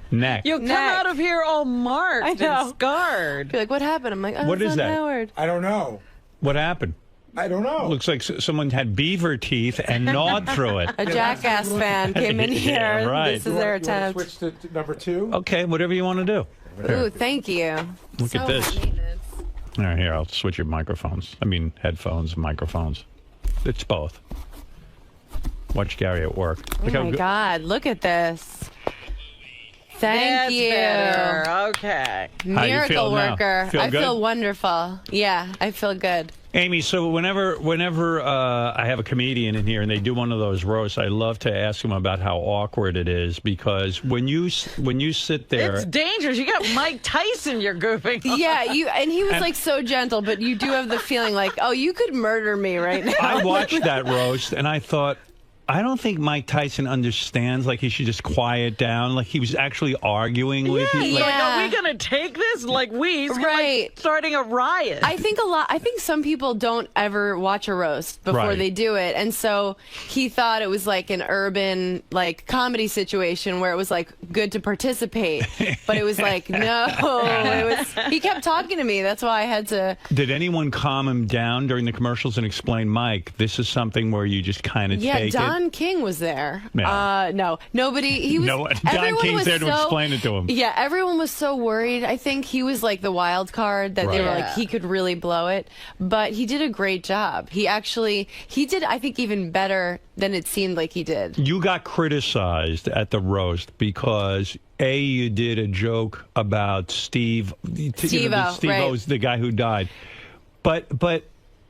Speaker 1: Neck.
Speaker 2: You'll come out of here all marked and scarred.
Speaker 20: Be like, what happened? I'm like, oh,
Speaker 1: What
Speaker 20: it's
Speaker 1: is
Speaker 20: on
Speaker 1: that?
Speaker 20: Howard.
Speaker 4: I don't know.
Speaker 1: What happened?
Speaker 4: I don't know.
Speaker 1: Looks like someone had beaver teeth and gnawed through it.
Speaker 20: A Jackass fan came in here.
Speaker 1: Yeah, right.
Speaker 20: This is their attempt.
Speaker 4: Switch to number 2?
Speaker 1: Okay, whatever you want to do.
Speaker 20: Ooh, thank you.
Speaker 1: Look at this. All right, here, I'll switch your microphones. I mean, headphones, microphones. It's both. Watch Gary at work.
Speaker 20: Oh my God, look at this. Thank
Speaker 2: That's
Speaker 20: you.
Speaker 2: better. Okay.
Speaker 1: How you
Speaker 20: Miracle
Speaker 1: feel now?
Speaker 20: worker.
Speaker 1: Feel
Speaker 20: I
Speaker 1: good?
Speaker 20: feel wonderful. Yeah, I feel good.
Speaker 1: Amy, so whenever I have a comedian in here and they do one of those roasts, I love to ask them about how awkward it is because when you sit there,
Speaker 2: It's dangerous. You got Mike Tyson you're goofing on.
Speaker 20: Yeah, and he was like so gentle, but you do have the feeling like, oh, you could murder me right now.
Speaker 1: I watched that roast and I thought, I don't think Mike Tyson understands. Like he should just quiet down. Like he was actually arguing with you. Like,
Speaker 2: Are we gonna take this like he's like starting a riot?
Speaker 20: I think some people don't ever watch a roast before
Speaker 2: Right.
Speaker 20: they do it, and so he thought it was like an urban like comedy situation where it was like good to participate, but it was like no. He kept talking to me. That's why I had to.
Speaker 1: Did anyone calm him down during the commercials and explain, Mike, this is something where you just kind of
Speaker 20: Yeah,
Speaker 1: take
Speaker 20: Don
Speaker 1: it?
Speaker 20: King was there.
Speaker 1: Yeah.
Speaker 20: No, nobody. He was.
Speaker 1: No, Don
Speaker 20: everyone
Speaker 1: King's
Speaker 20: was
Speaker 1: there to
Speaker 20: so-
Speaker 1: explain it to him.
Speaker 20: Yeah, everyone was so worried. I think he was like the wild card that they were
Speaker 1: Right.
Speaker 20: like he could really blow it, but he did a great job. He did. I think even better than it seemed like he did.
Speaker 1: You got criticized at the roast because you did a joke about Steve.
Speaker 20: Steve-O,
Speaker 1: Steve-O's the guy who died, but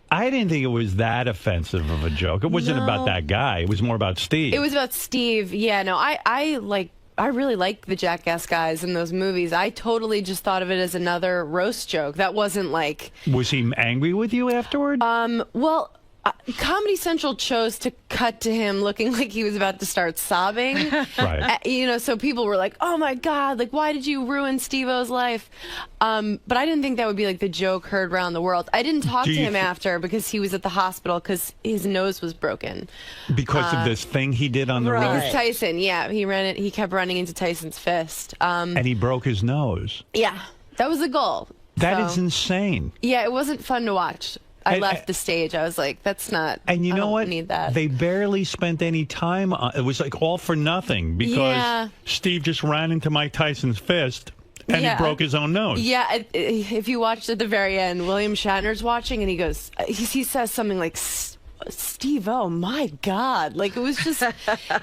Speaker 1: I didn't think it was that offensive of a joke. It wasn't
Speaker 20: No.
Speaker 1: about that guy. It was more about Steve.
Speaker 20: It was about Steve. Yeah, no, I really like the Jackass guys in those movies. I totally just thought of it as another roast joke. That wasn't like.
Speaker 1: Was he angry with you afterward?
Speaker 20: Well, Comedy Central chose to cut to him looking like he was about to start sobbing.
Speaker 1: Right.
Speaker 20: So people were like, "Oh my God! Like, why did you ruin Steve-O's life?" But I didn't think that would be like the joke heard around the world. I didn't talk
Speaker 1: Do
Speaker 20: to
Speaker 1: you
Speaker 20: him
Speaker 1: thi-
Speaker 20: after because he was at the hospital because his nose was broken.
Speaker 1: Because of this thing he did on the
Speaker 20: Because
Speaker 1: road?
Speaker 20: Tyson, yeah, he kept running into Tyson's fist.
Speaker 1: And he broke his nose.
Speaker 20: Yeah, that was the goal.
Speaker 1: That is
Speaker 20: So-
Speaker 1: insane.
Speaker 20: Yeah, it wasn't fun to watch. I
Speaker 1: And-
Speaker 20: left the stage. I was like, "That's not."
Speaker 1: And you
Speaker 20: I
Speaker 1: know
Speaker 20: don't
Speaker 1: what?
Speaker 20: Need that.
Speaker 1: They barely spent any time on it. Was like all for nothing because
Speaker 20: Yeah.
Speaker 1: Steve just ran into Mike Tyson's fist and
Speaker 20: Yeah.
Speaker 1: he broke his own nose.
Speaker 20: Yeah, if you watched at the very end, William Shatner's watching, and he goes, he says something like, "Steve, oh my God!" Like it was just,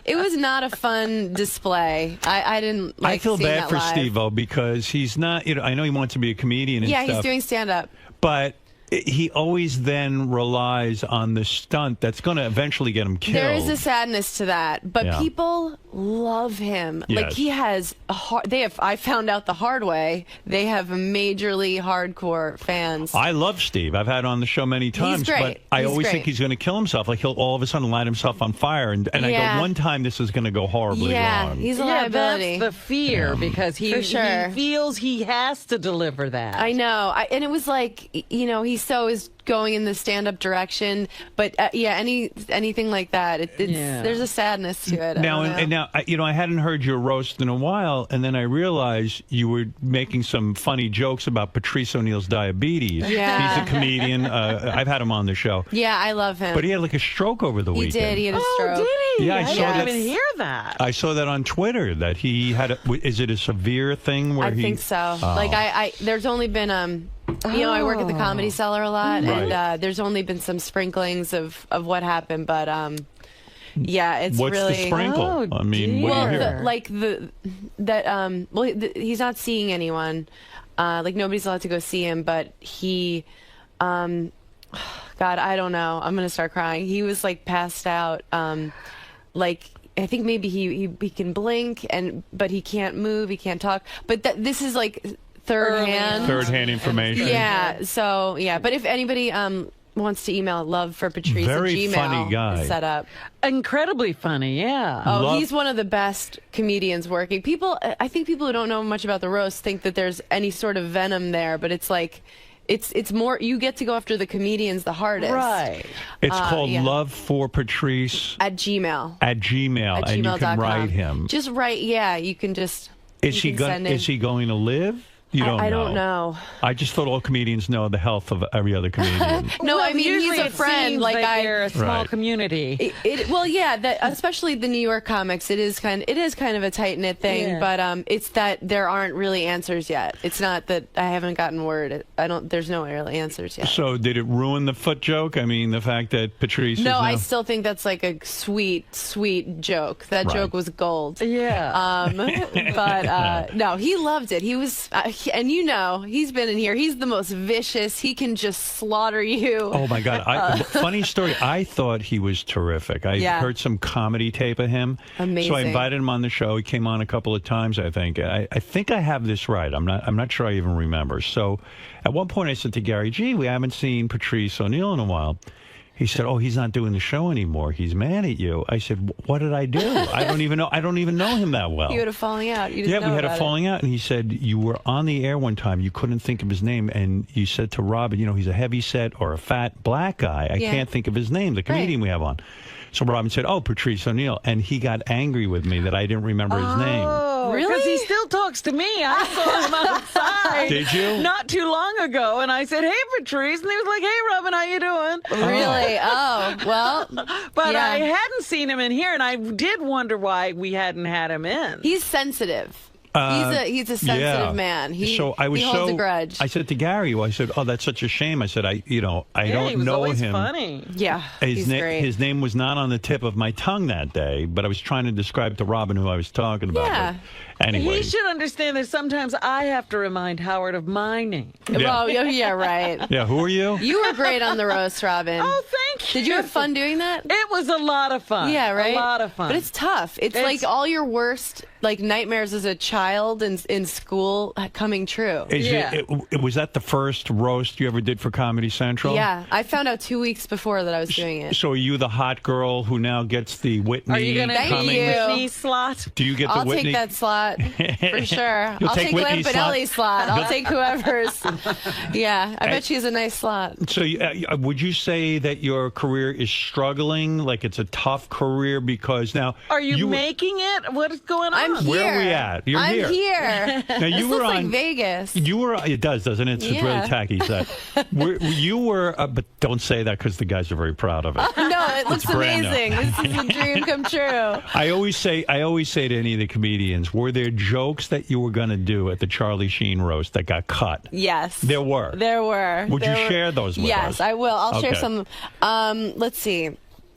Speaker 20: it was not a fun display. I didn't. Like
Speaker 1: I feel
Speaker 20: seeing
Speaker 1: bad
Speaker 20: that
Speaker 1: for
Speaker 20: live.
Speaker 1: Steve-O because he's not. I know he wants to be a comedian and
Speaker 20: Yeah,
Speaker 1: stuff.
Speaker 20: he's doing stand up.
Speaker 1: But he always then relies on the stunt that's going to eventually get him killed.
Speaker 20: There is a sadness to that, but
Speaker 1: Yeah.
Speaker 20: people love him.
Speaker 1: Yes.
Speaker 20: Like he has I found out the hard way. They have majorly hardcore fans.
Speaker 1: I love Steve. I've had on the show many times,
Speaker 20: great.
Speaker 1: but I
Speaker 20: He's
Speaker 1: always
Speaker 20: great.
Speaker 1: think he's going to kill himself. Like he'll all of a sudden light himself on fire, and I
Speaker 20: Yeah.
Speaker 1: go, one time this is going to go horribly wrong.
Speaker 20: He's a liability.
Speaker 2: That's the fear because
Speaker 20: For sure.
Speaker 2: he feels he has to deliver that.
Speaker 20: I know. And it was like, you know, he so is going in the stand-up direction, but anything like that, there's a sadness to it.
Speaker 1: Now, I hadn't heard your roast in a while, and then I realized you were making some funny jokes about Patrice O'Neal's diabetes.
Speaker 20: Yeah.
Speaker 1: He's a comedian. I've had him on the show.
Speaker 20: Yeah, I love him.
Speaker 1: But he had like a stroke over the
Speaker 20: He
Speaker 1: weekend.
Speaker 20: did. He had a stroke.
Speaker 2: Did he?
Speaker 1: Yeah, I saw that.
Speaker 2: didn't even hear that.
Speaker 1: I saw that on Twitter that he had. Is it a severe thing where
Speaker 20: I
Speaker 1: he?
Speaker 20: think so.
Speaker 1: Oh.
Speaker 20: Like I there's only been I work at the Comedy Cellar a lot,
Speaker 1: Right.
Speaker 20: and there's only been some sprinklings of what happened, but yeah, it's
Speaker 1: What's
Speaker 20: really.
Speaker 1: the sprinkle? I mean, what do you hear?
Speaker 20: He's not seeing anyone. Like nobody's allowed to go see him, but he, God, I don't know. I'm gonna start crying. He was like passed out. Like I think maybe he can blink but he can't move. He can't talk. But this is like third-hand
Speaker 1: information.
Speaker 20: Yeah. So yeah. But if anybody wants to email love for Patrice
Speaker 1: Very
Speaker 20: at Gmail,
Speaker 1: funny guy.
Speaker 20: is set up.
Speaker 2: Incredibly funny, yeah.
Speaker 20: Oh, he's one of the best comedians working. I think people who don't know much about the roast think that there's any sort of venom there, but it's like, it's more, you get to go after the comedians the hardest.
Speaker 2: Right.
Speaker 1: It's called Love for Patrice
Speaker 20: At Gmail.
Speaker 1: at Gmail,
Speaker 20: At
Speaker 1: and you can
Speaker 20: gmail.com.
Speaker 1: write him.
Speaker 20: Just write, you can just.
Speaker 1: Is he
Speaker 20: send in.
Speaker 1: Is he going to live? You don't
Speaker 20: I
Speaker 1: know.
Speaker 20: don't know.
Speaker 1: I just thought all comedians know the health of every other comedian.
Speaker 20: No,
Speaker 2: Well,
Speaker 20: I mean,
Speaker 2: usually
Speaker 20: he's a
Speaker 2: it
Speaker 20: friend.
Speaker 2: seems
Speaker 20: Like
Speaker 2: they're a small
Speaker 1: Right.
Speaker 2: community.
Speaker 20: Well, yeah, especially the New York comics, it is kind of a tight knit thing,
Speaker 2: Yeah.
Speaker 20: but it's that there aren't really answers yet. It's not that I haven't gotten word. There's no real answers yet.
Speaker 1: So did it ruin the foot joke? I mean, the fact that Patrice is
Speaker 20: No,
Speaker 1: now...
Speaker 20: I still think that's like a sweet joke. That
Speaker 1: Right.
Speaker 20: joke was gold.
Speaker 2: Yeah.
Speaker 20: But no, he loved it. He was, and he's been in here. He's the most vicious. He can just slaughter you.
Speaker 1: Oh my God! Funny story. I thought he was terrific. I heard some comedy tape of him.
Speaker 20: Amazing.
Speaker 1: So I invited him on the show. He came on a couple of times. I think. I think I have this right. I'm not sure I even remember. So at one point I said to Gary, "Gee, we haven't seen Patrice O'Neal in a while." He said, "Oh, he's not doing the show anymore. He's mad at you." I said, "What did I do? I don't even know him that well."
Speaker 20: You had a falling out. You didn't
Speaker 1: Yeah,
Speaker 20: know
Speaker 1: we had a
Speaker 20: about
Speaker 1: falling out, and he said you were on the air one time. You couldn't think of his name, and you said to Robin, he's a heavy set or a fat black guy. I
Speaker 20: Yeah.
Speaker 1: can't think of his name, the comedian we have on. So Robin said, "Oh, Patrice O'Neal," and he got angry with me that I didn't remember his name.
Speaker 2: Oh,
Speaker 20: Really?
Speaker 2: Because he still talks to me. I saw him outside.
Speaker 1: Did you?
Speaker 2: Not too long ago, and I said, "Hey, Patrice," and he was like, "Hey, Robin, how you doing?"
Speaker 20: Really? Oh, well.
Speaker 2: But
Speaker 20: yeah.
Speaker 2: I hadn't seen him in here, and I did wonder why we hadn't had him in.
Speaker 20: He's sensitive. He's a sensitive man. He holds a grudge.
Speaker 1: I said to Gary, I said, "Oh, that's such a shame." I said, I
Speaker 2: he
Speaker 1: don't
Speaker 2: was
Speaker 1: know
Speaker 2: always
Speaker 1: him.
Speaker 2: funny.
Speaker 20: Yeah, he's great.
Speaker 1: His name was not on the tip of my tongue that day, but I was trying to describe to Robin who I was talking about.
Speaker 20: Yeah.
Speaker 1: But anyway,
Speaker 2: He should understand that sometimes I have to remind Howard of my name.
Speaker 20: Well, yeah, right.
Speaker 1: Yeah, who are you?
Speaker 20: You were great on the roast, Robin.
Speaker 2: Oh, thank you.
Speaker 20: Did you have fun doing that?
Speaker 2: It was a lot of fun.
Speaker 20: Yeah, right?
Speaker 2: A lot of fun.
Speaker 20: But it's tough. It's like all your worst nightmares as a child in school coming true.
Speaker 1: Was that the first roast you ever did for Comedy Central?
Speaker 20: Yeah, I found out 2 weeks before that I was doing it.
Speaker 1: So are you the hot girl who now gets the Whitney?
Speaker 2: Are you going to
Speaker 20: Thank
Speaker 2: take
Speaker 20: you.
Speaker 2: the Whitney slot?
Speaker 1: Do you get the
Speaker 20: I'll
Speaker 1: Whitney?
Speaker 20: take that slot for sure.
Speaker 1: You'll
Speaker 20: I'll
Speaker 1: take
Speaker 20: take Glenn
Speaker 1: Whitney's
Speaker 20: Benelli's slot. I'll take whoever's. Yeah, I bet she has a nice slot.
Speaker 1: So would you say that your career is struggling? Like it's a tough career because now
Speaker 2: Are you making it? What is going on?
Speaker 20: I'm here.
Speaker 1: Where are we at? You're
Speaker 20: I'm
Speaker 1: here.
Speaker 20: here.
Speaker 1: Now,
Speaker 20: This
Speaker 1: you were
Speaker 20: looks
Speaker 1: on
Speaker 20: like Vegas.
Speaker 1: You were. It does, doesn't it? It's
Speaker 20: Yeah.
Speaker 1: really tacky. Set. You were, but don't say that because the guys are very proud of it.
Speaker 20: No, it looks
Speaker 1: It's brand new.
Speaker 20: amazing. This is a dream come true.
Speaker 1: I always say to any of the comedians, were there jokes that you were going to do at the Charlie Sheen roast that got cut?
Speaker 20: Yes.
Speaker 1: There were.
Speaker 20: There were.
Speaker 1: Would you
Speaker 20: There were-
Speaker 1: share those with us?
Speaker 20: Yes, I will. I'll share
Speaker 1: Okay.
Speaker 20: some. Let's see.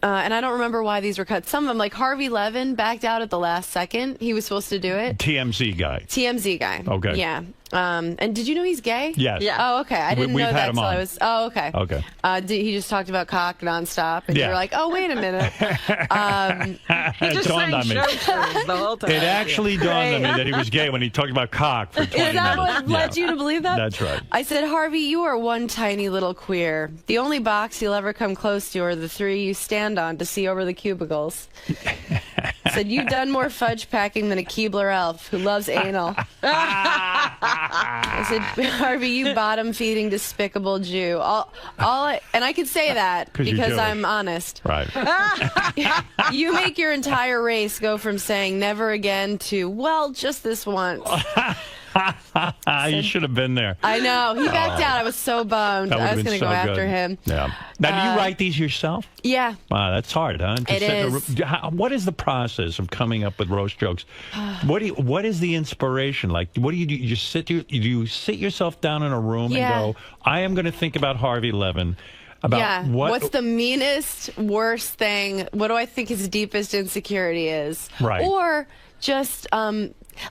Speaker 20: And I don't remember why these were cut. Some of them, like Harvey Levin, backed out at the last second. He was supposed to do it.
Speaker 1: TMZ guy.
Speaker 20: TMZ guy.
Speaker 1: Okay.
Speaker 20: Yeah. And did you know he's gay?
Speaker 1: Yes. Yeah.
Speaker 20: Oh, okay. I didn't
Speaker 1: We've
Speaker 20: know
Speaker 1: had
Speaker 20: that
Speaker 1: him
Speaker 20: until
Speaker 1: on.
Speaker 20: I was. Oh, okay.
Speaker 1: Okay.
Speaker 20: He just talked about cock nonstop, and you
Speaker 1: Yeah.
Speaker 20: were like, "Oh, wait a minute."
Speaker 1: It dawned on me.
Speaker 2: The whole time.
Speaker 1: It actually dawned on me that he was gay when he talked about cock for 20
Speaker 20: Is that
Speaker 1: minutes.
Speaker 20: what led you to believe that?
Speaker 1: That's right.
Speaker 20: I said, Harvey, you are one tiny little queer. The only box you'll ever come close to are the three you stand on to see over the cubicles. I said, you've done more fudge packing than a Keebler elf who loves anal. I said, Harvey, you bottom-feeding, despicable Jew. And I could say that
Speaker 1: 'Cause you're
Speaker 20: because
Speaker 1: Jewish.
Speaker 20: I'm honest.
Speaker 1: Right.
Speaker 20: You make your entire race go from saying never again to, well, just this once.
Speaker 1: You should have been there.
Speaker 20: I know. He backed out. I was so bummed.
Speaker 1: That
Speaker 20: I was
Speaker 1: would've
Speaker 20: going to
Speaker 1: been
Speaker 20: go
Speaker 1: so
Speaker 20: after
Speaker 1: good.
Speaker 20: him.
Speaker 1: Yeah. Now, do you write these yourself?
Speaker 20: Yeah.
Speaker 1: Wow, that's hard, huh? To
Speaker 20: It
Speaker 1: sit in a
Speaker 20: is.
Speaker 1: what is the process of coming up with roast jokes? What is the inspiration? Like, what do? You just do you sit yourself down in a room
Speaker 20: Yeah.
Speaker 1: and go, I am going to think about Harvey Levin. About
Speaker 20: Yeah. What's the meanest, worst thing? What do I think his deepest insecurity is?
Speaker 1: Right.
Speaker 20: Or just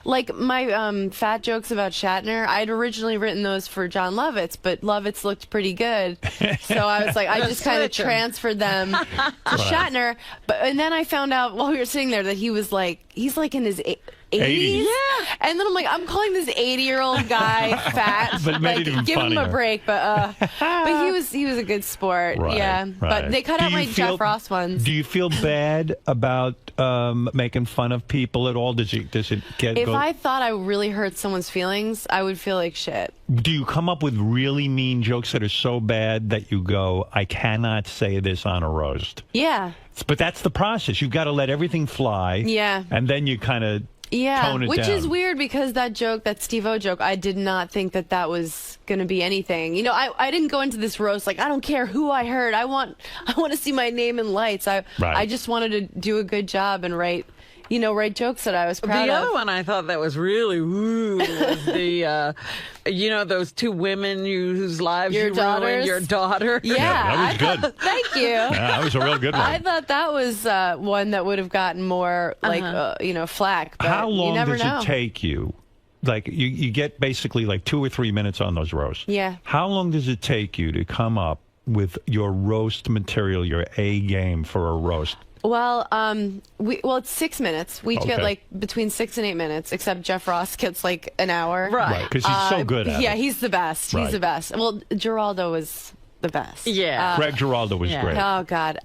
Speaker 20: like my fat jokes about Shatner. I'd originally written those for John Lovitz, but Lovitz looked pretty good, so I was like, I just kind of
Speaker 2: Switch 'em.
Speaker 20: transferred them to Shatner. And then I found out while we were sitting there that he's like in his 80s.
Speaker 2: Yeah.
Speaker 20: And then I'm like, I'm calling this 80-year-old guy fat.
Speaker 1: But it made it even
Speaker 20: give him a
Speaker 1: funnier.
Speaker 20: break. But he was a good sport.
Speaker 1: Right,
Speaker 20: Yeah.
Speaker 1: right.
Speaker 20: But they cut
Speaker 1: Do
Speaker 20: out
Speaker 1: you
Speaker 20: my
Speaker 1: feel-
Speaker 20: Jeff Ross ones.
Speaker 1: Do you feel bad about making fun of people at all? Does it get?
Speaker 20: If I thought I really hurt someone's feelings, I would feel like shit.
Speaker 1: Do you come up with really mean jokes that are so bad that you go, I cannot say this on a roast?
Speaker 20: Yeah.
Speaker 1: But that's the process. You've got to let everything fly.
Speaker 20: Yeah.
Speaker 1: And then you kind of tone it
Speaker 20: which
Speaker 1: down.
Speaker 20: is weird because that Steve-O joke, I did not think that was going to be anything. You know, I didn't go into this roast like, I don't care who I hurt. I want to see my name in lights. I just wanted to do a good job and write jokes that I was proud
Speaker 2: The
Speaker 20: of.
Speaker 2: other one I thought that was really woo was the, those two women whose lives
Speaker 20: Your
Speaker 2: you ruined,
Speaker 20: daughters?
Speaker 2: your daughter.
Speaker 20: Yeah,
Speaker 1: that was good.
Speaker 20: Thank you.
Speaker 1: Yeah, that was a real good one.
Speaker 20: I thought that was one that would have gotten more flack. But
Speaker 1: How long
Speaker 20: you never
Speaker 1: does
Speaker 20: know.
Speaker 1: it take you? Like you get basically like 2 or 3 minutes on those roasts.
Speaker 20: Yeah.
Speaker 1: How long does it take you to come up with your roast material, your A game for a roast?
Speaker 20: Well, it's 6 minutes. We
Speaker 1: Okay.
Speaker 20: get like between 6 and 8 minutes, except Jeff Ross gets like an hour.
Speaker 1: Right, 'cause he's so good at
Speaker 20: Yeah,
Speaker 1: it.
Speaker 20: he's the best.
Speaker 1: Right.
Speaker 20: He's the best. Well, Geraldo was the best.
Speaker 2: Yeah.
Speaker 1: Greg Giraldo was great.
Speaker 20: Oh God.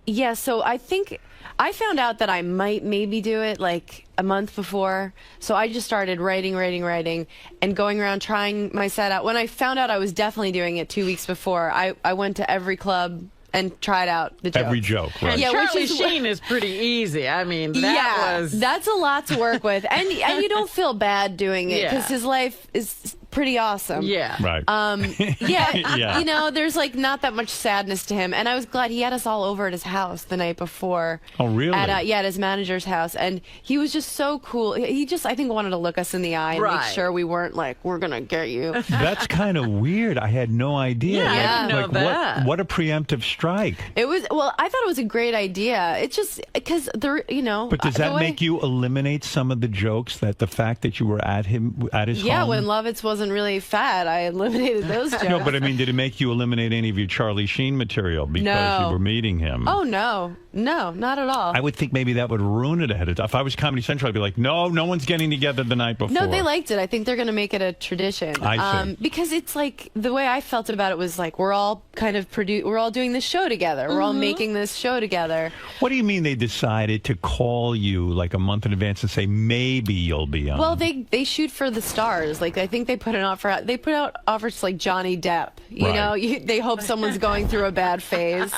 Speaker 20: Yeah. So I think I found out that I might maybe do it like a month before. So I just started writing, and going around trying my set out. When I found out I was definitely doing it 2 weeks before, I went to every club and tried out the joke.
Speaker 1: Every joke, right?
Speaker 2: And
Speaker 20: Yeah, which
Speaker 2: Charlie
Speaker 20: is-
Speaker 2: Sheen is pretty easy. I mean,
Speaker 20: that's a lot to work with, and you don't feel bad doing it because his life is pretty awesome.
Speaker 2: Yeah.
Speaker 1: Right.
Speaker 20: Yeah. There's like not that much sadness to him, and I was glad he had us all over at his house the night before.
Speaker 1: Oh, really?
Speaker 20: At his manager's house, and he was just so cool. He just, I think, wanted to look us in the eye and make
Speaker 2: Right.
Speaker 20: sure we weren't like, we're gonna get you.
Speaker 1: That's kind of weird. I had no idea.
Speaker 20: Yeah, I didn't know
Speaker 1: like
Speaker 20: that.
Speaker 1: What a preemptive strike.
Speaker 20: It was I thought it was a great idea. It's just because
Speaker 1: But does that make you eliminate some of the jokes that the fact that you were at his
Speaker 20: Yeah,
Speaker 1: home?
Speaker 20: when Lovitz wasn't really fat, I eliminated those jokes.
Speaker 1: No, but I mean, did it make you eliminate any of your Charlie Sheen material because
Speaker 20: No.
Speaker 1: you were meeting him?
Speaker 20: Oh no, not at all.
Speaker 1: I would think maybe that would ruin it ahead of time. If I was Comedy Central, I'd be like, no one's getting together the night before.
Speaker 20: No, they liked it. I think they're going to make it a tradition.
Speaker 1: I see.
Speaker 20: Because it's like the way I felt about it was like we're all kind of we're all doing this show together. We're all making this show together.
Speaker 1: What do you mean they decided to call you like a month in advance and say maybe you'll be on?
Speaker 20: Well, they shoot for the stars. Like I think they put an offer out. They put out offers to like Johnny Depp. You
Speaker 1: Right.
Speaker 20: know, they hope someone's going through a bad phase.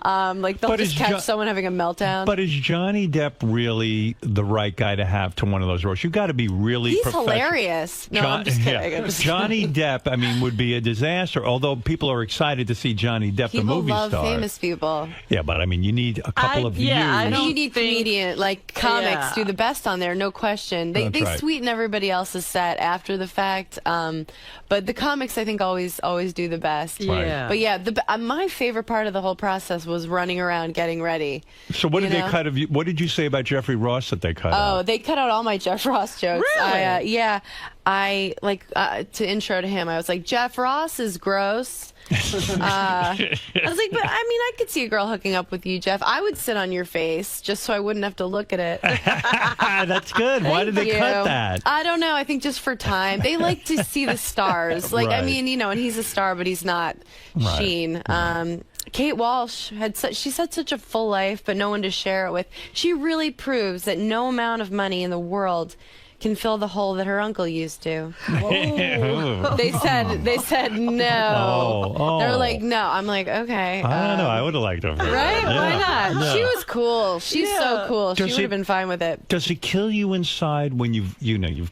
Speaker 20: Like they'll
Speaker 1: But
Speaker 20: just
Speaker 1: is
Speaker 20: catch someone having a meltdown.
Speaker 1: But is Johnny Depp really the right guy to have to one of those roles? You got to be really
Speaker 20: He's
Speaker 1: professional.
Speaker 20: hilarious. No, I'm just kidding.
Speaker 1: yeah.
Speaker 20: I'm just
Speaker 1: Johnny Depp, I mean, would be a disaster. Although people are excited to see Johnny Depp, the
Speaker 20: People
Speaker 1: movie
Speaker 20: love
Speaker 1: star.
Speaker 20: famous people.
Speaker 1: Yeah, but I mean, you need a couple of views.
Speaker 20: You need comedian, like comics
Speaker 2: Yeah.
Speaker 20: do the best on there, no question. They
Speaker 1: That's right.
Speaker 20: sweeten everybody else's set after the fact. But the comics, I think, always do the best.
Speaker 1: Yeah.
Speaker 20: But yeah, my favorite part of the whole process was running around getting ready.
Speaker 1: So what did they cut of you? What did you say about Jeffrey Ross that they cut out?
Speaker 20: Oh, they cut out all my Jeff Ross jokes.
Speaker 2: Really?
Speaker 20: Yeah. I like to intro to him. I was like, Jeff Ross is gross. I was like, but I mean, I could see a girl hooking up with you, Jeff. I would sit on your face just so I wouldn't have to look at it.
Speaker 1: That's good. Why did they cut that?
Speaker 20: I don't know. I think just for time. They like to see the stars. Like, I
Speaker 1: Right.
Speaker 20: mean, you know, and he's a star, but he's not
Speaker 1: Right.
Speaker 20: Sheen. Kate Walsh she's had such a full life, but no one to share it with. She really proves that no amount of money in the world can fill the hole that her uncle used to. They said no.
Speaker 1: Oh.
Speaker 20: They're like, no. I'm like, okay.
Speaker 1: I don't know. I would have liked her.
Speaker 20: Right?
Speaker 1: Yeah.
Speaker 20: Why not?
Speaker 1: Yeah.
Speaker 20: She was cool. She's so cool.
Speaker 1: Does
Speaker 20: She would have been fine with it.
Speaker 1: Does it kill you inside when you've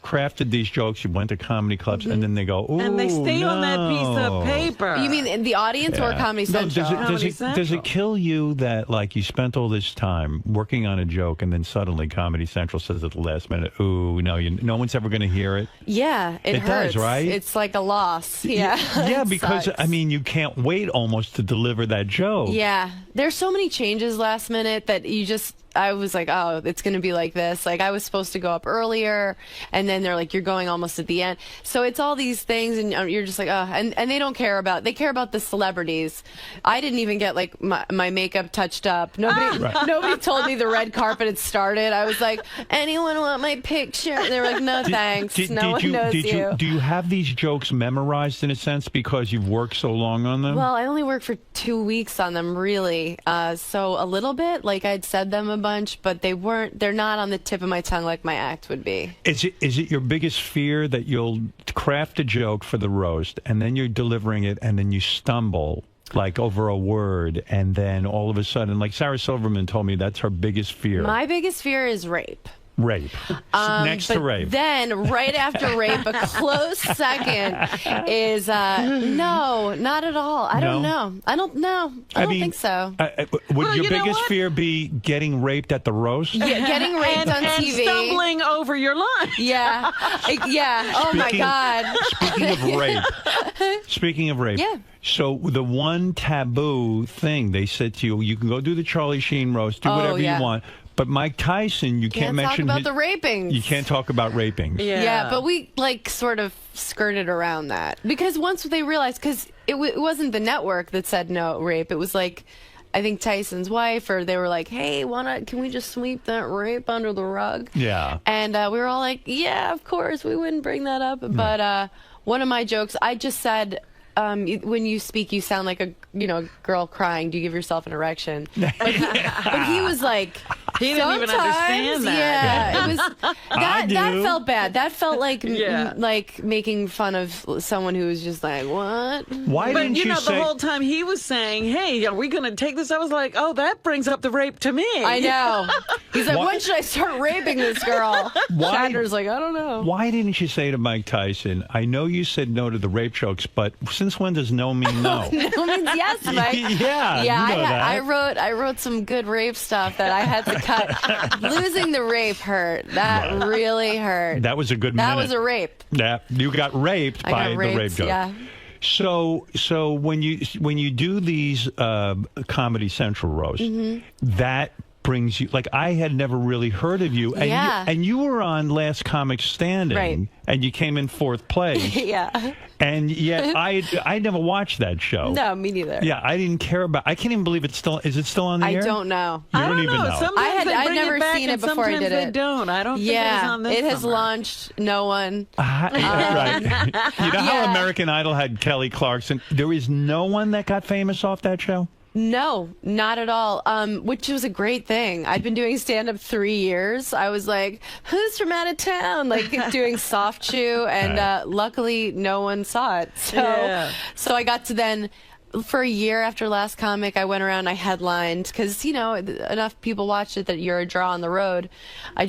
Speaker 1: crafted these jokes, you went to comedy clubs, and then they go, ooh,
Speaker 2: And they stay on that piece of paper.
Speaker 20: You mean in the audience or Comedy
Speaker 1: No,
Speaker 20: Central?
Speaker 1: does it kill you that, like, you spent all this time working on a joke and then suddenly Comedy Central says at the last minute, ooh, no one's ever going to hear it?
Speaker 20: Yeah, it
Speaker 1: does,
Speaker 20: hurts.
Speaker 1: right?
Speaker 20: It's like a loss. Yeah.
Speaker 1: Yeah,
Speaker 20: It
Speaker 1: because,
Speaker 20: sucks.
Speaker 1: I mean, you can't wait almost to deliver that joke.
Speaker 20: Yeah, there's so many changes last minute that I was like, oh, it's going to be like this. Like, I was supposed to go up earlier, and then they're like, you're going almost at the end. So it's all these things, and you're just like, oh, and they don't care about, they care about the celebrities. I didn't even get, like, my makeup touched up. Nobody told me the red carpet had started. I was like, anyone want my picture? They were like, no, thanks. No one knows you.
Speaker 1: Do you have these jokes memorized in a sense because you've worked so long on them?
Speaker 20: Well, I only worked for 2 weeks on them, really. So a little bit, like I'd said them a bunch, but they're not on the tip of my tongue like my act would be.
Speaker 1: Is it your biggest fear that you'll craft a joke for the roast and then you're delivering it and then you stumble like over a word and then all of a sudden, like Sarah Silverman told me that's her biggest fear.
Speaker 20: My biggest fear is rape.
Speaker 1: Rape. Next to
Speaker 20: but
Speaker 1: rape.
Speaker 20: Then, right after rape, a close second is no, not at all. I don't know. I don't think so.
Speaker 1: Would your biggest fear be getting raped at the roast?
Speaker 20: Yeah, getting raped on TV.
Speaker 2: And stumbling over your lunch.
Speaker 20: Yeah. Yeah. Oh, my God.
Speaker 1: Speaking of rape.
Speaker 20: Yeah.
Speaker 1: So the one taboo thing they said to you can go do the Charlie Sheen roast, do whatever you want. But Mike Tyson, you can't mention
Speaker 20: talk about the rapings.
Speaker 1: You can't talk about rapings.
Speaker 20: Yeah, but we like sort of skirted around that because once they realized, because it wasn't the network that said no rape, it was like I think Tyson's wife, or they were like, hey, can we just sweep that rape under the rug? Yeah. And we were all like, yeah, of course, we wouldn't bring that up. But one of my jokes, I just said, when you speak, you sound like a girl crying. Do you give yourself an erection? But he was like,
Speaker 2: he didn't even understand that.
Speaker 20: Yeah, it was that felt bad. That felt like like making fun of someone who was just like, what?
Speaker 1: Why
Speaker 2: didn't you say? The whole time he was saying, hey, are we going to take this? I was like, oh, that brings up the rape to me.
Speaker 20: I know. He's like, when should I start raping this girl? Shatner's like, I don't know.
Speaker 1: Why didn't you say to Mike Tyson, I know you said no to the rape jokes, but since when does no mean no?
Speaker 20: No means yes, Mike.
Speaker 1: Yeah,
Speaker 20: yeah.
Speaker 1: you know that.
Speaker 20: I wrote some good rape stuff that I had to cut. Losing the rape hurt. That really hurt.
Speaker 1: That was a good
Speaker 20: That
Speaker 1: minute.
Speaker 20: was a rape.
Speaker 1: Yeah, you got raped by the rape joke.
Speaker 20: Yeah.
Speaker 1: So when you do these Comedy Central roasts, that brings you, like, I had never really heard of you, and you were on Last Comic Standing, and you came in 4th place.
Speaker 20: Yeah.
Speaker 1: And yet I never watched that show.
Speaker 20: No, me neither.
Speaker 1: Yeah, I didn't care about. I can't even believe it's still. Is it still on the air?
Speaker 20: I don't know.
Speaker 1: You don't even know.
Speaker 2: Sometimes
Speaker 20: I'd never seen it before I did
Speaker 2: they
Speaker 20: it.
Speaker 2: don't. I don't think it was on this
Speaker 20: it has
Speaker 2: summer.
Speaker 20: launched. No one.
Speaker 1: Right. You know how American Idol had Kelly Clarkson? There is no one that got famous off that show?
Speaker 20: No, not at all. Which was a great thing. I'd been doing stand-up 3 years. I was like, who's from out of town? Like doing soft chew, and luckily no one saw it. So I got to then, for a year after Last Comic, I went around, I headlined, because, enough people watched it that you're a draw on the road. I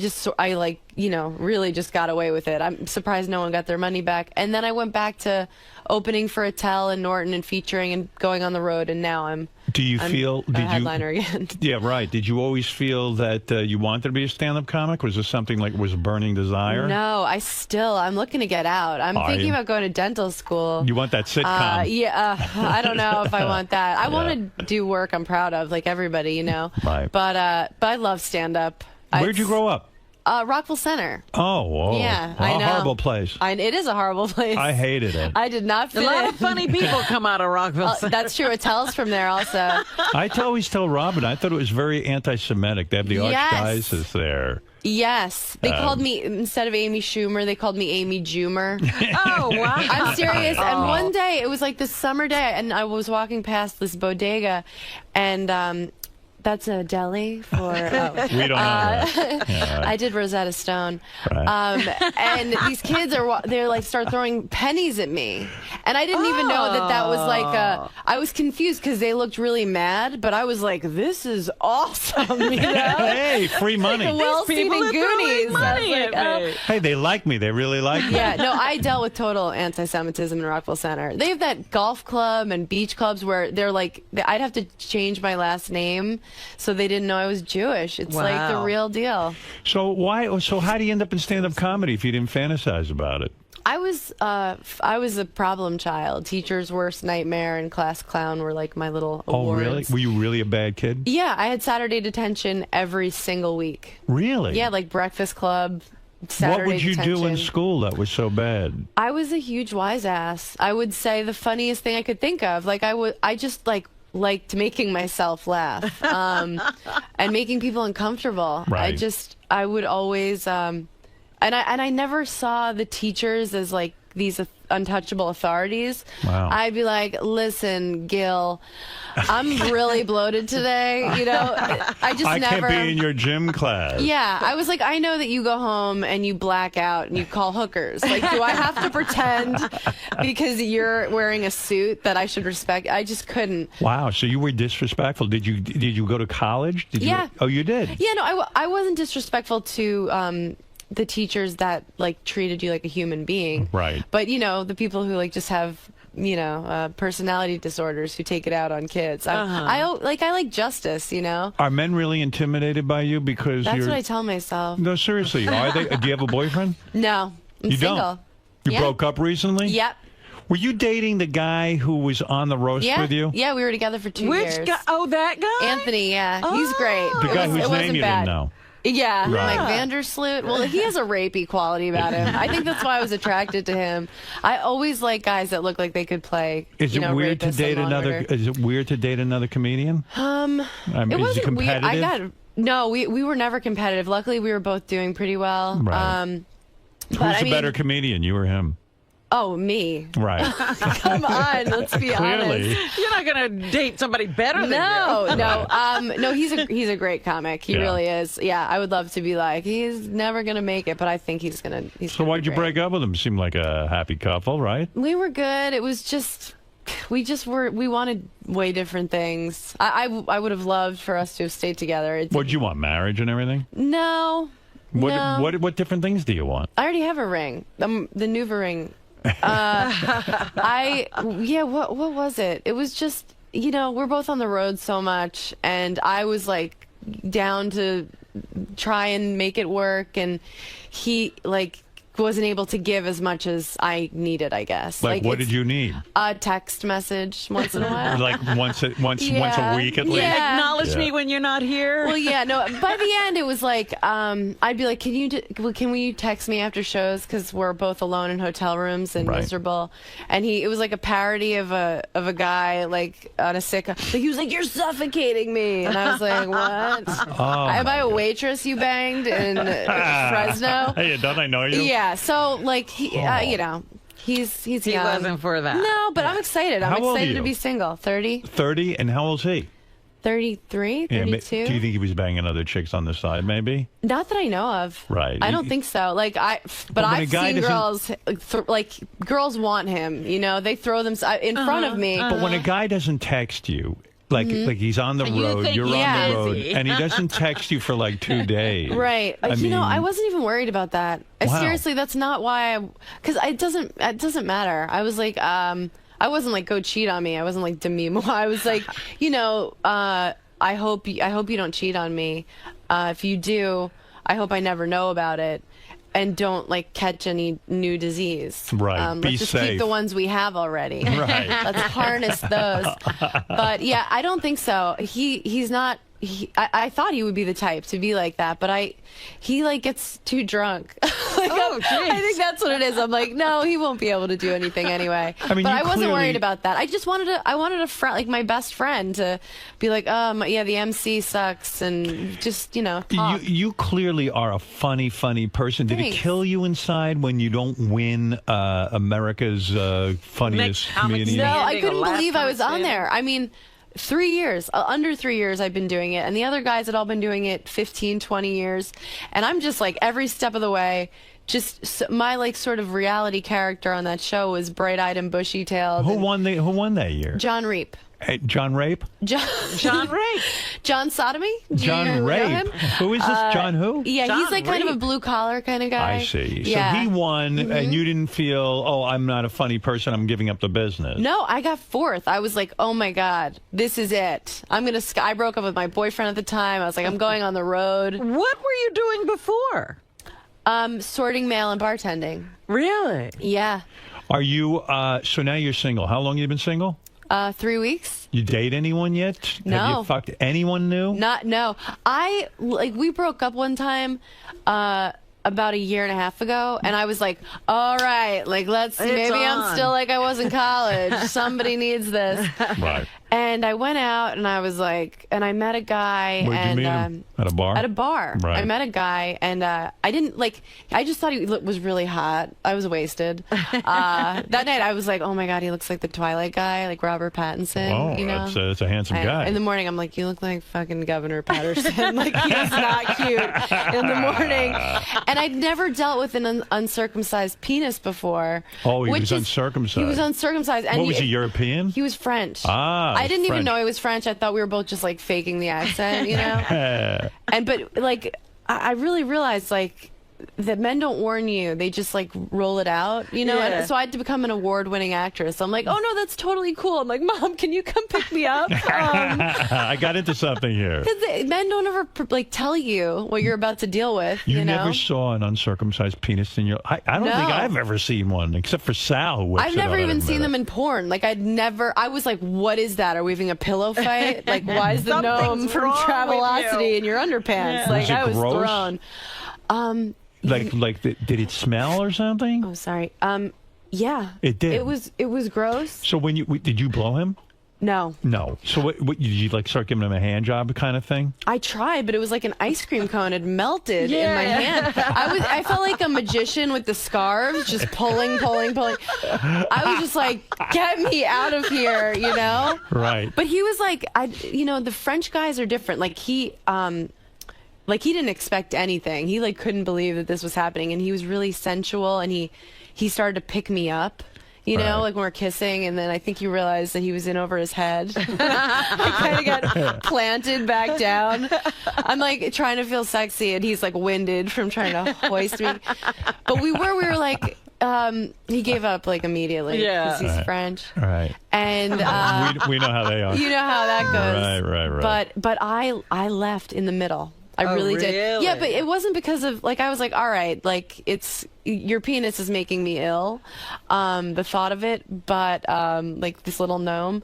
Speaker 20: really just got away with it. I'm surprised no one got their money back. And then I went back to opening for Attell and Norton and featuring and going on the road, and now I'm
Speaker 1: Do you feel?
Speaker 20: a headliner again.
Speaker 1: Yeah, right. Did you always feel that you wanted to be a stand-up comic? Was this something like was a burning desire?
Speaker 20: No, I'm looking to get out. I'm thinking about going to dental school.
Speaker 1: You want that sitcom?
Speaker 20: Yeah, I don't know if I want that. I want to do work I'm proud of, like everybody,
Speaker 1: Right.
Speaker 20: But I love stand-up.
Speaker 1: Where'd you grow up?
Speaker 20: Rockville Center.
Speaker 1: Oh, whoa.
Speaker 20: Yeah,
Speaker 1: a
Speaker 20: I know.
Speaker 1: horrible place.
Speaker 20: It is a horrible place.
Speaker 1: I hated it.
Speaker 20: I did not fit
Speaker 2: A lot
Speaker 20: in.
Speaker 2: of funny people come out of Rockville Center.
Speaker 20: That's true. Attell's from there also.
Speaker 1: I always tell Robin, I thought it was very anti-Semitic. They have the
Speaker 20: Yes.
Speaker 1: archdiocese there.
Speaker 20: Yes. They called me, instead of Amy Schumer, they called me @AmyJumer.
Speaker 2: Oh, wow.
Speaker 20: I'm serious. And one day, it was like this summer day, and I was walking past this bodega, and that's a deli for.
Speaker 1: We don't know that. Yeah, right.
Speaker 20: I did Rosetta Stone,
Speaker 1: Right.
Speaker 20: and these kids they're like start throwing pennies at me, and I didn't even know that was like I was confused because they looked really mad, but I was like, this is awesome,
Speaker 1: Hey, free money.
Speaker 20: Well seen in Goonies.
Speaker 2: money
Speaker 20: I was like,
Speaker 2: at me.
Speaker 1: Hey, they like me. They really like me.
Speaker 20: yeah, no, I dealt with total anti-Semitism in Rockville Center. They have that golf club and beach clubs where they're like, I'd have to change my last name, so they didn't know I was Jewish. It's like the real deal.
Speaker 1: So how do you end up in stand-up comedy if you didn't fantasize about it?
Speaker 20: I was a problem child. Teacher's worst nightmare and class clown were like my little awards.
Speaker 1: Oh, really? Were you really a bad kid?
Speaker 20: Yeah, I had Saturday detention every single week.
Speaker 1: Really?
Speaker 20: Yeah, like Breakfast Club. Saturday
Speaker 1: what would you
Speaker 20: detention.
Speaker 1: do in school that was so bad?
Speaker 20: I was a huge wise ass. I would say the funniest thing I could think of. Like I just liked making myself laugh and making people uncomfortable.
Speaker 1: Right.
Speaker 20: I would always and I never saw the teachers as like these untouchable authorities.
Speaker 1: Wow.
Speaker 20: I'd be like, listen, Gil, I'm really bloated today. I
Speaker 1: can't be in your gym class.
Speaker 20: Yeah, I was like, I know that you go home and you black out and you call hookers. Like, do I have to pretend because you're wearing a suit that I should respect? I just couldn't.
Speaker 1: Wow, so you were disrespectful. Did you go to college?
Speaker 20: Yeah.
Speaker 1: Oh, you did?
Speaker 20: Yeah, no, I wasn't disrespectful to the teachers that like treated you like a human being.
Speaker 1: Right.
Speaker 20: But the people who like just have personality disorders who take it out on kids. I like justice.
Speaker 1: Are men really intimidated by you because
Speaker 20: That's
Speaker 1: you're?
Speaker 20: what I tell myself.
Speaker 1: No, seriously, are they? Do you have a boyfriend?
Speaker 20: No, I'm
Speaker 1: You
Speaker 20: single.
Speaker 1: don't? You
Speaker 20: Yeah.
Speaker 1: broke up recently?
Speaker 20: Yep.
Speaker 1: Were you dating the guy who was on the roast
Speaker 20: Yeah.
Speaker 1: with you?
Speaker 20: Yeah, we were together for 2 years.
Speaker 2: Which guy? Oh, that guy?
Speaker 20: Anthony, yeah. He's great.
Speaker 1: The guy whose name you didn't know.
Speaker 20: Yeah,
Speaker 1: Right.
Speaker 20: like Vandersloot. Well, he has a rapey quality about him. I think that's why I was attracted to him. I always like guys that look like they could play.
Speaker 1: Is it weird to
Speaker 20: rapists
Speaker 1: date
Speaker 20: and Law &
Speaker 1: another?
Speaker 20: Order.
Speaker 1: Is it weird to date another comedian?
Speaker 20: It
Speaker 1: is he
Speaker 20: wasn't weird.
Speaker 1: competitive?
Speaker 20: No, we were never competitive. Luckily, we were both doing pretty well.
Speaker 1: Right. Who's
Speaker 20: but
Speaker 1: the better comedian, you or him?
Speaker 20: Oh, me.
Speaker 1: Right.
Speaker 20: Come on, let's be
Speaker 1: Clearly.
Speaker 20: honest.
Speaker 2: You're not going to date somebody better than you.
Speaker 20: No, he's a great comic. He
Speaker 1: Yeah.
Speaker 20: really is. Yeah, I would love to be like, he's never going to make it, but I think he's going to.
Speaker 1: So why'd you break up with him? Seemed like a happy couple, right?
Speaker 20: We were good. It was just, we wanted way different things. I would have loved for us to have stayed together.
Speaker 1: What'd you want? Marriage and everything?
Speaker 20: No. No.
Speaker 1: What different things do you want?
Speaker 20: I already have a ring. The Nuva ring. What was it? It was just, we're both on the road so much, and I was like down to try and make it work, and he like wasn't able to give as much as I needed, I guess.
Speaker 1: Like what did you need?
Speaker 20: A text message once in a while.
Speaker 1: Like once a week at least.
Speaker 20: Yeah.
Speaker 2: Acknowledge me when you're not here.
Speaker 20: Well, yeah, no. By the end, it was like I'd be like, can we text me after shows because we're both alone in hotel rooms and miserable. And it was like a parody of a guy like on a sick. Like he was like, "You're suffocating me," and I was like, "What? Am I a waitress you banged in Fresno?"
Speaker 1: Hey, don't I know you?
Speaker 20: Yeah. So like he's
Speaker 2: He
Speaker 20: young.
Speaker 2: wasn't for that.
Speaker 20: No, but I'm excited.
Speaker 1: How
Speaker 20: I'm
Speaker 1: old are
Speaker 20: excited
Speaker 1: you?
Speaker 20: to be single. 30.
Speaker 1: 30, and how old's he?
Speaker 20: 33,
Speaker 1: Yeah,
Speaker 20: 32.
Speaker 1: do you think he was banging other chicks on the side, maybe?
Speaker 20: Not that I know of.
Speaker 1: Right.
Speaker 20: I don't think so. But
Speaker 1: when a
Speaker 20: I've
Speaker 1: guy
Speaker 20: seen
Speaker 1: doesn't-
Speaker 20: girls, girls want him. They throw them in front of me.
Speaker 1: But when a guy doesn't text you, like he's on the
Speaker 20: You
Speaker 1: road,
Speaker 20: think
Speaker 1: you're
Speaker 20: he's
Speaker 1: on the road,
Speaker 20: busy.
Speaker 1: and he doesn't text you for like 2 days.
Speaker 20: Right.
Speaker 1: I mean,
Speaker 20: I wasn't even worried about that.
Speaker 1: Wow.
Speaker 20: Seriously, that's not why because it doesn't matter. I was like, I I wasn't like, go cheat on me. I wasn't like, demi moi. I was like, I hope you don't cheat on me. If you do, I hope I never know about it. And don't like catch any new disease.
Speaker 1: Right. Be
Speaker 20: let's just
Speaker 1: safe.
Speaker 20: keep the ones we have already.
Speaker 1: Right.
Speaker 20: Let's harness those. But yeah, I don't think so. He's not. I thought he would be the type to be like that, but he like gets too drunk. I think that's what it is. I'm like, no, he won't be able to do anything anyway.
Speaker 1: I mean,
Speaker 20: but
Speaker 1: you
Speaker 20: I wasn't
Speaker 1: clearly-
Speaker 20: worried about that. I just wanted a friend, like my best friend, to be like, yeah, the MC sucks, and just talk.
Speaker 1: You clearly are a funny person. Did
Speaker 20: Thanks.
Speaker 1: it kill you inside when you don't win America's funniest comedian?
Speaker 20: No, I couldn't believe I was on there. I mean, 3 years, under 3 years I've been doing it, and the other guys had all been doing it 15, 20 years, and I'm just like every step of the way. My like sort of reality character on that show was bright-eyed and bushy-tailed.
Speaker 1: Who won that year?
Speaker 20: John Reap.
Speaker 1: John Rape?
Speaker 20: John Rape. John Sodomy?
Speaker 1: John
Speaker 20: know
Speaker 1: Rape.
Speaker 20: him?
Speaker 1: Who is this? John who?
Speaker 20: Yeah,
Speaker 1: John
Speaker 20: he's like kind of a
Speaker 1: Rape.
Speaker 20: blue-collar kind of guy.
Speaker 1: I see.
Speaker 20: Yeah.
Speaker 1: So he won, and you didn't feel, oh, I'm not a funny person, I'm giving up the business.
Speaker 20: No, I got fourth. I was like, oh my God, this is it. I broke up with my boyfriend at the time. I was like, I'm going on the road.
Speaker 2: What were you doing before?
Speaker 20: Sorting mail and bartending.
Speaker 2: Really?
Speaker 20: Yeah.
Speaker 1: Are you, so now you're single. How long have you been single?
Speaker 20: 3 weeks.
Speaker 1: You date anyone yet?
Speaker 20: No.
Speaker 1: Have you fucked anyone new?
Speaker 20: No. We broke up one time about a year and a half ago, and I was like, all right, like, let's see.
Speaker 2: It's
Speaker 20: Maybe
Speaker 2: on.
Speaker 20: I'm still like I was in college. Somebody needs this.
Speaker 1: Right.
Speaker 20: And I went out, and I was like, and I met a guy.
Speaker 1: Where'd you meet him? At a bar?
Speaker 20: At a bar.
Speaker 1: Right.
Speaker 20: I met a guy, and I didn't like. I just thought he was really hot. I was wasted. That night, I was like, oh my God, he looks like the Twilight guy, like Robert Pattinson.
Speaker 1: Oh,
Speaker 20: you know?
Speaker 1: that's a handsome guy.
Speaker 20: In the morning, I'm like, you look like fucking Governor Patterson. Like, he's not cute in the morning. And I'd never dealt with an uncircumcised penis before.
Speaker 1: Oh, he
Speaker 20: which
Speaker 1: was
Speaker 20: is-
Speaker 1: uncircumcised.
Speaker 20: He was uncircumcised. And
Speaker 1: What was he, European?
Speaker 20: He was French.
Speaker 1: Ah,
Speaker 20: I didn't even
Speaker 1: French.
Speaker 20: know he was French. I thought we were both just like faking the accent, you know? But like, I really realized like that men don't warn you; they just like roll it out, you know.
Speaker 2: Yeah.
Speaker 20: And so I had to become an award-winning actress. I'm like, oh no, that's totally cool. I'm like, Mom, can you come pick me up?
Speaker 1: I got into something here.
Speaker 20: Because men don't ever like tell you what you're about to deal with.
Speaker 1: You
Speaker 20: know?
Speaker 1: never saw an uncircumcised penis in your... I don't
Speaker 20: No.
Speaker 1: think I've ever seen one, except for Sal, who whips
Speaker 20: I've
Speaker 1: it
Speaker 20: never
Speaker 1: out
Speaker 20: even
Speaker 1: every
Speaker 20: seen
Speaker 1: minute.
Speaker 20: them in porn. Like I was like, what is that? Are we having a pillow fight? Like, why is the gnome
Speaker 2: Something's
Speaker 20: from
Speaker 2: wrong with
Speaker 20: Travelocity
Speaker 2: you.
Speaker 20: in your underpants?
Speaker 2: Yeah.
Speaker 20: Like
Speaker 1: Was it
Speaker 20: I was
Speaker 1: gross?
Speaker 20: thrown.
Speaker 1: Did it smell or something?
Speaker 20: Oh, sorry. Yeah.
Speaker 1: It did.
Speaker 20: It was gross.
Speaker 1: So did you blow him?
Speaker 20: No.
Speaker 1: No. So what did you like start giving him a hand job kind of thing?
Speaker 20: I tried, but it was like an ice cream cone had melted in my hand. I felt like a magician with the scarves, just pulling. I was just like, get me out of here, you know?
Speaker 1: Right.
Speaker 20: But he was like, the French guys are different. Like he didn't expect anything. He like couldn't believe that this was happening, and he was really sensual, and he started to pick me up. You know,
Speaker 1: Right.
Speaker 20: like when we're kissing, and then I think he realized that he was in over his head. I kind of got planted back down. I'm like trying to feel sexy, and he's like winded from trying to hoist me. But we were like, he gave up like immediately because he's
Speaker 1: Right.
Speaker 20: French.
Speaker 1: Right.
Speaker 20: And
Speaker 1: we know how they are.
Speaker 20: you know how that goes.
Speaker 1: Right.
Speaker 20: But I left in the middle. I
Speaker 2: Oh,
Speaker 20: really did.
Speaker 2: really?
Speaker 20: Yeah, but it wasn't because of like I was like, all right, like it's your penis is making me ill, the thought of it. But like this little gnome,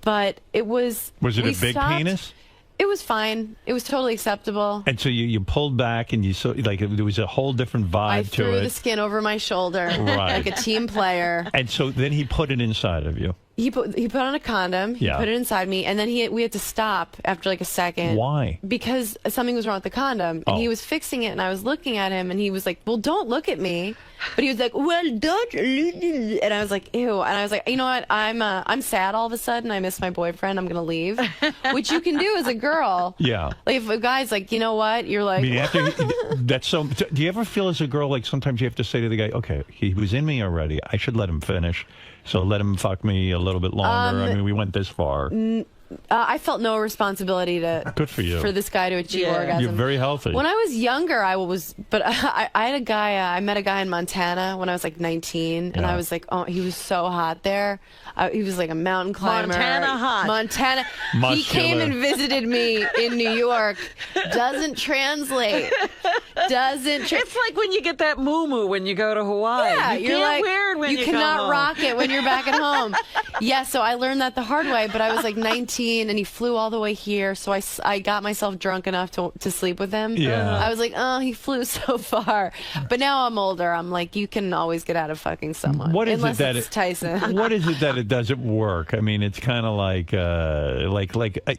Speaker 20: but it was.
Speaker 1: Was it
Speaker 20: we
Speaker 1: a big
Speaker 20: stopped.
Speaker 1: penis?
Speaker 20: It was fine. It was totally acceptable.
Speaker 1: And so you pulled back and you saw like there was a whole different vibe
Speaker 20: I
Speaker 1: to
Speaker 20: threw
Speaker 1: it.
Speaker 20: the skin over my shoulder
Speaker 1: Right.
Speaker 20: like a team player.
Speaker 1: And so then he put it inside of you.
Speaker 20: He put on a condom. He
Speaker 1: Yeah.
Speaker 20: put it inside me, and then we had to stop after like a second.
Speaker 1: Why?
Speaker 20: Because something was wrong with the condom, and he was fixing it, and I was looking at him, and he was like, "Well, don't look at me," but he was like, "Well, don't," and I was like, "Ew," and I was like, "You know what? I'm sad all of a sudden. I miss my boyfriend. I'm gonna leave," which you can do as a girl.
Speaker 1: Yeah.
Speaker 20: Like if a guy's like, "You know what?" You're like,
Speaker 1: I mean, that's so. Do you ever feel as a girl like sometimes you have to say to the guy, "Okay, he was in me already. I should let him finish. So let him fuck me a little bit longer. I mean, we went this far."
Speaker 20: I felt no responsibility to.
Speaker 1: Good for you.
Speaker 20: For this guy to achieve orgasm.
Speaker 1: You're very healthy.
Speaker 20: When I was younger, but I had a guy. I met a guy in Montana when I was like 19, and I was like, oh, he was so hot there. He was like a mountain climber.
Speaker 2: Montana hot.
Speaker 20: Montana.
Speaker 1: Muscular.
Speaker 20: He came and visited me in New York. Doesn't translate.
Speaker 2: It's like when you get that moo when you go to Hawaii.
Speaker 20: Yeah,
Speaker 2: you
Speaker 20: you're
Speaker 2: can't
Speaker 20: like,
Speaker 2: wear it when you come
Speaker 20: cannot
Speaker 2: home.
Speaker 20: rock it when you're back at home. Yeah, so I learned that the hard way, but I was like 19 and he flew all the way here, so I got myself drunk enough to sleep with him.
Speaker 1: Yeah.
Speaker 20: I was like, oh, he flew so far. But now I'm older. I'm like, you can always get out of fucking someone.
Speaker 1: What is
Speaker 20: unless
Speaker 1: it that
Speaker 20: it's Tyson.
Speaker 1: What is it that it doesn't work? I mean, it's kind of like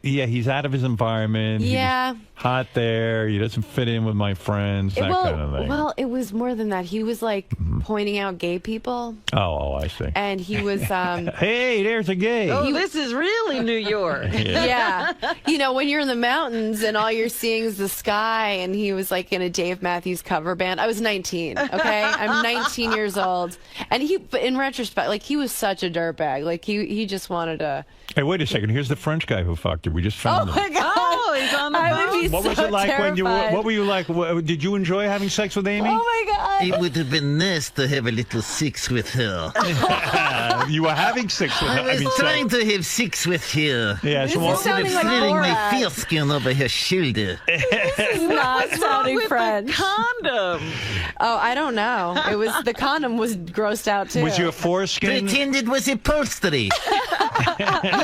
Speaker 1: he's out of his environment.
Speaker 20: Yeah.
Speaker 1: He's hot there. He doesn't fit in with my friends. That kind of thing.
Speaker 20: Well, it was more than that. He was like pointing out gay people.
Speaker 1: Oh, I see.
Speaker 20: And he was
Speaker 1: hey, there's a gay.
Speaker 2: Oh, this is really New York.
Speaker 20: Yeah. You know, when you're in the mountains and all you're seeing is the sky, and he was like in a Dave Matthews cover band. I was 19, okay? I'm 19 years old. And but in retrospect, like, he was such a dirtbag. Like, he just wanted to...
Speaker 1: Hey, wait a second. Here's the French guy who fucked her. We just found him.
Speaker 20: Oh, my God.
Speaker 2: Oh, he's on the phone.
Speaker 1: What was it like when you were... What were you like? Did you enjoy having sex with Amy?
Speaker 20: Oh, my God.
Speaker 6: It would have been nice to have a little sex with her.
Speaker 1: You were having sex with her.
Speaker 6: I was trying to have sex with her.
Speaker 1: Yeah, so
Speaker 6: instead of throwing my foreskin over her shoulder.
Speaker 20: This is not sounding French.
Speaker 2: Condom.
Speaker 20: Oh, I don't know. The condom was grossed out too.
Speaker 1: Was your foreskin?
Speaker 6: Pretend it was upholstery.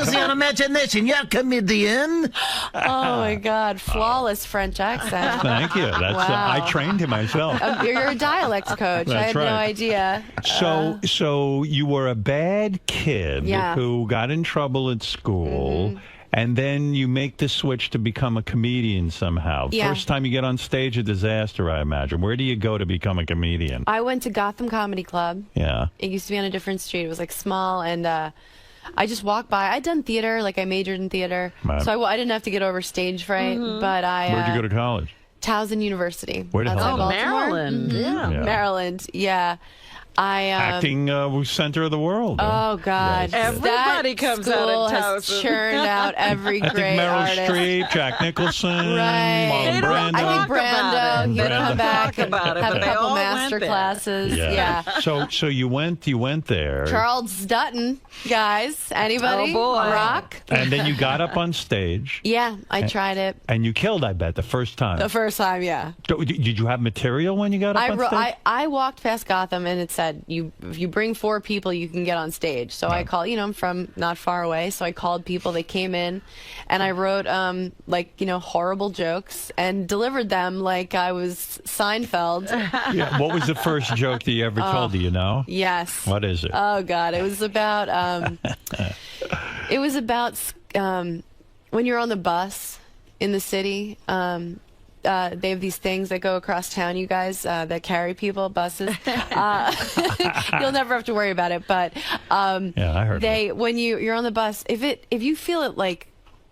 Speaker 6: Use your imagination. You're a comedian.
Speaker 20: Oh my God, flawless French accent.
Speaker 1: Thank you. That's
Speaker 20: Wow.
Speaker 1: I trained him myself.
Speaker 20: You're a dialect coach. I
Speaker 1: That's
Speaker 20: had no
Speaker 1: right.
Speaker 20: idea.
Speaker 1: So you were a bad kid
Speaker 20: Yeah.
Speaker 1: who got in trouble at school. And then you make the switch to become a comedian somehow.
Speaker 20: Yeah.
Speaker 1: First time you get on stage, a disaster, I imagine. Where do you go to become a comedian?
Speaker 20: I went to Gotham Comedy Club.
Speaker 1: Yeah.
Speaker 20: It used to be on a different street. It was like small, and I just walked by. I'd done theater, like I majored in theater,
Speaker 1: Right.
Speaker 20: so I didn't have to get over stage fright. But
Speaker 1: Where'd you go to college?
Speaker 20: Towson University.
Speaker 1: Where the hell
Speaker 20: outside
Speaker 1: is that?
Speaker 20: Baltimore.
Speaker 2: Maryland.
Speaker 20: Mhm.
Speaker 2: Yeah.
Speaker 20: Maryland. Yeah. I
Speaker 1: Acting center of the world.
Speaker 20: Oh God!
Speaker 1: Yes.
Speaker 2: Everybody
Speaker 20: That
Speaker 2: comes out
Speaker 20: school
Speaker 2: of
Speaker 20: has
Speaker 2: Towson.
Speaker 20: churned out every
Speaker 1: I think
Speaker 20: great
Speaker 1: Meryl
Speaker 20: artist.
Speaker 1: Streep, Jack Nicholson,
Speaker 20: Right.
Speaker 1: Marlon Brando.
Speaker 20: I think Brando. He'd
Speaker 1: Brando.
Speaker 20: come back and
Speaker 2: about it,
Speaker 20: have
Speaker 2: but
Speaker 20: a
Speaker 2: they
Speaker 20: couple
Speaker 2: all
Speaker 20: master
Speaker 2: went there.
Speaker 20: classes. Yeah.
Speaker 1: So you went there.
Speaker 20: Charles Dutton, guys. Anybody?
Speaker 2: Oh, boy.
Speaker 20: Rock.
Speaker 1: And then you got up on stage.
Speaker 20: Yeah, I tried it
Speaker 1: And you killed, I bet, the first time.
Speaker 20: the first time. Yeah.
Speaker 1: Did you have material when you got up on stage?
Speaker 20: I walked past Gotham and it said, if you bring 4 people, you can get on stage. So I called, I'm from not far away, so I called people. They came in, and I wrote horrible jokes and delivered them like I was Seinfeld.
Speaker 1: Yeah. What was the first joke that you ever told? Do you know?
Speaker 20: Yes.
Speaker 1: What is it?
Speaker 20: Oh God, it was about when you're on the bus in the city. They have these things that go across town, you guys, that carry people, buses. You'll never have to worry about it. But
Speaker 1: yeah, I heard.
Speaker 20: when you're on the bus, if you feel it like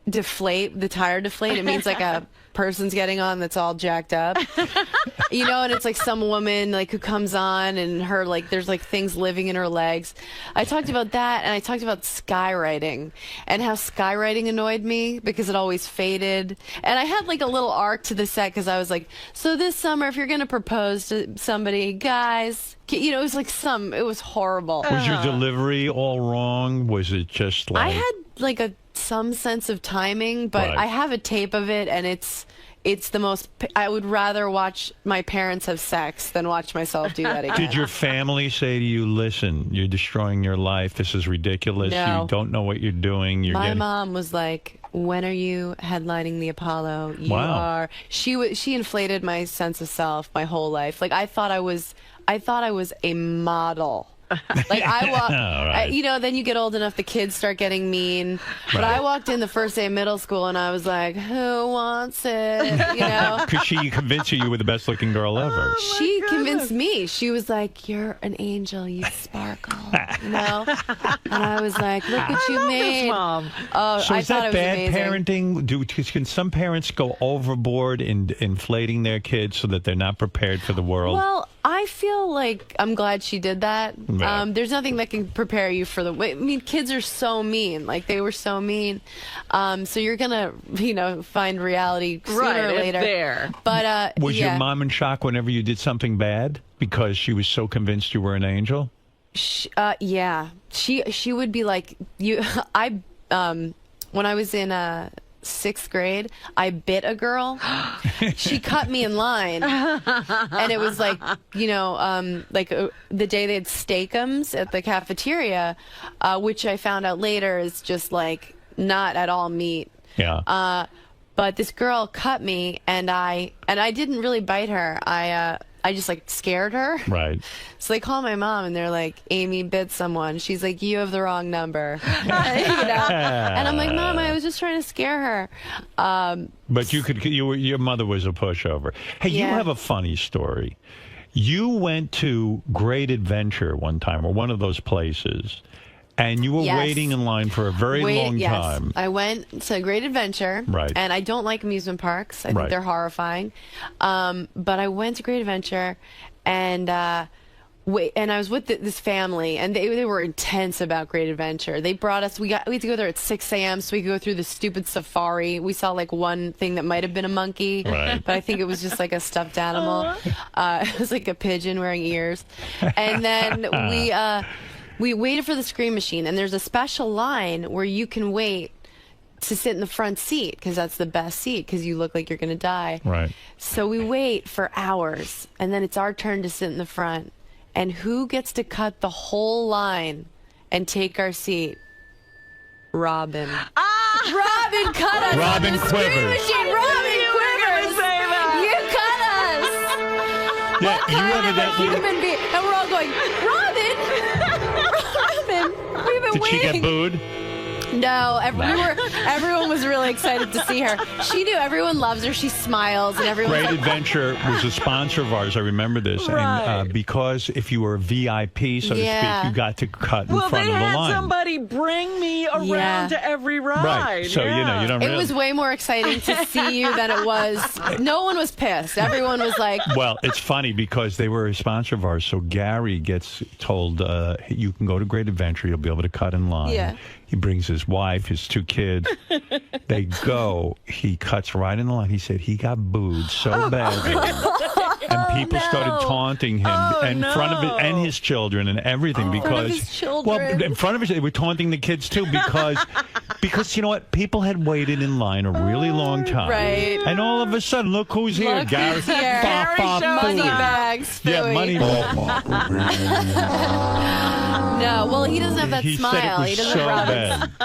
Speaker 20: deflate, the tire deflate, it means like a person's getting on that's all jacked up, and it's like some woman like who comes on and her like there's like things living in her legs. I talked about that, and I talked about skywriting and how skywriting annoyed me because it always faded. And I had like a little arc to the set because I was like, so this summer if you're gonna propose to somebody, guys, it was like it was horrible.
Speaker 1: Was your delivery all wrong? Was it just like...
Speaker 20: I had like some sense of timing, but
Speaker 1: Right.
Speaker 20: I have a tape of it, and it's the most. I would rather watch my parents have sex than watch myself do that again.
Speaker 1: Did your family say to you, listen, you're destroying your life. This is ridiculous.
Speaker 20: No.
Speaker 1: You don't know what you're doing.
Speaker 20: My mom was like, when are you headlining the Apollo? You
Speaker 1: Wow.
Speaker 20: are. She inflated my sense of self my whole life. Like I thought I was a model. Like I walked,
Speaker 1: Right.
Speaker 20: then you get old enough, the kids start getting mean. But I walked in the first day of middle school, and I was like, "Who wants it?"
Speaker 1: Because she convinced you were the best looking girl ever.
Speaker 20: She convinced me. She was like, "You're an angel. You sparkle." And I was like, "Look what you made,
Speaker 2: Mom."
Speaker 20: Oh,
Speaker 1: So
Speaker 20: I
Speaker 1: is
Speaker 20: thought
Speaker 1: that
Speaker 20: it was
Speaker 1: bad
Speaker 20: amazing.
Speaker 1: parenting? Can some parents go overboard in inflating their kids so that they're not prepared for the world?
Speaker 20: Well, I feel like I'm glad she did that.
Speaker 1: Yeah.
Speaker 20: There's nothing that can prepare you for I mean, kids are so mean. Like, they were so mean. So you're going to, find reality sooner
Speaker 2: Right,
Speaker 20: or
Speaker 2: it's
Speaker 20: later.
Speaker 2: there.
Speaker 20: But,
Speaker 1: Was your mom in shock whenever you did something bad because she was so convinced you were an angel?
Speaker 20: Yeah. She would be like, when I was in 6th grade, I bit a girl. She cut me in line, and it was like, the day they had steakums at the cafeteria, which I found out later is just like not at all meat.
Speaker 1: Yeah.
Speaker 20: But this girl cut me, and I didn't really bite her. I just like scared her.
Speaker 1: Right.
Speaker 20: So they call my mom and they're like, Amy bit someone. She's like, you have the wrong number. And I'm like, Mom, I was just trying to scare her.
Speaker 1: But your mother was a pushover. Hey, you have a funny story. You went to Great Adventure one time, or one of those places, and you were waiting in line for a very long time.
Speaker 20: I went to Great Adventure.
Speaker 1: Right.
Speaker 20: And I don't like amusement parks. I think they're horrifying. But I went to Great Adventure, and I was with this family, and they were intense about Great Adventure. They brought us. We had to go there at 6 a.m. so we could go through the stupid safari. We saw like one thing that might have been a monkey, but I think it was just like a stuffed animal. It was like a pigeon wearing ears, and then we waited for the Scream Machine, and there's a special line where you can wait to sit in the front seat because that's the best seat because you look like you're going to die.
Speaker 1: Right.
Speaker 20: So we wait for hours, and then it's our turn to sit in the front. And who gets to cut the whole line and take our seat? Robin. Robin cut us.
Speaker 1: Robin
Speaker 20: on the Scream
Speaker 1: Quivers.
Speaker 20: Machine. Robin Quivers. You cut us.
Speaker 1: Yeah,
Speaker 20: What kind of a human being? And we're all going, Robin. Robin. We've been
Speaker 1: Did
Speaker 20: waiting.
Speaker 1: she get booed?
Speaker 20: No, everyone was really excited to see her. She knew everyone loves her. She smiles, and everyone.
Speaker 1: Great Adventure was a sponsor of ours. I remember this, and because if you were a VIP, so to speak, you got to cut in front
Speaker 2: they
Speaker 1: of the
Speaker 2: had
Speaker 1: line.
Speaker 2: somebody bring me around to every ride.
Speaker 1: Right. So you don't.
Speaker 20: It was way more exciting to see you than it was. No one was pissed. Everyone was like.
Speaker 1: Well, it's funny because they were a sponsor of ours. So Gary gets told, you can go to Great Adventure. You'll be able to cut in line.
Speaker 20: Yeah.
Speaker 1: He brings his wife, his 2 kids. They go. He cuts right in the line. He said he got booed so badly. And people started taunting him in front of it and his children and everything because in front of his they were taunting the kids too because you know what, people had waited in line a really long time,
Speaker 20: right?
Speaker 1: And all of a sudden, look who's here, Gary.
Speaker 20: Money bags.
Speaker 1: Yeah, money.
Speaker 20: No, well, he doesn't have that smile. He doesn't have Robin's.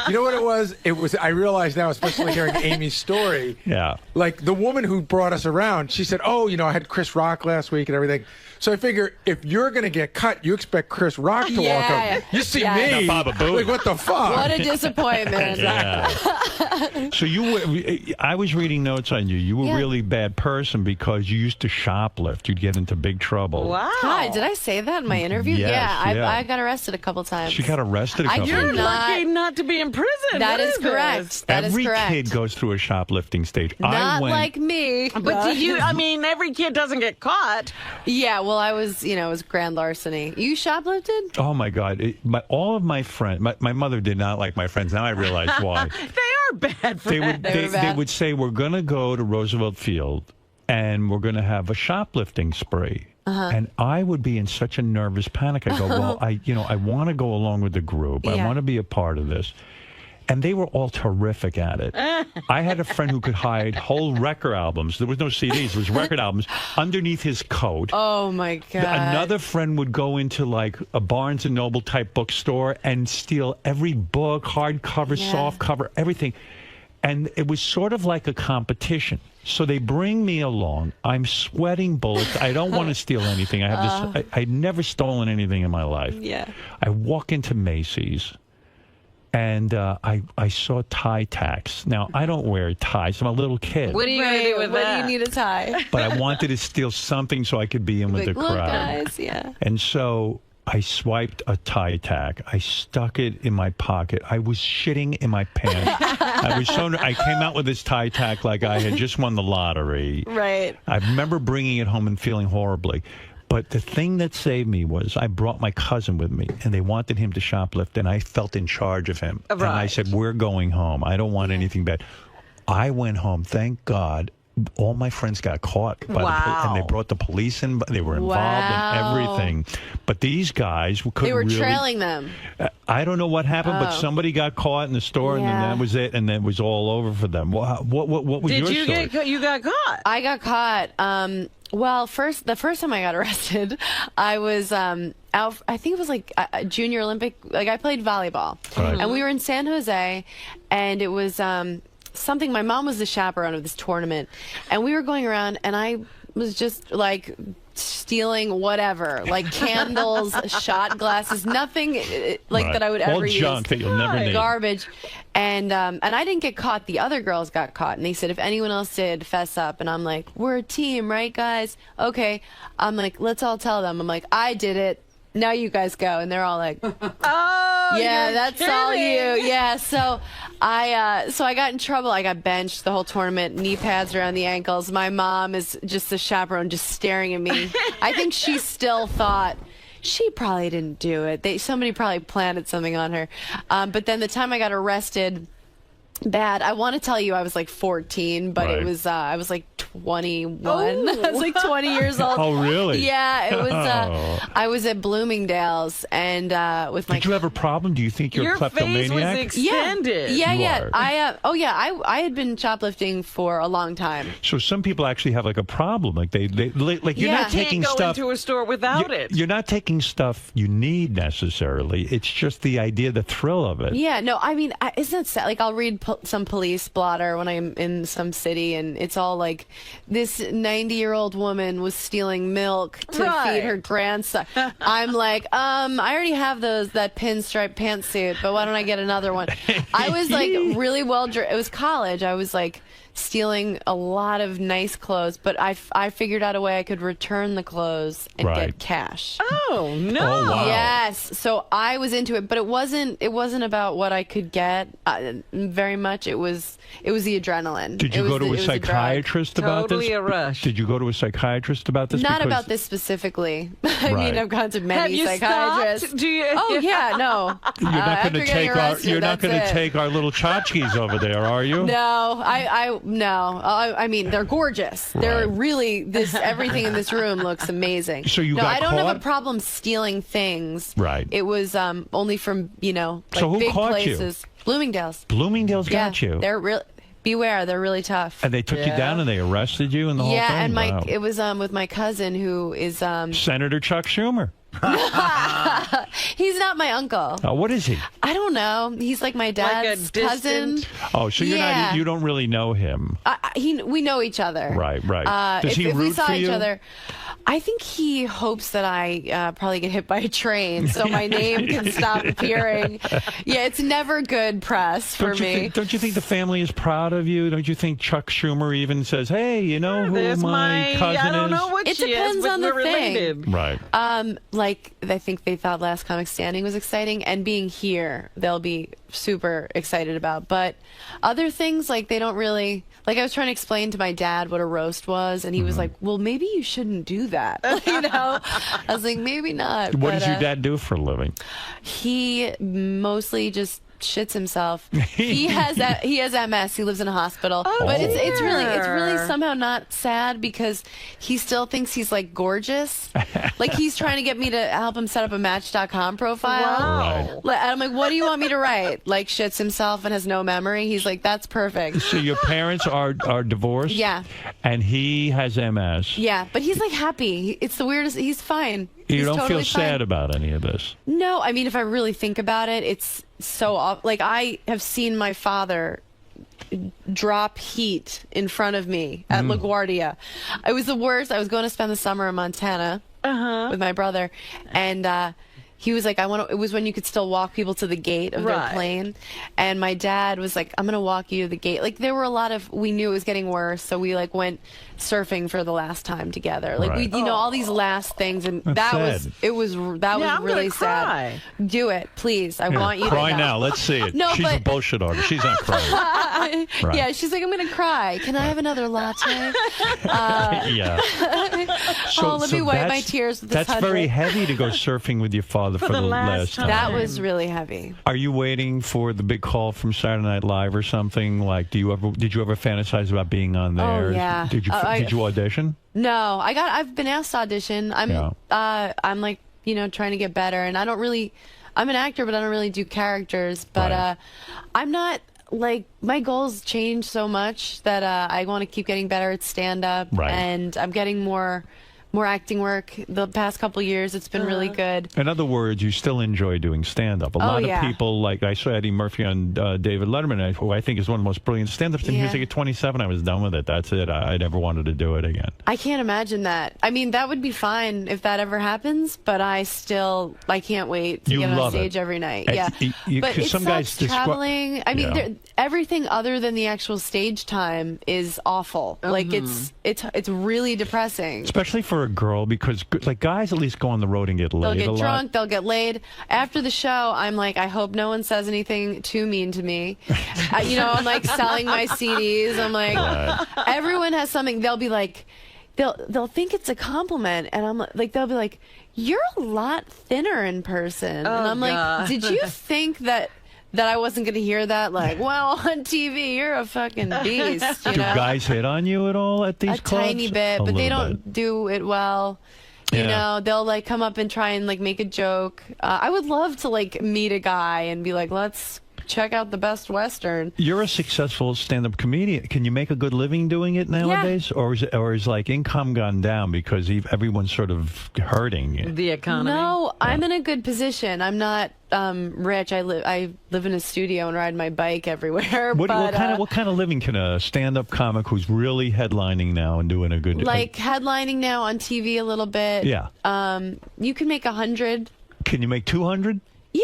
Speaker 4: You know what it was? I realize now, especially hearing Amy's story.
Speaker 1: Yeah.
Speaker 4: Like the woman who brought us around, she said, "Oh, I had Chris Rock last week and everything." So I figure if you're going to get cut, you expect Chris Rock to walk up. You see me, like what the fuck?
Speaker 20: What a disappointment.
Speaker 1: So I was reading notes on you. You were a really bad person because you used to shoplift. You'd get into big trouble.
Speaker 20: Wow. God, did I say that in my interview?
Speaker 1: Yes,
Speaker 20: I got arrested a couple times.
Speaker 1: She got arrested a couple
Speaker 2: You're
Speaker 1: times.
Speaker 2: lucky not to be in prison.
Speaker 20: That is correct.
Speaker 1: Every kid goes through a shoplifting stage.
Speaker 20: Not like me.
Speaker 2: But every kid doesn't get caught.
Speaker 20: Yeah, well, I was, it was grand larceny. You shoplifted?
Speaker 1: Oh, my God. All of my friends, my mother did not like my friends. Now I realize why.
Speaker 2: They are bad friends.
Speaker 1: They would say, we're going to go to Roosevelt Field and we're going to have a shoplifting spree. And I would be in such a nervous panic. I go, well, I want to go along with the group. I want to be a part of this. And they were all terrific at it. I had a friend who could hide whole record albums. There was no CDs. It was record albums underneath his coat.
Speaker 20: Oh, my God.
Speaker 1: Another friend would go into like a Barnes & Noble type bookstore and steal every book, hardcover, softcover, everything. And it was sort of like a competition. So they bring me along. I'm sweating bullets. I don't want to steal anything. I have this. I'd never stolen anything in my life.
Speaker 20: Yeah.
Speaker 1: I walk into Macy's. And I saw tie tacks. Now, I don't wear ties. I'm a little kid.
Speaker 20: What are you going to do with that? What do you need a tie?
Speaker 1: But I wanted to steal something so I could be in with the
Speaker 20: Look,
Speaker 1: crowd.
Speaker 20: guys, yeah.
Speaker 1: And so I swiped a tie tack. I stuck it in my pocket. I was shitting in my pants. I came out with this tie tack like I had just won the lottery.
Speaker 20: Right.
Speaker 1: I remember bringing it home and feeling horribly. But the thing that saved me was I brought my cousin with me, and they wanted him to shoplift, and I felt in charge of him.
Speaker 2: Right.
Speaker 1: And I said, we're going home. I don't want anything bad. I went home, thank God. All my friends got caught by and they brought the police in. They were involved in everything. But these guys couldn't
Speaker 20: They were
Speaker 1: really,
Speaker 20: trailing them.
Speaker 1: I don't know what happened, but somebody got caught in the store, and then that was it, and it was all over for them. What was your story?
Speaker 2: You got caught?
Speaker 20: I got caught. Well, the first time I got arrested, I was out. I think it was like a junior Olympic. Like I played volleyball, and we were in San Jose, and it was something. My mom was the chaperone of this tournament, and we were going around, and I was just like stealing whatever, like candles, shot glasses, nothing like that I would ever use.
Speaker 1: All junk that you'll never need.
Speaker 20: Garbage. And I didn't get caught. The other girls got caught, and they said if anyone else did, fess up. And I'm like, we're a team, right, guys? Okay. I'm like, let's all tell them. I'm like, I did it. Now you guys go. And they're all like,
Speaker 2: oh,
Speaker 20: yeah, that's
Speaker 2: kidding.
Speaker 20: all you. Yeah. So I got in trouble. I got benched the whole tournament, knee pads around the ankles. My mom is just the chaperone, just staring at me. I think she still thought she probably didn't do it. Somebody probably planted something on her. But then the time I got arrested, bad. I want to tell you I was like 14, but it was I was like 21. I was like 20 years old.
Speaker 1: Oh, really?
Speaker 20: Yeah, it was. I was at Bloomingdale's and with my.
Speaker 1: Did you have a problem? Do you think you're a kleptomaniac?
Speaker 2: Face was extended.
Speaker 20: Yeah. I had been shoplifting for a long time.
Speaker 1: So some people actually have like a problem. Like they like you're not taking
Speaker 2: can't go
Speaker 1: stuff
Speaker 2: into a store without it.
Speaker 1: You're not taking stuff you need necessarily. It's just the idea, the thrill of it.
Speaker 20: Yeah, no, I mean, isn't it sad? Like I'll read some police blotter when I'm in some city, and it's all like, this 90-year-old woman was stealing milk to feed her grandson. I'm like, I already have that pinstripe pantsuit, but why don't I get another one? I was like really well dressed. It was college. I was like stealing a lot of nice clothes, but I figured out a way I could return the clothes and get cash.
Speaker 2: Oh no!
Speaker 1: Oh, wow.
Speaker 20: Yes, so I was into it, but it wasn't about what I could get very much. It was the adrenaline.
Speaker 1: Did you go to a psychiatrist about this?
Speaker 2: Totally a rush.
Speaker 1: Did you go to a psychiatrist about this?
Speaker 20: Not about this specifically. I mean, I've gone to many psychiatrists.
Speaker 2: Stopped? Do you?
Speaker 20: Oh yeah, no.
Speaker 1: You're not going to take our. You're not going to take our little tchotchkes over there, are you?
Speaker 20: No, no. I mean, they're gorgeous. They're really everything in this room looks amazing.
Speaker 1: So you got
Speaker 20: I don't
Speaker 1: caught?
Speaker 20: have a problem stealing things.
Speaker 1: Right.
Speaker 20: It was only from like
Speaker 1: So who
Speaker 20: big
Speaker 1: caught
Speaker 20: places.
Speaker 1: you?
Speaker 20: Bloomingdale's.
Speaker 1: Bloomingdale's got you.
Speaker 20: They're real. Beware, they're really tough.
Speaker 1: And they took you down and they arrested you and the whole thing?
Speaker 20: Yeah, and
Speaker 1: Wow.
Speaker 20: it was with my cousin who is
Speaker 1: Senator Chuck Schumer.
Speaker 20: He's not my uncle.
Speaker 1: What is he?
Speaker 20: I don't know. He's like my dad's cousin.
Speaker 1: Oh, so you're not. You don't really know him.
Speaker 20: We know each other.
Speaker 1: Right. Does he
Speaker 20: if
Speaker 1: root
Speaker 20: we saw
Speaker 1: for
Speaker 20: each
Speaker 1: you?
Speaker 20: other, I think he hopes that I probably get hit by a train so my name can stop appearing. Yeah, it's never good press for me.
Speaker 1: Don't you think the family is proud of you? Don't you think Chuck Schumer even says, "Hey, you know who my cousin is"?
Speaker 2: I don't know what
Speaker 20: it
Speaker 2: she
Speaker 20: depends
Speaker 2: is, but
Speaker 20: on the
Speaker 2: we're
Speaker 20: thing.
Speaker 2: related.
Speaker 1: Right.
Speaker 20: Like I think they thought Last Comic Standing was exciting, and being here, they'll be super excited about. But other things, like they don't really. Like I was trying to explain to my dad what a roast was, and he was like, "Well, maybe you shouldn't do that." I was like, "Maybe not."
Speaker 1: What does your dad do for a living?
Speaker 20: He mostly just shits himself. He has MS. He lives in a hospital. But it's really somehow not sad because he still thinks he's like gorgeous. Like he's trying to get me to help him set up a Match.com profile.
Speaker 1: Right.
Speaker 20: I'm like, what do you want me to write? Like shits himself and has no memory. He's like, that's perfect.
Speaker 1: So your parents are divorced?
Speaker 20: Yeah.
Speaker 1: And he has MS.
Speaker 20: Yeah, but he's like happy. It's the weirdest. He's fine.
Speaker 1: You don't
Speaker 20: totally
Speaker 1: feel sad
Speaker 20: fine.
Speaker 1: about any of this?
Speaker 20: No, I mean, if I really think about it, it's so like I have seen my father drop heat in front of me at LaGuardia. It was the worst. I was going to spend the summer in Montana with my brother, and he was like, it was when you could still walk people to the gate of their
Speaker 2: Right.
Speaker 20: plane. And my dad was like, I'm going to walk you to the gate. Like, there were a lot of, we knew it was getting worse. So we like went surfing for the last time together. Like
Speaker 1: Right.
Speaker 20: we, all these last things. And
Speaker 1: That's
Speaker 20: that
Speaker 1: sad.
Speaker 20: was
Speaker 2: I'm
Speaker 20: really
Speaker 2: gonna cry.
Speaker 20: sad. Do it, please. I
Speaker 1: Here,
Speaker 20: want you
Speaker 1: cry
Speaker 20: to
Speaker 1: now. Let's see it.
Speaker 20: No,
Speaker 1: She's a
Speaker 20: but-
Speaker 1: bullshit artist. She's not crying. Right.
Speaker 20: Yeah, she's like, I'm going to cry. Can I have another latte?
Speaker 1: Yeah.
Speaker 20: Let me wipe my tears with this
Speaker 1: That's very
Speaker 20: 100.
Speaker 1: heavy to go surfing with your father for the last time.
Speaker 20: That was really heavy.
Speaker 1: Are you waiting for the big call from Saturday Night Live or something? Like, did you ever fantasize about being on there?
Speaker 20: Oh, yeah.
Speaker 1: Did you audition?
Speaker 20: No, I've been asked to audition. I'm like, trying to get better, and I'm an actor, but I don't really do characters. But I'm not, like, my goals change so much that I want to keep getting better at stand-up, and I'm getting more acting work the past couple years. It's been really good.
Speaker 1: In other words, you still enjoy doing stand-up. A lot of people, like I saw Eddie Murphy on David Letterman, who I think is one of the most brilliant stand-ups. And he was like, at 27, I was done with it. That's it. I never wanted to do it again.
Speaker 20: I can't imagine that. I mean, that would be fine if that ever happens, but I can't wait to get on stage every night. Yeah. But it sucks traveling. I mean, everything other than the actual stage time is awful. Like, it's really depressing.
Speaker 1: Especially for a girl, because like guys at least go on the road and get laid.
Speaker 20: They'll get drunk, they'll get laid. After the show, I'm like, I hope no one says anything too mean to me. I'm like selling my CDs. I'm like, everyone has something. They'll be like, they'll think it's a compliment, and I'm like, they'll be like, you're a lot thinner in person, and I'm like, did you think that I wasn't going to hear that? Like, well, on TV, you're a fucking beast.
Speaker 1: Do guys hit on you at all at these clubs?
Speaker 20: A tiny bit, but they don't do it well. You know, they'll like come up and try and like make a joke. I would love to like meet a guy and be like, let's check out the Best Western.
Speaker 1: You're a successful stand-up comedian. Can you make a good living doing it nowadays, or is like income gone down because everyone's sort of hurting?
Speaker 2: The economy.
Speaker 20: No, I'm in a good position. I'm not rich. I live in a studio and ride my bike everywhere.
Speaker 1: What kind of living can a stand-up comic who's really headlining now and doing a good
Speaker 20: like headlining now on TV a little bit?
Speaker 1: Yeah.
Speaker 20: You can make 100.
Speaker 1: Can you make 200?
Speaker 20: Yeah.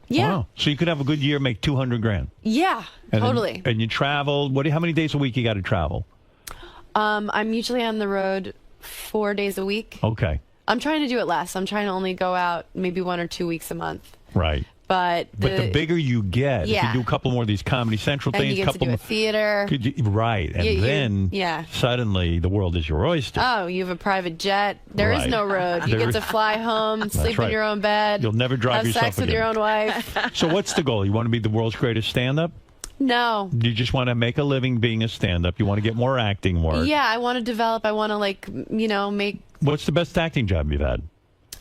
Speaker 20: Yeah.
Speaker 1: Wow. So you could have a good year, make 200 grand.
Speaker 20: Yeah, totally.
Speaker 1: And you travel. How many days a week you got to travel?
Speaker 20: I'm usually on the road 4 days a week.
Speaker 1: Okay.
Speaker 20: I'm trying to do it less. I'm trying to only go out maybe 1 or 2 weeks a month.
Speaker 1: Right.
Speaker 20: But
Speaker 1: the bigger you get, if
Speaker 20: Yeah.
Speaker 1: you do a couple more of these Comedy Central
Speaker 20: and
Speaker 1: things,
Speaker 20: you get to do a theater.
Speaker 1: right, and then suddenly the world is your oyster.
Speaker 20: Oh, you have a private jet. There is
Speaker 1: Right.
Speaker 20: no road. You
Speaker 1: There
Speaker 20: get
Speaker 1: is-
Speaker 20: to fly home, sleep in
Speaker 1: right.
Speaker 20: your own bed.
Speaker 1: You'll never drive
Speaker 20: have
Speaker 1: yourself
Speaker 20: sex with
Speaker 1: again.
Speaker 20: your own wife.
Speaker 1: So what's the goal? You want to be the world's greatest stand-up?
Speaker 20: No.
Speaker 1: You just want to make a living being a stand-up. You want to get more acting work.
Speaker 20: Yeah, I want to develop. I want to make.
Speaker 1: What's the best acting job you've had?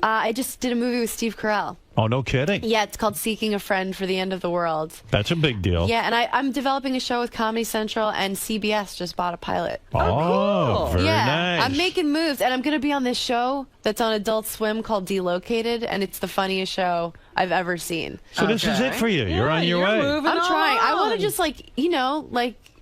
Speaker 20: I just did a movie with Steve Carell.
Speaker 1: Oh, no kidding.
Speaker 20: Yeah, it's called Seeking a Friend for the End of the World.
Speaker 1: That's a big deal.
Speaker 20: Yeah, and I'm developing a show with Comedy Central, and CBS just bought a pilot.
Speaker 1: Oh, very nice.
Speaker 20: I'm making moves, and I'm going to be on this show that's on Adult Swim called Delocated, and it's the funniest show I've ever seen.
Speaker 1: So this is it for you. You're on your way.
Speaker 20: I'm trying. I want to just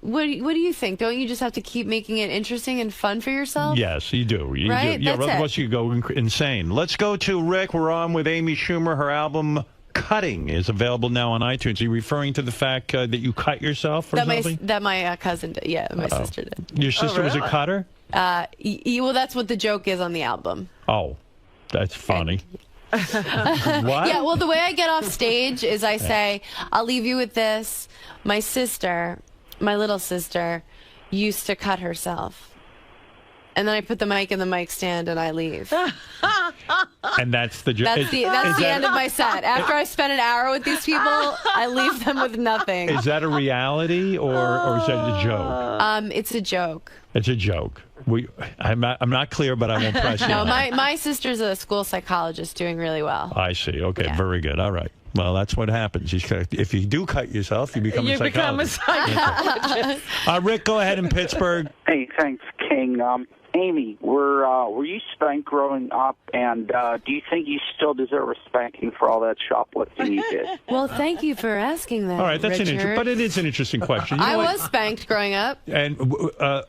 Speaker 20: what do you think? Don't you just have to keep making it interesting and fun for yourself?
Speaker 1: Yes, you do. You
Speaker 20: Right?
Speaker 1: do. Yeah,
Speaker 20: That's
Speaker 1: otherwise you go insane. Let's go to Rick. We're on with Amy Schumer. Her album Cutting is available now on iTunes. Are you referring to the fact that you cut yourself or something?
Speaker 20: That my cousin did. Yeah, my sister did.
Speaker 1: Your sister was a cutter?
Speaker 20: Well, that's what the joke is on the album.
Speaker 1: Oh, that's funny. What?
Speaker 20: Yeah, well, the way I get off stage is I say, I'll leave you with this. My sister, my little sister, used to cut herself. And then I put the mic in the mic stand and I leave.
Speaker 1: And that's the joke.
Speaker 20: That's the end of my set. After I spent an hour with these people, I leave them with nothing.
Speaker 1: Is that a reality or is that a joke?
Speaker 20: It's a joke.
Speaker 1: It's a joke. I'm not clear, but I won't press you.
Speaker 20: No,
Speaker 1: on that.
Speaker 20: my sister's a school psychologist doing really well.
Speaker 1: I see. Okay, very good. All right. Well, that's what happens. If you do cut yourself, you become a psychologist.
Speaker 20: psychologist.
Speaker 1: Rick, go ahead in Pittsburgh.
Speaker 5: Hey, thanks, King. Amy, were you spanked growing up, and do you think you still deserve a spanking for all that shoplifting you did?
Speaker 20: Well, thank you for asking that.
Speaker 1: All right, that's
Speaker 20: Richard.
Speaker 1: but it is an interesting question. You know
Speaker 20: I
Speaker 1: what?
Speaker 20: was spanked growing up.
Speaker 1: And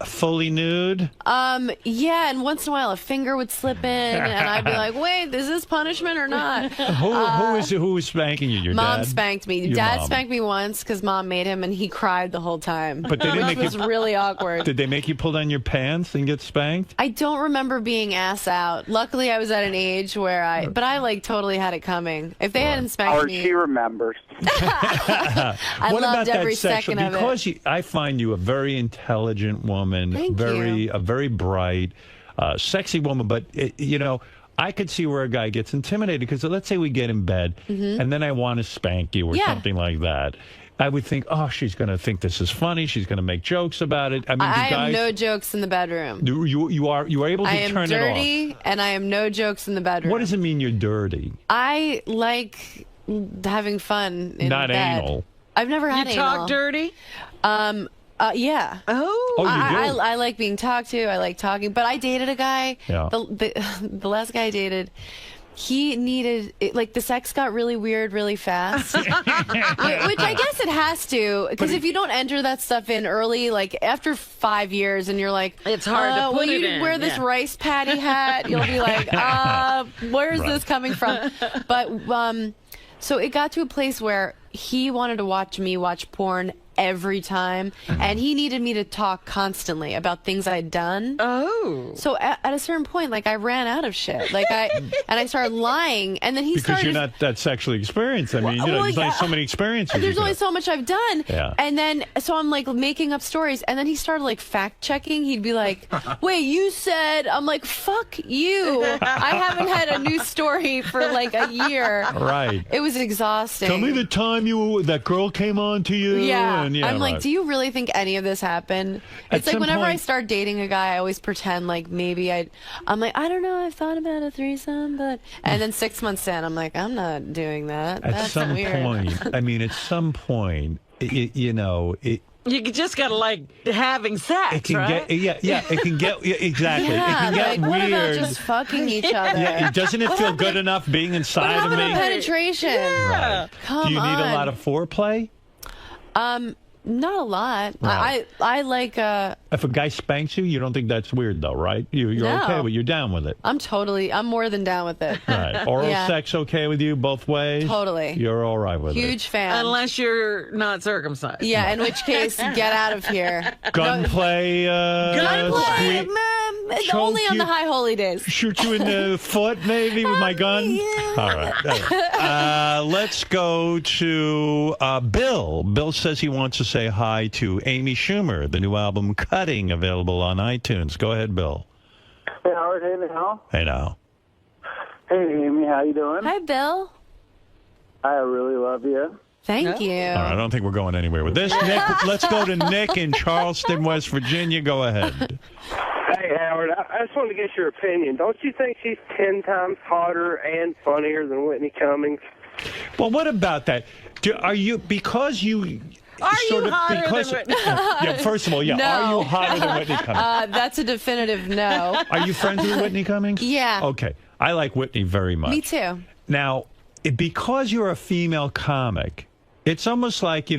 Speaker 1: fully nude?
Speaker 20: Yeah, and once in a while a finger would slip in, and I'd be like, "Wait, is this punishment or not?"
Speaker 1: Who was spanking you? Your
Speaker 20: Mom
Speaker 1: dad?
Speaker 20: spanked me.
Speaker 1: Your
Speaker 20: Dad
Speaker 1: mom.
Speaker 20: spanked me once because Mom made him, and he cried the whole time.
Speaker 1: But they didn't
Speaker 20: which
Speaker 1: make
Speaker 20: was
Speaker 1: you-
Speaker 20: really awkward.
Speaker 1: Did they make you pull down your pants and get spanked?
Speaker 20: I don't remember being ass out. Luckily, I was at an age where but I like totally had it coming. If they hadn't spanked me,
Speaker 5: She remembers.
Speaker 20: I
Speaker 1: what about
Speaker 20: loved every
Speaker 1: that sexual?
Speaker 20: second of it.
Speaker 1: Because I find you a very intelligent woman,
Speaker 20: Thank you.
Speaker 1: a very bright, sexy woman. But I could see where a guy gets intimidated because let's say we get in bed
Speaker 20: Mhm.
Speaker 1: and then I want to spank you or
Speaker 20: Yeah.
Speaker 1: something like that. I would think, oh, she's going to think this is funny. She's going to make jokes about it. I mean,
Speaker 20: I
Speaker 1: do
Speaker 20: am
Speaker 1: guys,
Speaker 20: no jokes in the bedroom.
Speaker 1: you are able to
Speaker 20: I am
Speaker 1: turn it off.
Speaker 20: dirty, and I am no jokes in the bedroom.
Speaker 1: What does it mean you're dirty?
Speaker 20: I like having fun in
Speaker 1: Not
Speaker 20: bed.
Speaker 1: anal.
Speaker 20: I've never had
Speaker 2: You
Speaker 20: anal.
Speaker 2: talk dirty?
Speaker 20: Yeah.
Speaker 2: Oh.
Speaker 1: Oh, you
Speaker 20: I,
Speaker 1: do?
Speaker 20: I like being talked to. I like talking. But I dated a guy.
Speaker 1: Yeah.
Speaker 20: The last guy I dated, he needed like the sex got really weird really fast, which I guess it has to, because if you don't enter that stuff in early, like after 5 years, and you're like,
Speaker 2: it's hard to put
Speaker 20: will
Speaker 2: it
Speaker 20: you
Speaker 2: in,
Speaker 20: wear this
Speaker 2: yeah.
Speaker 20: rice patty hat? You'll be like, where is this coming from? But so it got to a place where he wanted to watch me watch porn every time, and he needed me to talk constantly about things I'd done.
Speaker 2: Oh.
Speaker 20: So at a certain point, like I ran out of shit. Like I started lying, and then he
Speaker 1: Because
Speaker 20: started.
Speaker 1: you're not that sexually experienced. I mean, there's only so many experiences.
Speaker 20: There's
Speaker 1: you
Speaker 20: only
Speaker 1: can
Speaker 20: so much I've done.
Speaker 1: Yeah.
Speaker 20: And then, so I'm like making up stories. And then he started like fact checking. He'd be like, wait, you said, I'm like, fuck you. I haven't had a new story for like a year.
Speaker 1: Right.
Speaker 20: It was exhausting.
Speaker 1: Tell me the time that girl came on to you.
Speaker 20: Yeah.
Speaker 1: And
Speaker 20: I'm like,
Speaker 1: right.
Speaker 20: do you really think any of this happened?
Speaker 1: At
Speaker 20: It's like
Speaker 1: some
Speaker 20: whenever I
Speaker 1: point-
Speaker 20: start dating a guy, I always pretend like maybe I'm like, I don't know, I've thought about a threesome, but. And then 6 months in, I'm like, I'm not doing that.
Speaker 1: At
Speaker 20: That's
Speaker 1: some
Speaker 20: weird.
Speaker 1: point, I mean, at some point, it
Speaker 2: You just gotta like having sex,
Speaker 1: it can
Speaker 2: right?
Speaker 1: get it can get exactly.
Speaker 20: Yeah,
Speaker 1: it can get
Speaker 20: like, what about
Speaker 1: weird.
Speaker 20: just fucking each other?
Speaker 1: Yeah, doesn't it feel good enough being
Speaker 20: What
Speaker 1: inside of
Speaker 20: happened
Speaker 1: me?
Speaker 20: to penetration?
Speaker 2: Yeah.
Speaker 20: Come
Speaker 1: Do you need
Speaker 20: on.
Speaker 1: a lot of foreplay?
Speaker 20: Not a lot.
Speaker 1: Right.
Speaker 20: I like
Speaker 1: If a guy spanks you, you don't think that's weird, though, right? You're
Speaker 20: No.
Speaker 1: okay, but you're down with it.
Speaker 20: I'm more than down with it.
Speaker 1: Right. Oral
Speaker 20: Yeah.
Speaker 1: sex okay with you both ways?
Speaker 20: Totally.
Speaker 1: You're all right with it.
Speaker 20: Huge fan.
Speaker 2: Unless you're not circumcised.
Speaker 20: Yeah, in which case, get out of here.
Speaker 1: Gunplay.
Speaker 20: Gunplay,
Speaker 1: Choke
Speaker 20: only on
Speaker 1: you.
Speaker 20: the high holy days.
Speaker 1: Shoot you in the foot, maybe, with my gun? All right. Let's go to Bill. Bill says he wants to say hi to Amy Schumer, the new album Cutting, available on iTunes. Go ahead, Bill.
Speaker 5: Hey, Howard. Hey, now.
Speaker 1: Hey, now.
Speaker 5: Hey, Amy. How you doing?
Speaker 20: Hi, Bill.
Speaker 5: I really love you.
Speaker 20: Thank you.
Speaker 1: All right, I don't think we're going anywhere with this. Nick, let's go to Nick in Charleston, West Virginia. Go ahead.
Speaker 22: Hey, Howard, I just wanted to get your opinion. Don't you think she's 10 times hotter and funnier than Whitney Cummings?
Speaker 1: Well, what about that? Are you, because you...
Speaker 2: Are
Speaker 1: sort
Speaker 2: you
Speaker 1: of,
Speaker 2: hotter
Speaker 1: because,
Speaker 2: than Whitney?
Speaker 1: Yeah, first of all, yeah.
Speaker 20: No.
Speaker 1: Are you hotter than Whitney Cummings?
Speaker 20: That's a definitive no.
Speaker 1: Are you friends with Whitney Cummings?
Speaker 20: Yeah.
Speaker 1: Okay. I like Whitney very much.
Speaker 20: Me too.
Speaker 1: Now, because you're a female comic, it's almost like,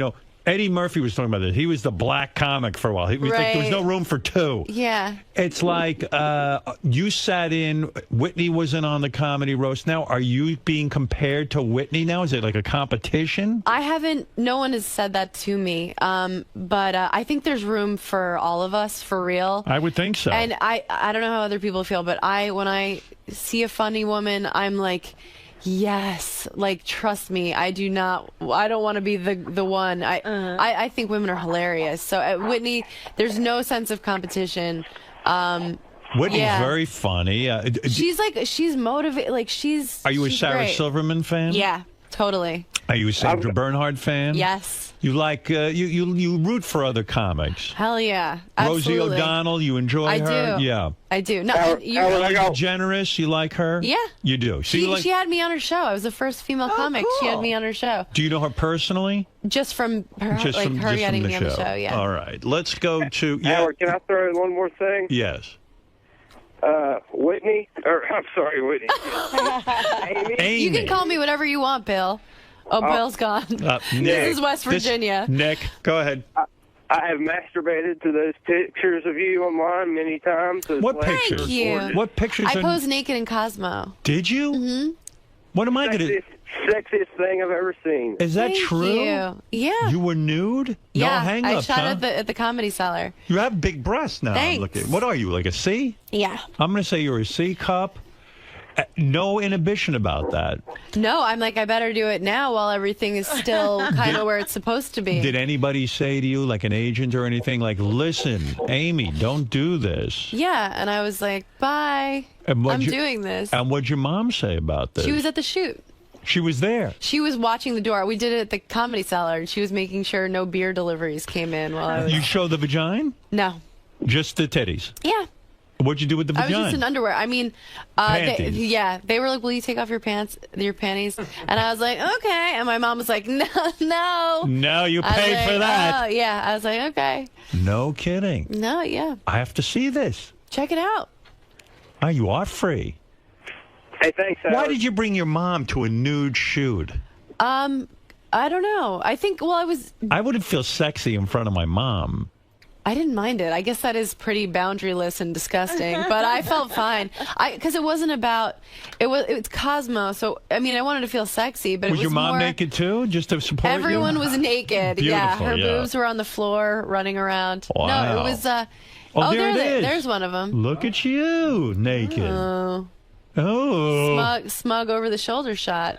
Speaker 1: Eddie Murphy was talking about this. He was the black comic for a while. He was like, there was no room for two.
Speaker 20: Yeah.
Speaker 1: It's like you sat in, Whitney wasn't on the comedy roast. Now, are you being compared to Whitney now? Is it like a competition?
Speaker 20: No one has said that to me. But I think there's room for all of us, for real.
Speaker 1: I would think so.
Speaker 20: And I don't know how other people feel, but when I see a funny woman, I'm like, yes, like, trust me, I don't want to be the one. I think women are hilarious. So at Whitney, there's no sense of competition.
Speaker 1: Whitney's
Speaker 20: yeah.
Speaker 1: very funny.
Speaker 20: She's motivated. Like,
Speaker 1: Are you a
Speaker 20: she's
Speaker 1: Sarah
Speaker 20: great.
Speaker 1: Silverman fan?
Speaker 20: Yeah, totally.
Speaker 1: Are you a Sandra Bernhard fan?
Speaker 20: Yes.
Speaker 1: You like you root for other comics.
Speaker 20: Hell yeah.
Speaker 1: Rosie
Speaker 20: Absolutely.
Speaker 1: O'Donnell, you enjoy
Speaker 20: I
Speaker 1: her?
Speaker 20: do.
Speaker 1: Yeah.
Speaker 20: I do. No,
Speaker 1: Ellen
Speaker 20: you're
Speaker 1: DeGeneres, you like her?
Speaker 20: Yeah.
Speaker 1: You do. So you like,
Speaker 20: she had me on her show. I was the first female comic. She had me on her show.
Speaker 1: do you know her personally?
Speaker 20: Just from her, her getting me on the show. Yeah.
Speaker 1: All right. Let's go to
Speaker 22: Howard, can I throw in one more thing?
Speaker 1: Yes.
Speaker 22: Whitney, I'm sorry, Whitney. Amy.
Speaker 20: You can call me whatever you want, Bill. Oh, Bill's gone.
Speaker 1: Nick,
Speaker 20: This is West Virginia.
Speaker 1: Nick, go ahead.
Speaker 22: I have masturbated to those pictures of you online many times.
Speaker 1: What pictures?
Speaker 20: Thank you.
Speaker 1: What pictures?
Speaker 20: I posed naked in Cosmo.
Speaker 1: Did you?
Speaker 20: Mm-hmm.
Speaker 1: What am I going to...
Speaker 22: Sexiest thing I've ever seen.
Speaker 1: Is that
Speaker 20: Thank
Speaker 1: true?
Speaker 20: you. Yeah.
Speaker 1: You were nude?
Speaker 20: Yeah,
Speaker 1: No hang-ups,
Speaker 20: I shot
Speaker 1: huh?
Speaker 20: at the Comedy Cellar.
Speaker 1: You have big breasts now.
Speaker 20: Thanks.
Speaker 1: Look at, what are you, like a C?
Speaker 20: Yeah.
Speaker 1: I'm going to say you're a C cup. No inhibition about that.
Speaker 20: No, I'm like, I better do it now while everything is still kind of where it's supposed to be.
Speaker 1: Did anybody say to you, like an agent or anything, like, listen, Amy, don't do this?
Speaker 20: Yeah, and I was like, bye.
Speaker 1: And
Speaker 20: I'm doing this.
Speaker 1: And what'd your mom say about this?
Speaker 20: She was at the shoot.
Speaker 1: She was there.
Speaker 20: She was watching the door. We did it at the Comedy Cellar, and she was making sure no beer deliveries came in while I was...
Speaker 1: You showed the vagina?
Speaker 20: No.
Speaker 1: Just the titties?
Speaker 20: Yeah.
Speaker 1: What'd you do with the
Speaker 20: I
Speaker 1: vagina?
Speaker 20: was just in underwear. I mean,
Speaker 1: Panties.
Speaker 20: they were like, "Will you take off your panties?" And I was like, "Okay." And my mom was like, "No, no."
Speaker 1: No, you
Speaker 20: I was
Speaker 1: paid
Speaker 20: like,
Speaker 1: for that.
Speaker 20: Oh, yeah. I was like, "Okay."
Speaker 1: No kidding.
Speaker 20: No, yeah.
Speaker 1: I have to see this.
Speaker 20: Check it out.
Speaker 1: Oh, you are free.
Speaker 22: Hey, thanks,
Speaker 1: Why did you bring your mom to a nude shoot?
Speaker 20: I don't know. I think. Well,
Speaker 1: I wouldn't feel sexy in front of my mom.
Speaker 20: I didn't mind it. I guess that is pretty boundaryless and disgusting, but I felt fine. Because it wasn't about it's Cosmo. So I mean, I wanted to feel sexy, but
Speaker 1: Was
Speaker 20: it was
Speaker 1: your mom
Speaker 20: more,
Speaker 1: naked too, just to support
Speaker 20: Everyone
Speaker 1: you?
Speaker 20: was naked.
Speaker 1: Beautiful,
Speaker 20: her
Speaker 1: yeah.
Speaker 20: boobs were on the floor, running around.
Speaker 1: Wow.
Speaker 20: No, it was.
Speaker 1: Oh, there it is.
Speaker 20: There's one of them.
Speaker 1: Look at you, naked.
Speaker 20: Oh.
Speaker 1: Oh.
Speaker 20: Smug over the shoulder shot.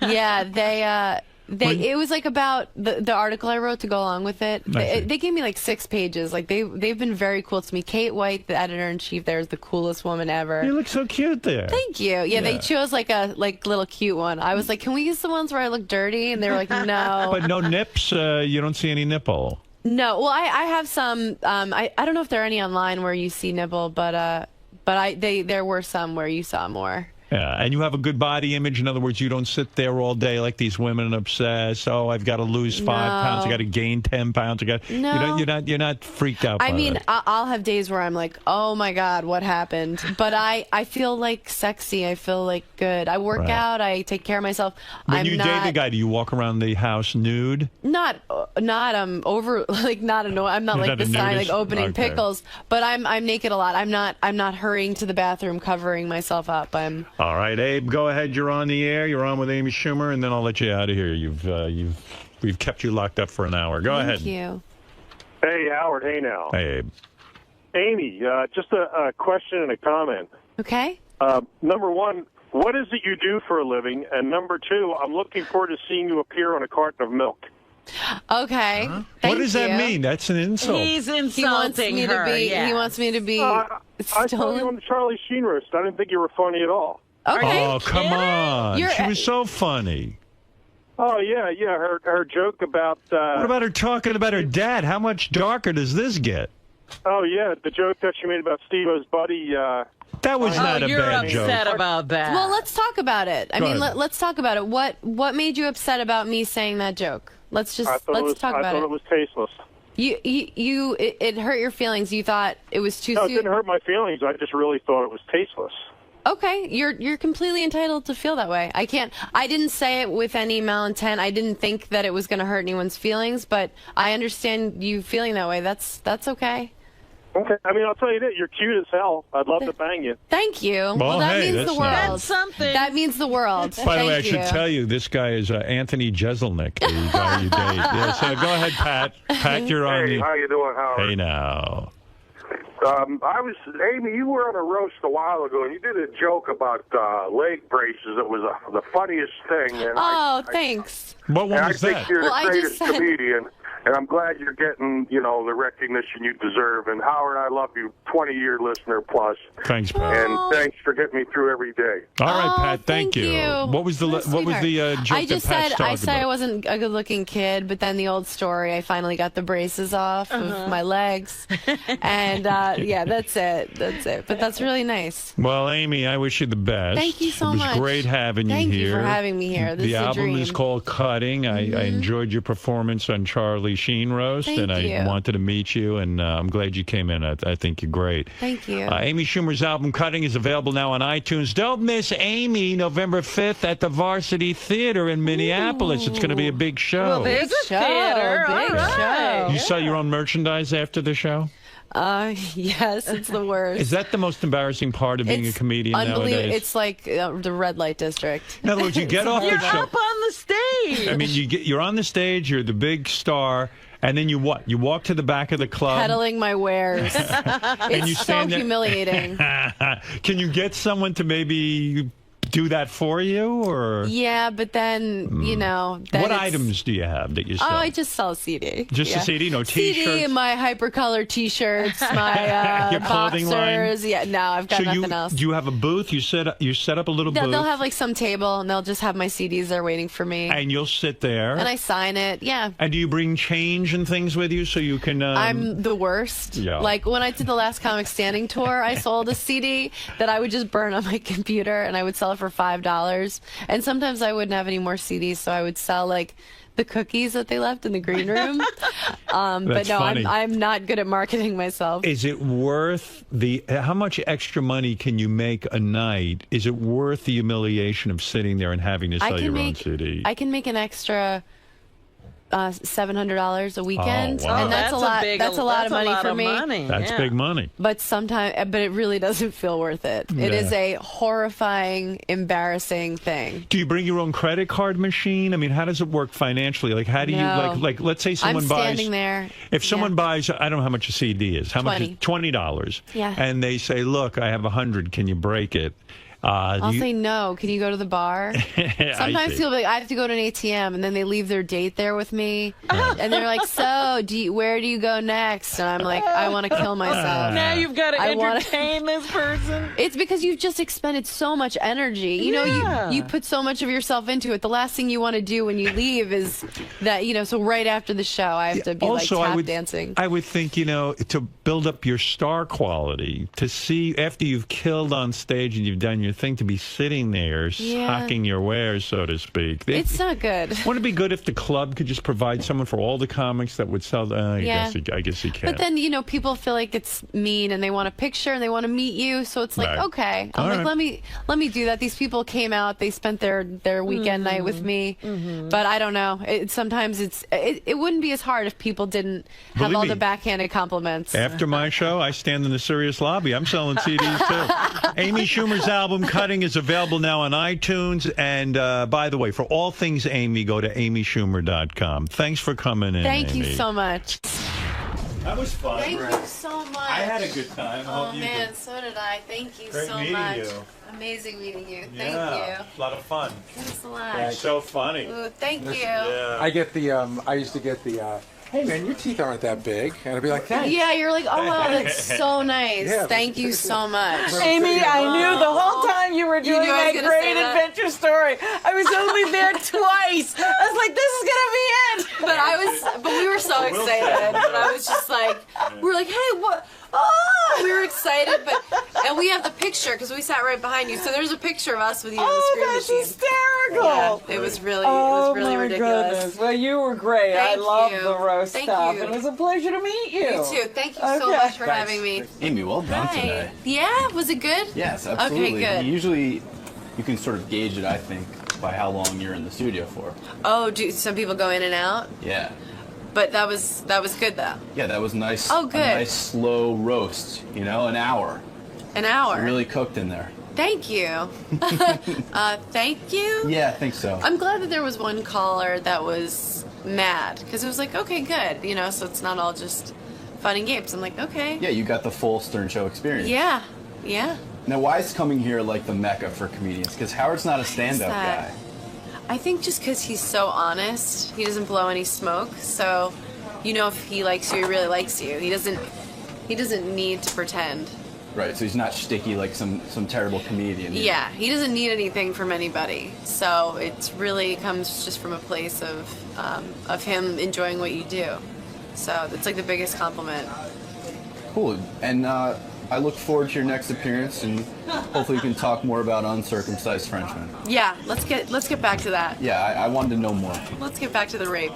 Speaker 20: Yeah, it was like about the article I wrote to go along with it. They gave me like 6 pages. Like they've been very cool to me. Kate White, the editor in chief, there is the coolest woman ever.
Speaker 1: You look so cute there.
Speaker 20: Thank you. Yeah, they chose like a little cute one. I was like, can we use the ones where I look dirty? And they were like, no.
Speaker 1: But no nips. You don't see any nipple.
Speaker 20: No. Well, I have some. I don't know if there are any online where you see nipple, but there were some where you saw more.
Speaker 1: Yeah, and you have a good body image. In other words, you don't sit there all day like these women and obsess. Oh, I've got to lose 5 pounds. I got to gain 10 pounds.
Speaker 20: No.
Speaker 1: You're not freaked out.
Speaker 20: I
Speaker 1: by
Speaker 20: mean,
Speaker 1: that.
Speaker 20: I'll have days where I'm like, oh my God, what happened? But I feel like sexy. I feel like good. I work out. I take care of myself.
Speaker 1: When you date a guy, do you walk around the house nude?
Speaker 20: Not over like not annoying. I'm not
Speaker 1: You're
Speaker 20: like
Speaker 1: not
Speaker 20: the
Speaker 1: a
Speaker 20: sign
Speaker 1: nudist?
Speaker 20: like opening
Speaker 1: Okay.
Speaker 20: pickles. But I'm naked a lot. I'm not hurrying to the bathroom, covering myself up.
Speaker 1: All right, Abe, go ahead. You're on the air. You're on with Amy Schumer, and then I'll let you out of here. We've kept you locked up for an hour. Go ahead.
Speaker 20: Thank you.
Speaker 3: Hey, Howard. Hey, now.
Speaker 1: Hey, Abe.
Speaker 3: Amy, just a question and a comment.
Speaker 20: Okay.
Speaker 3: Number one, what is it you do for a living? And number two, I'm looking forward to seeing you appear on a carton of milk.
Speaker 20: Okay.
Speaker 1: What does that mean? That's an insult.
Speaker 2: He's
Speaker 20: He wants
Speaker 2: insulting
Speaker 20: me
Speaker 2: her.
Speaker 20: to be.
Speaker 2: yeah.
Speaker 20: He wants me to be.
Speaker 3: I saw you on the Charlie Sheen roast. I didn't think you were funny at all.
Speaker 20: Okay.
Speaker 1: Oh, come on.
Speaker 20: You're-
Speaker 1: She was so funny.
Speaker 3: Oh, yeah. Her joke about...
Speaker 1: What about her talking about her dad? How much darker does this get?
Speaker 3: Oh, yeah, the joke that she made about Steve-O's buddy...
Speaker 1: That was not a
Speaker 2: you're
Speaker 1: bad joke.
Speaker 2: upset about that.
Speaker 20: Well, let's talk about it. I
Speaker 1: Go
Speaker 20: mean,
Speaker 1: ahead.
Speaker 20: let's talk about it. What made you upset about me saying that joke? Let's talk about
Speaker 3: I thought
Speaker 20: it.
Speaker 3: it was tasteless.
Speaker 20: It hurt your feelings. You thought it was too
Speaker 3: No, it
Speaker 20: soon.
Speaker 3: didn't hurt my feelings. I just really thought it was tasteless.
Speaker 20: Okay, you're completely entitled to feel that way. I didn't say it with any malintent. I didn't think that it was going to hurt anyone's feelings, but I understand you feeling that way. That's okay.
Speaker 3: Okay. I mean, I'll tell you this. You're cute as hell. I'd love to bang you.
Speaker 20: Thank you. Well, that
Speaker 1: hey,
Speaker 20: means the
Speaker 1: that's
Speaker 20: world.
Speaker 1: nice.
Speaker 2: That's something.
Speaker 20: That means the world.
Speaker 1: By the way, I
Speaker 20: Thank
Speaker 1: should
Speaker 20: you.
Speaker 1: tell you, this guy is Anthony Jeselnik, the guy you date. Yeah, so go ahead, Pat. Pat, you're on.
Speaker 22: Hey, how you doing, Howard?
Speaker 1: Hey, now.
Speaker 22: Amy, you were on a roast a while ago, and you did a joke about leg braces. It was the funniest thing. And
Speaker 20: Thanks.
Speaker 1: What one
Speaker 22: I
Speaker 1: was
Speaker 22: think
Speaker 1: that?
Speaker 22: you're
Speaker 20: Well,
Speaker 22: the
Speaker 20: I just
Speaker 22: greatest
Speaker 20: said-
Speaker 22: comedian, and I'm glad you're getting, the recognition you deserve. And Howard, I love you, 20-year listener plus.
Speaker 1: Thanks, Pat.
Speaker 22: And thanks for getting me through every day.
Speaker 1: All right, Pat. Thank you.
Speaker 20: you.
Speaker 1: What was the joke
Speaker 20: I just
Speaker 1: that Pat's
Speaker 20: said
Speaker 1: talking
Speaker 20: I
Speaker 1: about?
Speaker 20: wasn't a good-looking kid, but then the old story, I finally got the braces off of my legs, and that's it. That's it. But that's really nice.
Speaker 1: Well, Amy, I wish you the best.
Speaker 20: Thank you so
Speaker 1: much.
Speaker 20: much.
Speaker 1: It was great having you
Speaker 20: Thank
Speaker 1: here.
Speaker 20: you for having me here. This
Speaker 1: the
Speaker 20: is a
Speaker 1: album
Speaker 20: dream.
Speaker 1: is called Cutting. I enjoyed your performance on Charlie Charlie Sheen roast,
Speaker 20: Thank
Speaker 1: and
Speaker 20: you.
Speaker 1: I wanted to meet you, and I'm glad you came in. I think you're great.
Speaker 20: Thank you.
Speaker 1: Amy Schumer's album Cutting is available now on iTunes. Don't miss Amy November 5th at the Varsity Theater in Minneapolis. It's going to be a big show.
Speaker 2: Well, there's a theater. All right.
Speaker 1: You sell your own merchandise after the show?
Speaker 20: Yes, it's the worst.
Speaker 1: Is that the most embarrassing part of being a comedian
Speaker 20: Unbelievable.
Speaker 1: nowadays?
Speaker 20: It's like the red light district.
Speaker 1: In other words, you get off the
Speaker 2: You're
Speaker 1: show.
Speaker 2: up on the stage.
Speaker 1: I mean, you're on the stage, you're the big star, and then you what? You walk to the back of the club.
Speaker 20: Peddling my wares.
Speaker 1: And you
Speaker 20: It's so
Speaker 1: stand there.
Speaker 20: humiliating.
Speaker 1: Can you get someone to maybe do that for you, or
Speaker 20: Yeah, but then, you know. then
Speaker 1: what
Speaker 20: it's-
Speaker 1: items do you have that you
Speaker 20: Oh,
Speaker 1: sell?
Speaker 20: I just sell a CD.
Speaker 1: Just a CD, no T-shirts?
Speaker 20: CD, my hypercolor T-shirts, my
Speaker 1: Your clothing
Speaker 20: boxers.
Speaker 1: line?
Speaker 20: Yeah, no, I've got
Speaker 1: so
Speaker 20: nothing else.
Speaker 1: do you have a booth? You set up a little
Speaker 20: They'll
Speaker 1: booth,
Speaker 20: have like some table, and they'll just have my CDs there waiting for me.
Speaker 1: and you'll sit there.
Speaker 20: And I sign it. Yeah.
Speaker 1: And do you bring change and things with you so you can?
Speaker 20: I'm the worst.
Speaker 1: Yeah.
Speaker 20: Like when I did the Last Comic Standing tour, I sold a CD that I would just burn on my computer, and I would sell it for $5. And sometimes I wouldn't have any more CDs, so I would sell like the cookies that they left in the green room. But
Speaker 1: That's
Speaker 20: no,
Speaker 1: funny.
Speaker 20: I'm not good at marketing myself.
Speaker 1: Is it worth how much extra money can you make a night? Is it worth the humiliation of sitting there and having to sell your own CD?
Speaker 20: I can make an extra $700 a weekend,
Speaker 1: Oh, wow.
Speaker 20: and that's a lot. That's a lot of money for me.
Speaker 1: That's big money.
Speaker 20: But it really doesn't feel worth it. It
Speaker 1: Yeah.
Speaker 20: is a horrifying, embarrassing thing.
Speaker 1: Do you bring your own credit card machine? I mean, how does it work financially? Like, how do you
Speaker 20: No.
Speaker 1: like? Let's say someone
Speaker 20: I'm
Speaker 1: buys.
Speaker 20: standing there.
Speaker 1: If someone buys, I don't know how much a CD is. How much is $20?
Speaker 20: Yeah.
Speaker 1: And they say, "Look, I have 100. Can you break it?"
Speaker 20: I'll say no. Can you go to the bar? Sometimes
Speaker 1: see.
Speaker 20: people be like, I have to go to an ATM, and then they leave their date there with me, and they're like, "So, where do you go next?" And I'm like, "I want to kill myself."
Speaker 2: Now you've got to
Speaker 20: I wanna-
Speaker 2: entertain this person.
Speaker 20: It's because you've just expended so much energy. You know,
Speaker 2: Yeah.
Speaker 20: you put so much of yourself into it. The last thing you want to do when you leave is that, so right after the show, I have to be
Speaker 1: Also,
Speaker 20: like tap dancing.
Speaker 1: I would think, to build up your star quality, to see after you've killed on stage and you've done your thing, to be sitting there
Speaker 20: Yeah.
Speaker 1: hawking your wares, so to speak.
Speaker 20: It's not good.
Speaker 1: Wouldn't it be good if the club could just provide someone for all the comics that would sell?
Speaker 20: Yeah.
Speaker 1: I guess you can.
Speaker 20: But then, people feel like it's mean and they want a picture and they want to meet you. So it's like,
Speaker 1: Right.
Speaker 20: okay,
Speaker 1: All right.
Speaker 20: let me do that. These people came out, they spent their weekend night with me. But I don't know. Sometimes it wouldn't be as hard if people didn't have
Speaker 1: Believe
Speaker 20: all
Speaker 1: me.
Speaker 20: the backhanded compliments.
Speaker 1: After my show, I stand in the Sirius lobby. I'm selling CDs too. Amy Schumer's album Cutting is available now on iTunes. And by the way, for all things Amy, go to amyschumer.com. Thanks for coming in.
Speaker 20: Thank you
Speaker 1: Amy.
Speaker 20: so much.
Speaker 1: That was fun.
Speaker 20: Thank you so much.
Speaker 1: I had a good time. I
Speaker 20: Oh
Speaker 1: hope you
Speaker 20: man,
Speaker 1: did.
Speaker 20: so did I. Thank you
Speaker 1: Great
Speaker 20: so
Speaker 1: meeting
Speaker 20: much.
Speaker 1: you.
Speaker 20: Amazing meeting you.
Speaker 1: Yeah,
Speaker 20: Thank
Speaker 1: a lot of fun.
Speaker 20: you. Thanks a lot.
Speaker 1: You're so funny.
Speaker 20: Ooh, thank you.
Speaker 1: Yeah.
Speaker 4: I get the I used to get the hey man, your teeth aren't that big, and I'd be like, thanks.
Speaker 20: Yeah, you're like, oh wow, that's so nice.
Speaker 4: Yeah,
Speaker 20: Thank you so much.
Speaker 2: Amy, I knew the whole time you were
Speaker 20: You
Speaker 2: doing
Speaker 20: knew I was
Speaker 2: that
Speaker 20: gonna
Speaker 2: great
Speaker 20: say that.
Speaker 2: adventure story. I was only there twice. I was like, this is gonna be it.
Speaker 20: But we were so excited. But I was just like, we were like, hey, what? Oh, we were excited, and we have the picture because we sat right behind you. So there's a picture of us with you in the screen
Speaker 2: that's
Speaker 20: machine.
Speaker 2: hysterical.
Speaker 20: Yeah, it was really
Speaker 2: my
Speaker 20: ridiculous.
Speaker 2: Goodness. Well, you were great. I
Speaker 20: Thank
Speaker 2: love
Speaker 20: you.
Speaker 2: the roast
Speaker 20: Thank
Speaker 2: stuff.
Speaker 20: you.
Speaker 2: It was a pleasure to meet you.
Speaker 20: You too. Thank you so
Speaker 2: Okay.
Speaker 20: much for having me.
Speaker 21: Amy, well done
Speaker 20: Right.
Speaker 21: today.
Speaker 20: Yeah, was it good?
Speaker 21: Yes, absolutely.
Speaker 20: Okay, good.
Speaker 21: Usually, you can sort of gauge it, I think, by how long you're in the studio for.
Speaker 20: Oh, do some people go in and out?
Speaker 21: Yeah.
Speaker 20: But that was good though.
Speaker 21: Yeah, that was nice.
Speaker 20: Oh, good.
Speaker 21: A nice slow roast, an hour.
Speaker 20: An hour.
Speaker 21: Really cooked in there.
Speaker 20: Thank you. Thank you.
Speaker 21: Yeah, I think so.
Speaker 20: I'm glad that there was one caller that was mad because it was like, okay, good, so it's not all just fun and games. I'm like, okay.
Speaker 21: Yeah, you got the full Stern Show experience.
Speaker 20: Yeah.
Speaker 21: Now, why is coming here like the mecca for comedians? Because Howard's not a stand-up
Speaker 20: that?
Speaker 21: guy.
Speaker 20: I think just because he's so honest, he doesn't blow any smoke. So, if he likes you, he really likes you. He doesn't need to pretend.
Speaker 21: Right, so he's not shticky like some terrible comedian.
Speaker 20: Yeah, he doesn't need anything from anybody. So it really comes just from a place of him enjoying what you do. So it's like the biggest compliment.
Speaker 21: Cool. And I look forward to your next appearance, and hopefully we can talk more about Uncircumcised Frenchmen.
Speaker 20: Yeah, let's get back to that.
Speaker 21: Yeah, I wanted to know more.
Speaker 20: Let's get back to the rape.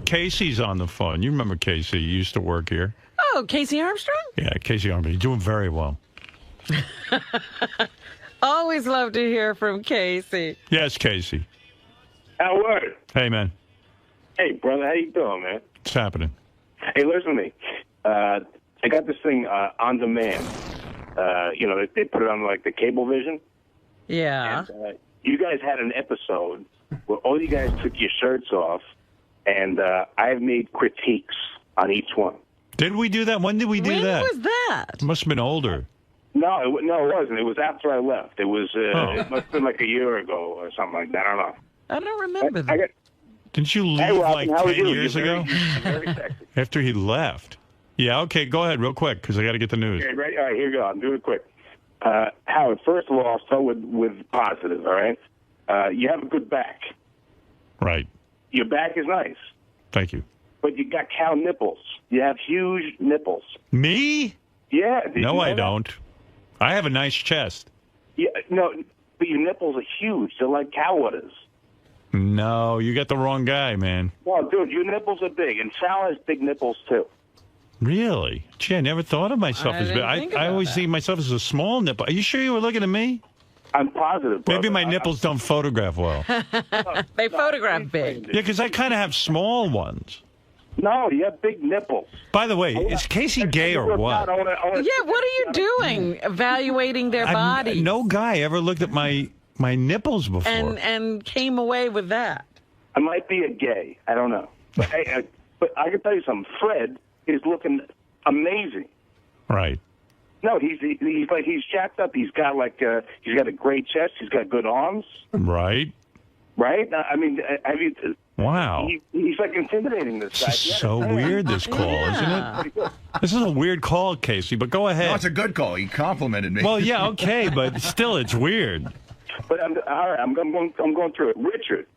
Speaker 1: Casey's on the phone. You remember Casey? You used to work here.
Speaker 2: Oh, Casey Armstrong?
Speaker 1: Yeah, Casey Armstrong. He's doing very well.
Speaker 2: Always love to hear from Casey.
Speaker 1: Yes, Casey.
Speaker 7: Howard.
Speaker 1: Hey, man.
Speaker 7: Hey, brother. How you doing, man?
Speaker 1: What's happening?
Speaker 7: Hey, listen to me. I got this thing on demand. They put it on, like, the Cablevision.
Speaker 2: Yeah.
Speaker 7: And, you guys had an episode where all you guys took your shirts off, and I've made critiques on each one.
Speaker 1: Did we do that? When did we do that?
Speaker 2: When was that?
Speaker 1: It must have been older.
Speaker 7: No, it wasn't. It was after I left. It was. It must have been like a year ago or something like that. I don't know.
Speaker 2: I don't remember that.
Speaker 1: Didn't you leave
Speaker 7: Robin,
Speaker 1: like
Speaker 7: how are
Speaker 1: 10
Speaker 7: you?
Speaker 1: years
Speaker 7: You're
Speaker 1: ago?
Speaker 7: very sexy.
Speaker 1: After he left. Yeah, okay, go ahead real quick because I got to get the news.
Speaker 7: Okay, ready? All right, here you go. I'm doing it quick. Howard, first of all, I'll start with positive, all right? You have a good back.
Speaker 1: Right.
Speaker 7: Your back is nice.
Speaker 1: Thank you.
Speaker 7: But you got cow nipples. You have huge nipples.
Speaker 1: Me?
Speaker 7: Yeah.
Speaker 1: No, I don't. I have a nice chest.
Speaker 7: Yeah, no, but your nipples are huge. They're like cow udders.
Speaker 1: No, you got the wrong guy, man.
Speaker 7: Well, dude, your nipples are big, and Sal has big nipples, too.
Speaker 1: Really? Gee, I never thought of myself as big. I always see myself as a small nipple. Are you sure you were looking at me?
Speaker 7: I'm positive. Brother.
Speaker 1: Maybe my nipples don't photograph well.
Speaker 2: They photograph big.
Speaker 1: Yeah, because I kind of have small ones.
Speaker 7: No, you have big nipples.
Speaker 1: By the way, is Casey gay or what?
Speaker 7: Yeah,
Speaker 2: what are you doing? Evaluating their bodies.
Speaker 1: No guy ever looked at my nipples before.
Speaker 2: And came away with that.
Speaker 7: I might be a gay. I don't know. But, but I can tell you something. Fred is looking amazing.
Speaker 1: Right.
Speaker 7: No, he's jacked up. He's got he's got a great chest. He's got good arms.
Speaker 1: Right.
Speaker 7: Right. I mean, have you?
Speaker 1: Wow.
Speaker 7: He's like intimidating this guy.
Speaker 1: This is so weird, this call, isn't it? This is a weird call, Casey, but go ahead.
Speaker 8: No, it's a good call. He complimented me.
Speaker 1: Well, yeah, okay, but still, it's weird.
Speaker 7: But all right, I'm going through it. Richard,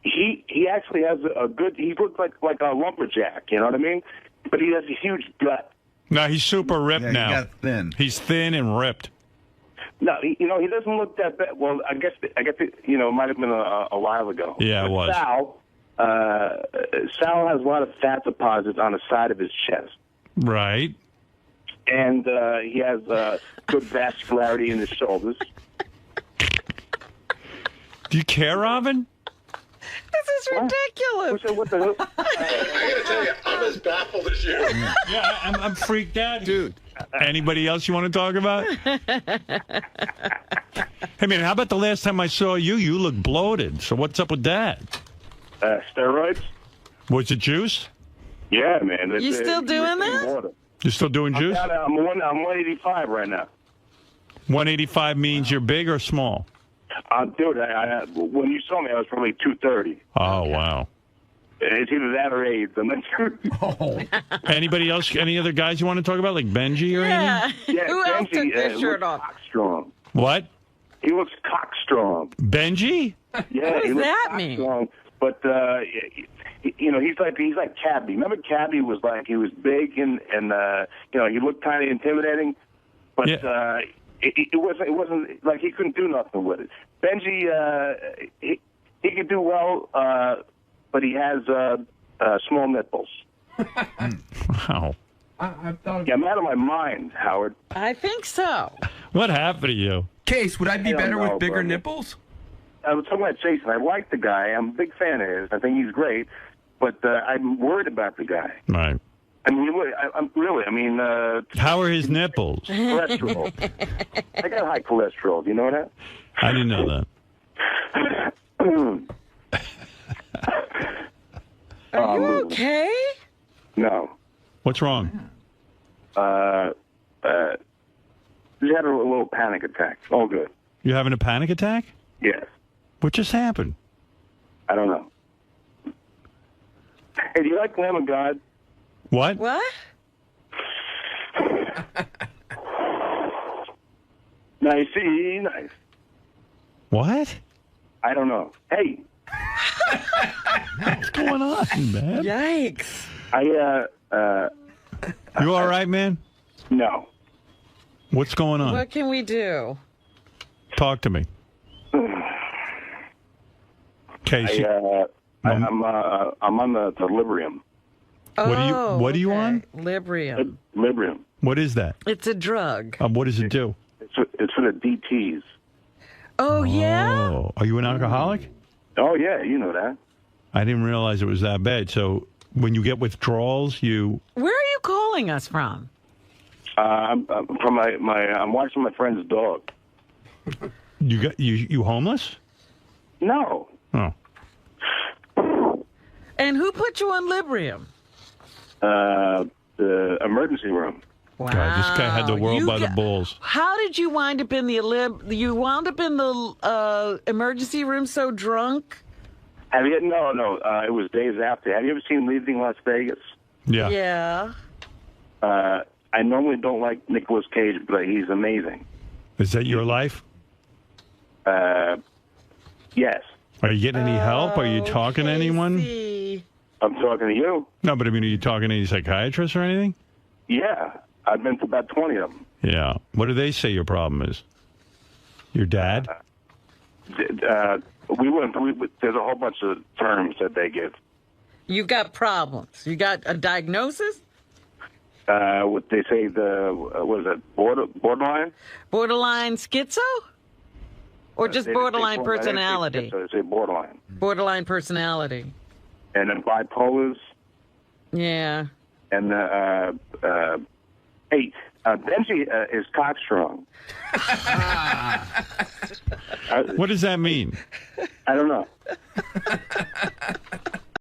Speaker 7: he actually has a good. He looks like a lumberjack. You know what I mean? But he has a huge gut.
Speaker 1: No, he's super ripped now.
Speaker 8: He got thin.
Speaker 1: He's thin and ripped.
Speaker 7: No, he doesn't look that bad. Well, I guess it might have been a while ago.
Speaker 1: Yeah, it was.
Speaker 7: Sal has a lot of fat deposits on the side of his chest.
Speaker 1: Right.
Speaker 7: And he has good vascularity in his shoulders.
Speaker 1: Do you care, Robin?
Speaker 2: This is ridiculous.
Speaker 7: What the hell?
Speaker 8: I gotta tell you, I'm as baffled as you.
Speaker 1: Yeah, I'm freaked out, dude. Anybody else you want to talk about? Hey, man, how about the last time I saw you? You look bloated. So what's up with that?
Speaker 7: Steroids.
Speaker 1: Was it juice?
Speaker 7: Yeah, man.
Speaker 2: You still doing that?
Speaker 1: You still doing juice?
Speaker 7: I'm 185 right now.
Speaker 1: 185 means you're big or small?
Speaker 7: Dude, when you saw me, I was probably 230.
Speaker 1: Oh, wow.
Speaker 7: It's either that or AIDS. I'm not sure.
Speaker 1: Anybody else? Any other guys you want to talk about, like Benji or anything?
Speaker 7: Yeah,
Speaker 2: Who else took their shirt off?
Speaker 7: Strong.
Speaker 1: What?
Speaker 7: He looks cock strong.
Speaker 1: Benji?
Speaker 7: Yeah,
Speaker 2: What
Speaker 7: he
Speaker 2: does
Speaker 7: looks
Speaker 2: that
Speaker 7: cock
Speaker 2: mean?
Speaker 7: strong. But he's like Cabby. Remember Cabby was like he was big and he looked kind of intimidating, but it wasn't like he couldn't do nothing with it. Benji he could do well, but he has small nipples.
Speaker 1: Wow.
Speaker 7: Yeah, I'm out of my mind, Howard.
Speaker 2: I think so.
Speaker 1: What happened to you?
Speaker 8: Case, would I be
Speaker 7: I don't
Speaker 8: better
Speaker 7: know,
Speaker 8: with bigger
Speaker 7: brother.
Speaker 8: nipples?
Speaker 7: I was talking about Jason. I like the guy. I'm a big fan of his. I think he's great, but I'm worried about the guy.
Speaker 1: Right.
Speaker 7: I mean, I'm really. I mean,
Speaker 1: How are his nipples?
Speaker 7: cholesterol. I got high cholesterol. Do you know that?
Speaker 1: I didn't know that.
Speaker 2: Are you okay?
Speaker 7: No.
Speaker 1: What's wrong?
Speaker 7: Just had a little panic attack. All good.
Speaker 1: You having a panic attack?
Speaker 7: Yes.
Speaker 1: What just happened?
Speaker 7: I don't know. Hey, do you like Lamb of God?
Speaker 1: What?
Speaker 2: What?
Speaker 7: Nice.
Speaker 1: What?
Speaker 7: I don't know. Hey.
Speaker 1: What's going on, man?
Speaker 2: Yikes.
Speaker 1: You all right, man?
Speaker 7: No.
Speaker 1: What's going on?
Speaker 2: What can we do?
Speaker 1: Talk to me. Casey.
Speaker 7: I'm on the Librium.
Speaker 1: What are you on?
Speaker 2: Librium.
Speaker 7: Librium.
Speaker 1: What is that?
Speaker 2: It's a drug.
Speaker 1: What does it do?
Speaker 7: It's for the DTs.
Speaker 2: Oh, yeah?
Speaker 1: Oh, are you an alcoholic?
Speaker 7: Oh yeah, you know that.
Speaker 1: I didn't realize it was that bad. So when you get withdrawals, you
Speaker 2: Where are you calling us from?
Speaker 7: I'm from I'm watching my friend's dog.
Speaker 1: you homeless?
Speaker 7: No.
Speaker 1: Oh.
Speaker 2: And who put you on Librium?
Speaker 7: The emergency room.
Speaker 2: Wow.
Speaker 1: God, this guy had the world by the balls.
Speaker 2: How did you wind up in the You wound up in the emergency room so drunk?
Speaker 7: Have you? No. It was days after. Have you ever seen Leaving Las Vegas?
Speaker 1: Yeah.
Speaker 2: Yeah.
Speaker 7: I normally don't like Nicolas Cage, but he's amazing.
Speaker 1: Is that your life?
Speaker 7: Yes.
Speaker 1: Are you getting any help? Are you talking to anyone?
Speaker 7: I'm talking to you.
Speaker 1: No, but I mean, are you talking to any psychiatrists or anything?
Speaker 7: Yeah. I've been to about 20 of them.
Speaker 1: Yeah. What do they say your problem is? Your dad?
Speaker 7: There's a whole bunch of terms that they give.
Speaker 2: You got problems. You got a diagnosis?
Speaker 7: What they say, what is it, borderline?
Speaker 2: Borderline schizo? Or just borderline personality?
Speaker 7: They say borderline.
Speaker 2: Borderline personality.
Speaker 7: And then bipolars.
Speaker 2: Yeah.
Speaker 7: And 8. Benji is cockstrong.
Speaker 1: What does that mean?
Speaker 7: I don't know.